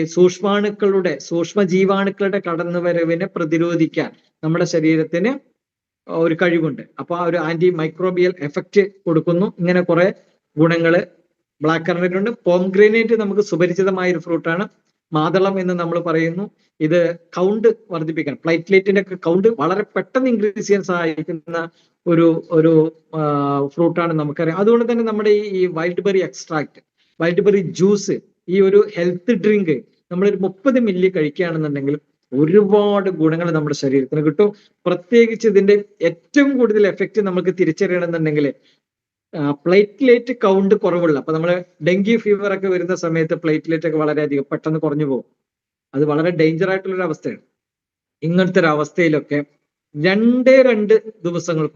[SPEAKER 1] സൂക്ഷ്മ ജീവാണുക്കളുടെ കടന്നുവരവിനെ പ്രതിരോധിക്കാൻ നമ്മുടെ ശരീരത്തിന് ഒരു കഴിവുണ്ട്. അപ്പൊ ആ ഒരു ആന്റി മൈക്രോബിയൽ എഫക്റ്റ് കൊടുക്കുന്നു. ഇങ്ങനെ കുറെ ഗുണങ്ങള് ബ്ലാക്ക് കറന്റിനുണ്ട്. പോംഗ്രാനൈറ്റ് നമുക്ക് സുപരിചിതമായ ഒരു ഫ്രൂട്ടാണ്, മാതളം എന്ന് നമ്മൾ പറയുന്നു. ഇത് കൗണ്ട് വർദ്ധിപ്പിക്കാൻ, പ്ലേറ്റ്ലേറ്റിന്റെ ഒക്കെ കൗണ്ട് വളരെ പെട്ടെന്ന് ഇൻക്രീസ് ചെയ്യാൻ സഹായിക്കുന്ന ഒരു ഫ്രൂട്ടാണ് നമുക്കറിയാം. അതുകൊണ്ട് തന്നെ നമ്മുടെ ഈ wild berry extract, wild berry juice, ഈ ഒരു ഹെൽത്ത് ഡ്രിങ്ക് നമ്മളൊരു 30 മില്ലി കഴിക്കുകയാണെന്നുണ്ടെങ്കിൽ ഒരുപാട് ഗുണങ്ങൾ നമ്മുടെ ശരീരത്തിന് കിട്ടും. പ്രത്യേകിച്ച് ഇതിന്റെ ഏറ്റവും കൂടുതൽ എഫക്റ്റ് നമുക്ക് തിരിച്ചറിയണമെന്നുണ്ടെങ്കിൽ പ്ലേറ്റ്ലേറ്റ് കൗണ്ട് കുറവുള്ള, അപ്പൊ നമ്മള് ഡെങ്കി ഫീവർ ഒക്കെ വരുന്ന സമയത്ത് പ്ലേറ്റ്ലേറ്റ് ഒക്കെ വളരെയധികം പെട്ടെന്ന് കുറഞ്ഞു പോകും. അത് വളരെ ഡേഞ്ചർ ആയിട്ടുള്ളൊരു അവസ്ഥയാണ്. ഇങ്ങനത്തെ ഒരു അവസ്ഥയിലൊക്കെ 2 ദിവസങ്ങൾ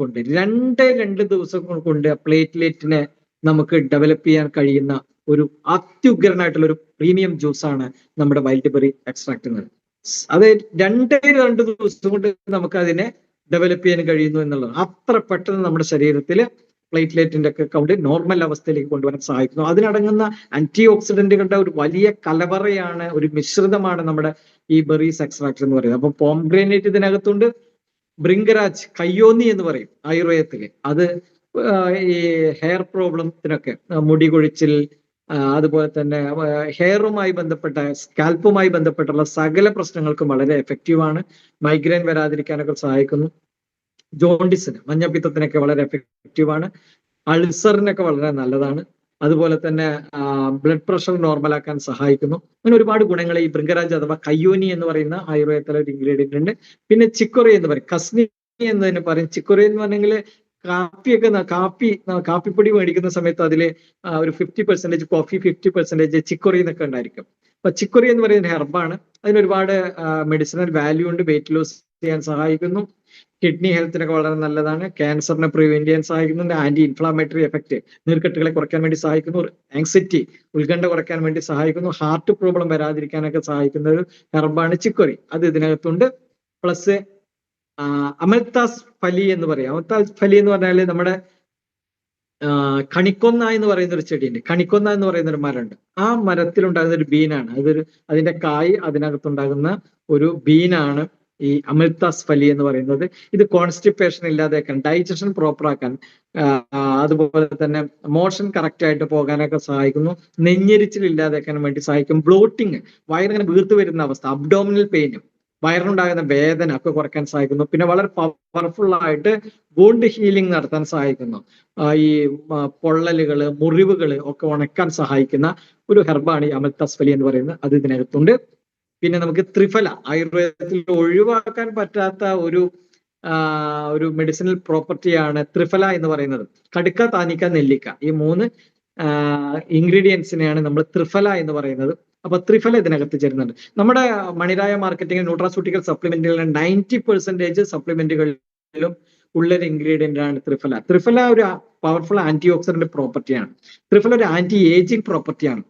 [SPEAKER 1] കൊണ്ട് പ്ലേറ്റ്ലേറ്റിനെ നമുക്ക് ഡെവലപ്പ് ചെയ്യാൻ കഴിയുന്ന ഒരു അത്യുഗ്രനായിട്ടുള്ള ഒരു പ്രീമിയം ജ്യൂസാണ് നമ്മുടെ വൈൽഡ് ബെറി എക്സ്ട്രാക്ട് എന്നത്. അത് 2 ദിവസം കൊണ്ട് നമുക്ക് അതിനെ ഡെവലപ്പ് ചെയ്യാൻ കഴിയുന്നു എന്നുള്ളത്. അത്ര പെട്ടെന്ന് നമ്മുടെ ശരീരത്തിൽ പ്ലേറ്റ്ലേറ്റിന്റെ ഒക്കെ കൗണ്ട് നോർമൽ അവസ്ഥയിലേക്ക് കൊണ്ടുവരാൻ സഹായിക്കുന്നു. അതിനടങ്ങുന്ന ആന്റി ഓക്സിഡന്റുകളുടെ ഒരു വലിയ കലവറയാണ്, ഒരു മിശ്രിതമാണ് നമ്മുടെ ഈ ബെറീസ് എക്സ്ട്രാക്ട് എന്ന് പറയുന്നത്. അപ്പൊ പോംഗ്രാനൈറ്റ് ഇതിനകത്തുണ്ട്, ഭൃംഗരാജ്, കയ്യോന്നി എന്ന് പറയും ആയുർവേദത്തില്. അത് ഈ ഹെയർ പ്രോബ്ലത്തിനൊക്കെ, മുടി കൊഴിച്ചിൽ, അതുപോലെ തന്നെ ഹെയറുമായി ബന്ധപ്പെട്ട, സ്കാൽപ്പുമായി ബന്ധപ്പെട്ടുള്ള സകല പ്രശ്നങ്ങൾക്കും വളരെ എഫക്റ്റീവാണ്. മൈഗ്രെയിൻ വരാതിരിക്കാനൊക്കെ സഹായിക്കുന്നു, ജോണ്ടിസിന്, മഞ്ഞപ്പിത്തത്തിനൊക്കെ വളരെ എഫക്റ്റീവാണ്, അൾസറിനൊക്കെ വളരെ നല്ലതാണ്. അതുപോലെ തന്നെ ബ്ലഡ് പ്രഷർ നോർമലാക്കാൻ സഹായിക്കുന്നു. അങ്ങനെ ഒരുപാട് ഗുണങ്ങൾ ഈ ഭൃംഗരാജ് അഥവാ കയ്യോനി എന്ന് പറയുന്ന ആയുർവേദത്തിലെ ഒരു ഇൻഗ്രീഡിയന്റ് ഉണ്ട്. പിന്നെ ചിക്കൊറി എന്ന് പറയും, കസ്നി എന്നതിന് പറയും. ചിക്കൊറി എന്ന് പറഞ്ഞെങ്കിൽ കാപ്പിപ്പൊടി മേടിക്കുന്ന സമയത്ത് അതില് ഒരു 50% കോഫി, 50% ചിക്കൊറി എന്നൊക്കെ ഉണ്ടായിരിക്കും. അപ്പൊ ചിക്കൊറി എന്ന് പറയുന്ന ഹെർബാണ്. അതിനൊരുപാട് മെഡിസിനൽ വാല്യൂ ഉണ്ട്, വെയിറ്റ് ലോസ് ചെയ്യാൻ സഹായിക്കുന്നു, കിഡ്നി ഹെൽത്തിനൊക്കെ വളരെ നല്ലതാണ്, ക്യാൻസറിനെ പ്രിവെന്റ് ചെയ്യാൻ സഹായിക്കുന്നുണ്ട്, ആന്റി ഇൻഫ്ലാമേറ്ററി എഫക്ട്, നീർക്കെട്ടുകളെ കുറയ്ക്കാൻ വേണ്ടി സഹായിക്കുന്നു, ആങ്സൈറ്റി, ഉത്കണ്ഠ കുറയ്ക്കാൻ വേണ്ടി സഹായിക്കുന്നു, ഹാർട്ട് പ്രോബ്ലം വരാതിരിക്കാനൊക്കെ സഹായിക്കുന്ന ഒരു ഹെർബാണ് ചിക്കൊറി. അത് ഇതിനകത്തുണ്ട്. പ്ലസ് അമൽത്താസ് ഫലി എന്ന് പറയും. അമൽത്താസ് ഫലി എന്ന് പറഞ്ഞാല് നമ്മുടെ കണിക്കൊന്ന എന്ന് പറയുന്ന ഒരു ചെടിയുണ്ട്. കണിക്കൊന്ന എന്ന് പറയുന്ന ഒരു മരമുണ്ട്. ആ മരത്തിലുണ്ടാകുന്ന ഒരു ബീനാണ്. അതിന്റെ കായ് അതിനകത്തുണ്ടാകുന്ന ഒരു ബീനാണ് ഈ അമൃതസ്ഫലി എന്ന് പറയുന്നത്. ഇത് കോൺസ്റ്റിപ്പേഷൻ ഇല്ലാതെയാക്കാൻ, ഡൈജഷൻ പ്രോപ്പർ ആക്കാൻ, അതുപോലെ തന്നെ മോഷൻ കറക്റ്റ് ആയിട്ട് പോകാനൊക്കെ സഹായിക്കുന്നു. നെഞ്ഞെരിച്ചിൽ ഇല്ലാതാക്കാൻ വേണ്ടി സഹായിക്കും. ബ്ലോട്ടിങ്, വയറിങ്ങനെ വീർത്തു വരുന്ന അവസ്ഥ, അബ്ഡോമിനൽ പെയിനും വയറിനുണ്ടാകുന്ന വേദന ഒക്കെ കുറയ്ക്കാൻ സഹായിക്കുന്നു. പിന്നെ വളരെ പവർഫുൾ ആയിട്ട് വൂണ്ട് ഹീലിംഗ് നടത്താൻ സഹായിക്കുന്നു. ഈ പൊള്ളലുകള്, മുറിവുകള് ഒക്കെ ഉണക്കാൻ സഹായിക്കുന്ന ഒരു ഹെർബാണ് ഈ അമൃതസ്ഫലി എന്ന് പറയുന്നത്. അത് ഇതിനകത്തുണ്ട്. പിന്നെ നമുക്ക് ത്രിഫല, ആയുർവേദത്തിൽ ഒഴിവാക്കാൻ പറ്റാത്ത ഒരു മെഡിസിനൽ പ്രോപ്പർട്ടിയാണ് ത്രിഫല എന്ന് പറയുന്നത്. കടുക്ക, താനിക്ക, നെല്ലിക്ക, ഈ 3 ഇൻഗ്രീഡിയൻസിനെയാണ് നമ്മൾ ത്രിഫല എന്ന് പറയുന്നത്. അപ്പൊ ത്രിഫല ഇതിനകത്ത് ചേരുന്നുണ്ട്. നമ്മുടെ മണിരായ മാർക്കറ്റിംഗ് ന്യൂട്രാസ്യൂട്ടിക്കൽ സപ്ലിമെന്റുകളുടെ 90% സപ്ലിമെന്റുകളിലും ഉള്ളൊരു ഇൻഗ്രീഡിയന്റ് ആണ് ത്രിഫല. ത്രിഫല ഒരു പവർഫുൾ ആന്റി ഓക്സിഡന്റ് പ്രോപ്പർട്ടിയാണ്. ത്രിഫല ഒരു ആന്റി ഏജിങ് പ്രോപ്പർട്ടിയാണ്.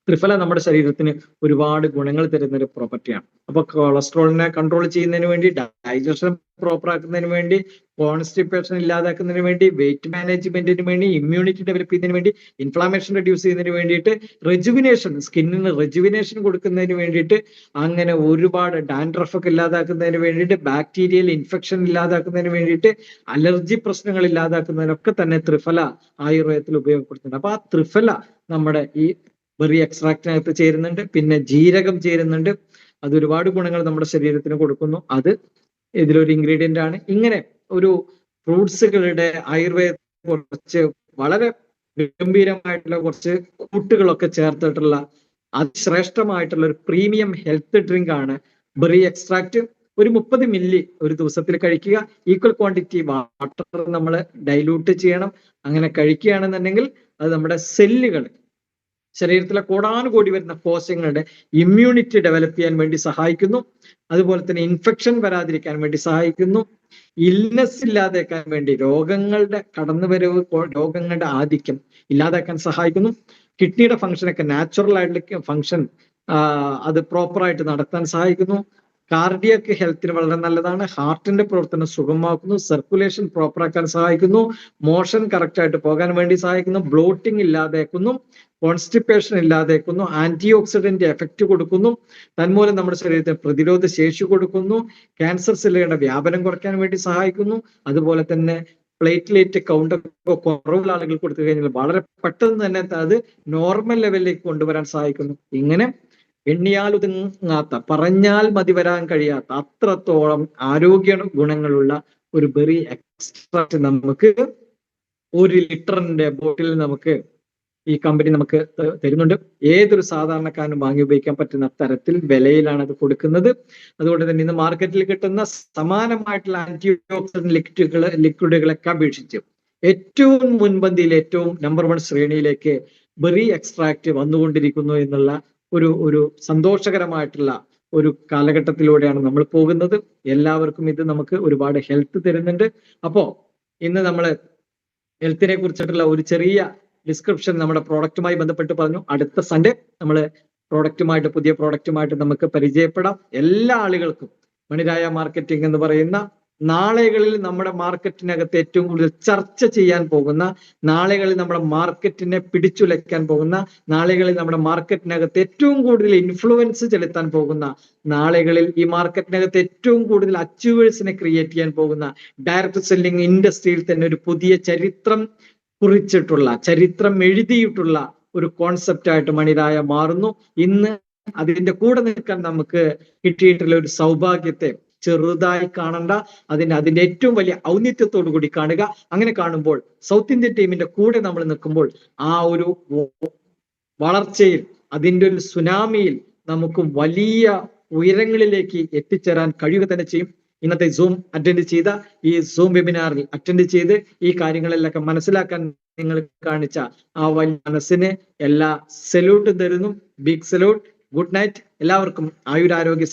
[SPEAKER 1] ത്രിഫല നമ്മുടെ ശരീരത്തിന് ഒരുപാട് ഗുണങ്ങൾ തരുന്ന ഒരു പ്രോപ്പർട്ടിയാണ്. അപ്പൊ കൊളസ്ട്രോളിനെ കൺട്രോൾ ചെയ്യുന്നതിന് വേണ്ടി, ഡൈജഷൻ പ്രോപ്പർ ആക്കുന്നതിന് വേണ്ടി, കോൺസ്റ്റിപ്പേഷൻ ഇല്ലാതാക്കുന്നതിന് വേണ്ടി, വെയിറ്റ് മാനേജ്മെന്റിന് വേണ്ടി, ഇമ്മ്യൂണിറ്റി ഡെവലപ്പ് ചെയ്യുന്നതിന് വേണ്ടി, ഇൻഫ്ലാമേഷൻ റെഡ്യൂസ് ചെയ്യുന്നതിന് വേണ്ടിയിട്ട്, റെജുവിനേഷൻ, സ്കിന്നിന് റെജുവിനേഷൻ കൊടുക്കുന്നതിന് വേണ്ടിയിട്ട്, അങ്ങനെ ഒരുപാട് ഡാൻഡ്രഫ് ഒക്കെ ഇല്ലാതാക്കുന്നതിന് വേണ്ടിയിട്ട്, ബാക്ടീരിയൽ ഇൻഫെക്ഷൻ ഇല്ലാതാക്കുന്നതിന് വേണ്ടിയിട്ട്, അലർജി പ്രശ്നങ്ങൾ ഇല്ലാതാക്കുന്നതിനൊക്കെ തന്നെ ത്രിഫല ആയുർവേദത്തിൽ ഉപയോഗപ്പെടുത്തുന്നുണ്ട്. അപ്പൊ ആ ത്രിഫല നമ്മുടെ ഈ ബെറി എക്സ്ട്രാക്റ്റിനകത്ത് ചേരുന്നുണ്ട്. പിന്നെ ജീരകം ചേരുന്നുണ്ട്. അത് ഒരുപാട് ഗുണങ്ങൾ നമ്മുടെ ശരീരത്തിന് കൊടുക്കുന്നു. അത് ഇതിലൊരു ഇൻഗ്രീഡിയന്റ് ആണ്. ഇങ്ങനെ ഒരു ഫ്രൂട്ട്സുകളുടെ ആയുർവേദ കുറച്ച് വളരെ ഗംഭീരമായിട്ടുള്ള കുറച്ച് കൂട്ടുകളൊക്കെ ചേർത്തിട്ടുള്ള അതിശ്രേഷ്ഠമായിട്ടുള്ള ഒരു പ്രീമിയം ഹെൽത്ത് ഡ്രിങ്ക് ആണ് ബെറി എക്സ്ട്രാക്റ്റ്. ഒരു 30 മില്ലി ഒരു ദിവസത്തിൽ കഴിക്കുക. ഈക്വൽ ക്വാണ്ടിറ്റി വാട്ടർ നമ്മൾ ഡൈലൂട്ട് ചെയ്യണം. അങ്ങനെ കഴിക്കുകയാണെന്നുണ്ടെങ്കിൽ അത് നമ്മുടെ സെല്ലുകൾ, ശരീരത്തിലെ കോടാനുകോടി വരുന്ന കോശങ്ങളുടെ ഇമ്മ്യൂണിറ്റി ഡെവലപ്പ് ചെയ്യാൻ വേണ്ടി സഹായിക്കുന്നു. അതുപോലെ തന്നെ ഇൻഫെക്ഷൻ വരാതിരിക്കാൻ വേണ്ടി സഹായിക്കുന്നു. ഇൽനെസ് ഇല്ലാതാക്കാൻ വേണ്ടി, രോഗങ്ങളുടെ കടന്നുവരവ്, രോഗങ്ങളുടെ ആധിക്യം ഇല്ലാതാക്കാൻ സഹായിക്കുന്നു. കിഡ്നിയുടെ ഫംഗ്ഷനൊക്കെ, നാച്ചുറൽ ആയിട്ടുള്ള ഫംഗ്ഷൻ അത് പ്രോപ്പറായിട്ട് നടത്താൻ സഹായിക്കുന്നു. കാർഡിയക് ഹെൽത്തിന് വളരെ നല്ലതാണ്. ഹാർട്ടിന്റെ പ്രവർത്തനം സുഗമമാക്കുന്നു. സർക്കുലേഷൻ പ്രോപ്പറാക്കാൻ സഹായിക്കുന്നു. മോഷൻ കറക്റ്റ് ആയിട്ട് പോകാൻ വേണ്ടി സഹായിക്കുന്നു. ബ്ലോട്ടിംഗ് ഇല്ലാതാക്കുന്നു. കോൺസ്റ്റിപ്പേഷൻ ഇല്ലാതാക്കുന്നു. ആന്റി ഓക്സിഡന്റ് എഫക്റ്റ് കൊടുക്കുന്നു. തന്മൂലം നമ്മുടെ ശരീരത്തിന് പ്രതിരോധ ശേഷി കൊടുക്കുന്നു. ക്യാൻസർ സെല്ലുകളുടെ വ്യാപനം കുറയ്ക്കാൻ വേണ്ടി സഹായിക്കുന്നു. അതുപോലെ തന്നെ പ്ലേറ്റ്ലേറ്റ് കൗണ്ട് കുറവുള്ള ആളുകൾ കൊടുത്തു കഴിഞ്ഞാൽ വളരെ പെട്ടെന്ന് തന്നെ അത് നോർമൽ ലെവലിലേക്ക് കൊണ്ടുവരാൻ സഹായിക്കുന്നു. ഇങ്ങനെ എണ്ണിയാൽ ഒതുങ്ങാത്ത, പറഞ്ഞാൽ മതി വരാൻ കഴിയാത്ത അത്രത്തോളം ആരോഗ്യ ഗുണങ്ങളുള്ള ഒരു ബെറി എക്സ്ട്രാക്റ്റ് നമുക്ക് 1 ലിറ്ററിന്റെ ബോട്ടിൽ നമുക്ക് ഈ കമ്പനി നമുക്ക് തരുന്നുണ്ട്. ഏതൊരു സാധാരണക്കാരനും വാങ്ങി ഉപയോഗിക്കാൻ പറ്റുന്ന തരത്തിൽ വിലയിലാണ് അത് കൊടുക്കുന്നത്. അതുകൊണ്ട് തന്നെ ഇന്ന് മാർക്കറ്റിൽ കിട്ടുന്ന സമാനമായിട്ടുള്ള ആന്റി ഓക്സിഡന്റ് ലിക്വിഡുകളൊക്കെ അപേക്ഷിച്ച് ഏറ്റവും മുൻപന്തിയിൽ, ഏറ്റവും നമ്പർ 1 ശ്രേണിയിലേക്ക് ബെറി എക്സ്ട്രാക്റ്റ് വന്നുകൊണ്ടിരിക്കുന്നു എന്നുള്ള ഒരു സന്തോഷകരമായിട്ടുള്ള ഒരു കാലഘട്ടത്തിലൂടെയാണ് നമ്മൾ പോകുന്നത്. എല്ലാവർക്കും ഇത് നമുക്ക് ഒരുപാട് ഹെൽത്ത് തരുന്നുണ്ട്. അപ്പോ ഇന്ന് നമ്മൾ ഹെൽത്തിനെ കുറിച്ചിട്ടുള്ള ഒരു ചെറിയ ഡിസ്ക്രിപ്ഷൻ നമ്മുടെ പ്രോഡക്റ്റുമായി ബന്ധപ്പെട്ട് പറഞ്ഞു. അടുത്ത സൺഡേ നമ്മൾ പുതിയ പ്രോഡക്റ്റുമായിട്ട് നമുക്ക് പരിചയപ്പെടാം. എല്ലാ ആളുകൾക്കും മണിരായ മാർക്കറ്റിംഗ് എന്ന് പറയുന്ന നാളുകളിൽ നമ്മുടെ മാർക്കറ്റിനകത്ത് ഏറ്റവും കൂടുതൽ ചർച്ച ചെയ്യാൻ പോകുന്ന, നാളുകളിൽ നമ്മുടെ മാർക്കറ്റിനെ പിടിച്ചുലയ്ക്കാൻ പോകുന്ന, നാളുകളിൽ നമ്മുടെ മാർക്കറ്റിനകത്ത് ഏറ്റവും കൂടുതൽ ഇൻഫ്ലുവൻസ് ചെലുത്താൻ പോകുന്ന, നാളുകളിൽ ഈ മാർക്കറ്റിനകത്ത് ഏറ്റവും കൂടുതൽ അച്ചീവേഴ്സിനെ ക്രിയേറ്റ് ചെയ്യാൻ പോകുന്ന, ഡയറക്ട് സെല്ലിംഗ് ഇൻഡസ്ട്രിയിൽ തന്നെ ഒരു പുതിയ ചരിത്രം കുറിച്ചിട്ടുള്ള, ചരിത്രം എഴുതിയിട്ടുള്ള ഒരു കോൺസെപ്റ്റ് ആയിട്ട് മണിരായ മാറുന്നു. ഇന്ന് അതിന്റെ കൂടെ നിൽക്കാൻ നമുക്ക് കിട്ടിയിട്ടുള്ള ഒരു സൗഭാഗ്യത്തെ ചെറുതായി കാണണ്ട, അതിന്റെ ഏറ്റവും വലിയ ഔന്നിത്യത്തോടു കൂടി കാണുക. അങ്ങനെ കാണുമ്പോൾ സൗത്ത് ഇന്ത്യൻ ടീമിന്റെ കൂടെ നമ്മൾ നിൽക്കുമ്പോൾ ആ ഒരു വളർച്ചയിൽ, അതിന്റെ ഒരു സുനാമിയിൽ നമുക്ക് വലിയ ഉയരങ്ങളിലേക്ക് എത്തിച്ചേരാൻ കഴിയുക തന്നെ ചെയ്യും. ഇന്നത്തെ സൂം അറ്റൻഡ് ചെയ്ത ഈ സൂം വെബിനാറിൽ അറ്റൻഡ് ചെയ്ത് ഈ കാര്യങ്ങളെല്ലാം മനസ്സിലാക്കാൻ നിങ്ങൾ കാണിച്ച ആ വലിയ മനസ്സിന് എല്ലാ സല്യൂട്ടും തരുന്നു. Big salute. Good night. എല്ലാവർക്കും ആയുരാരോഗ്യ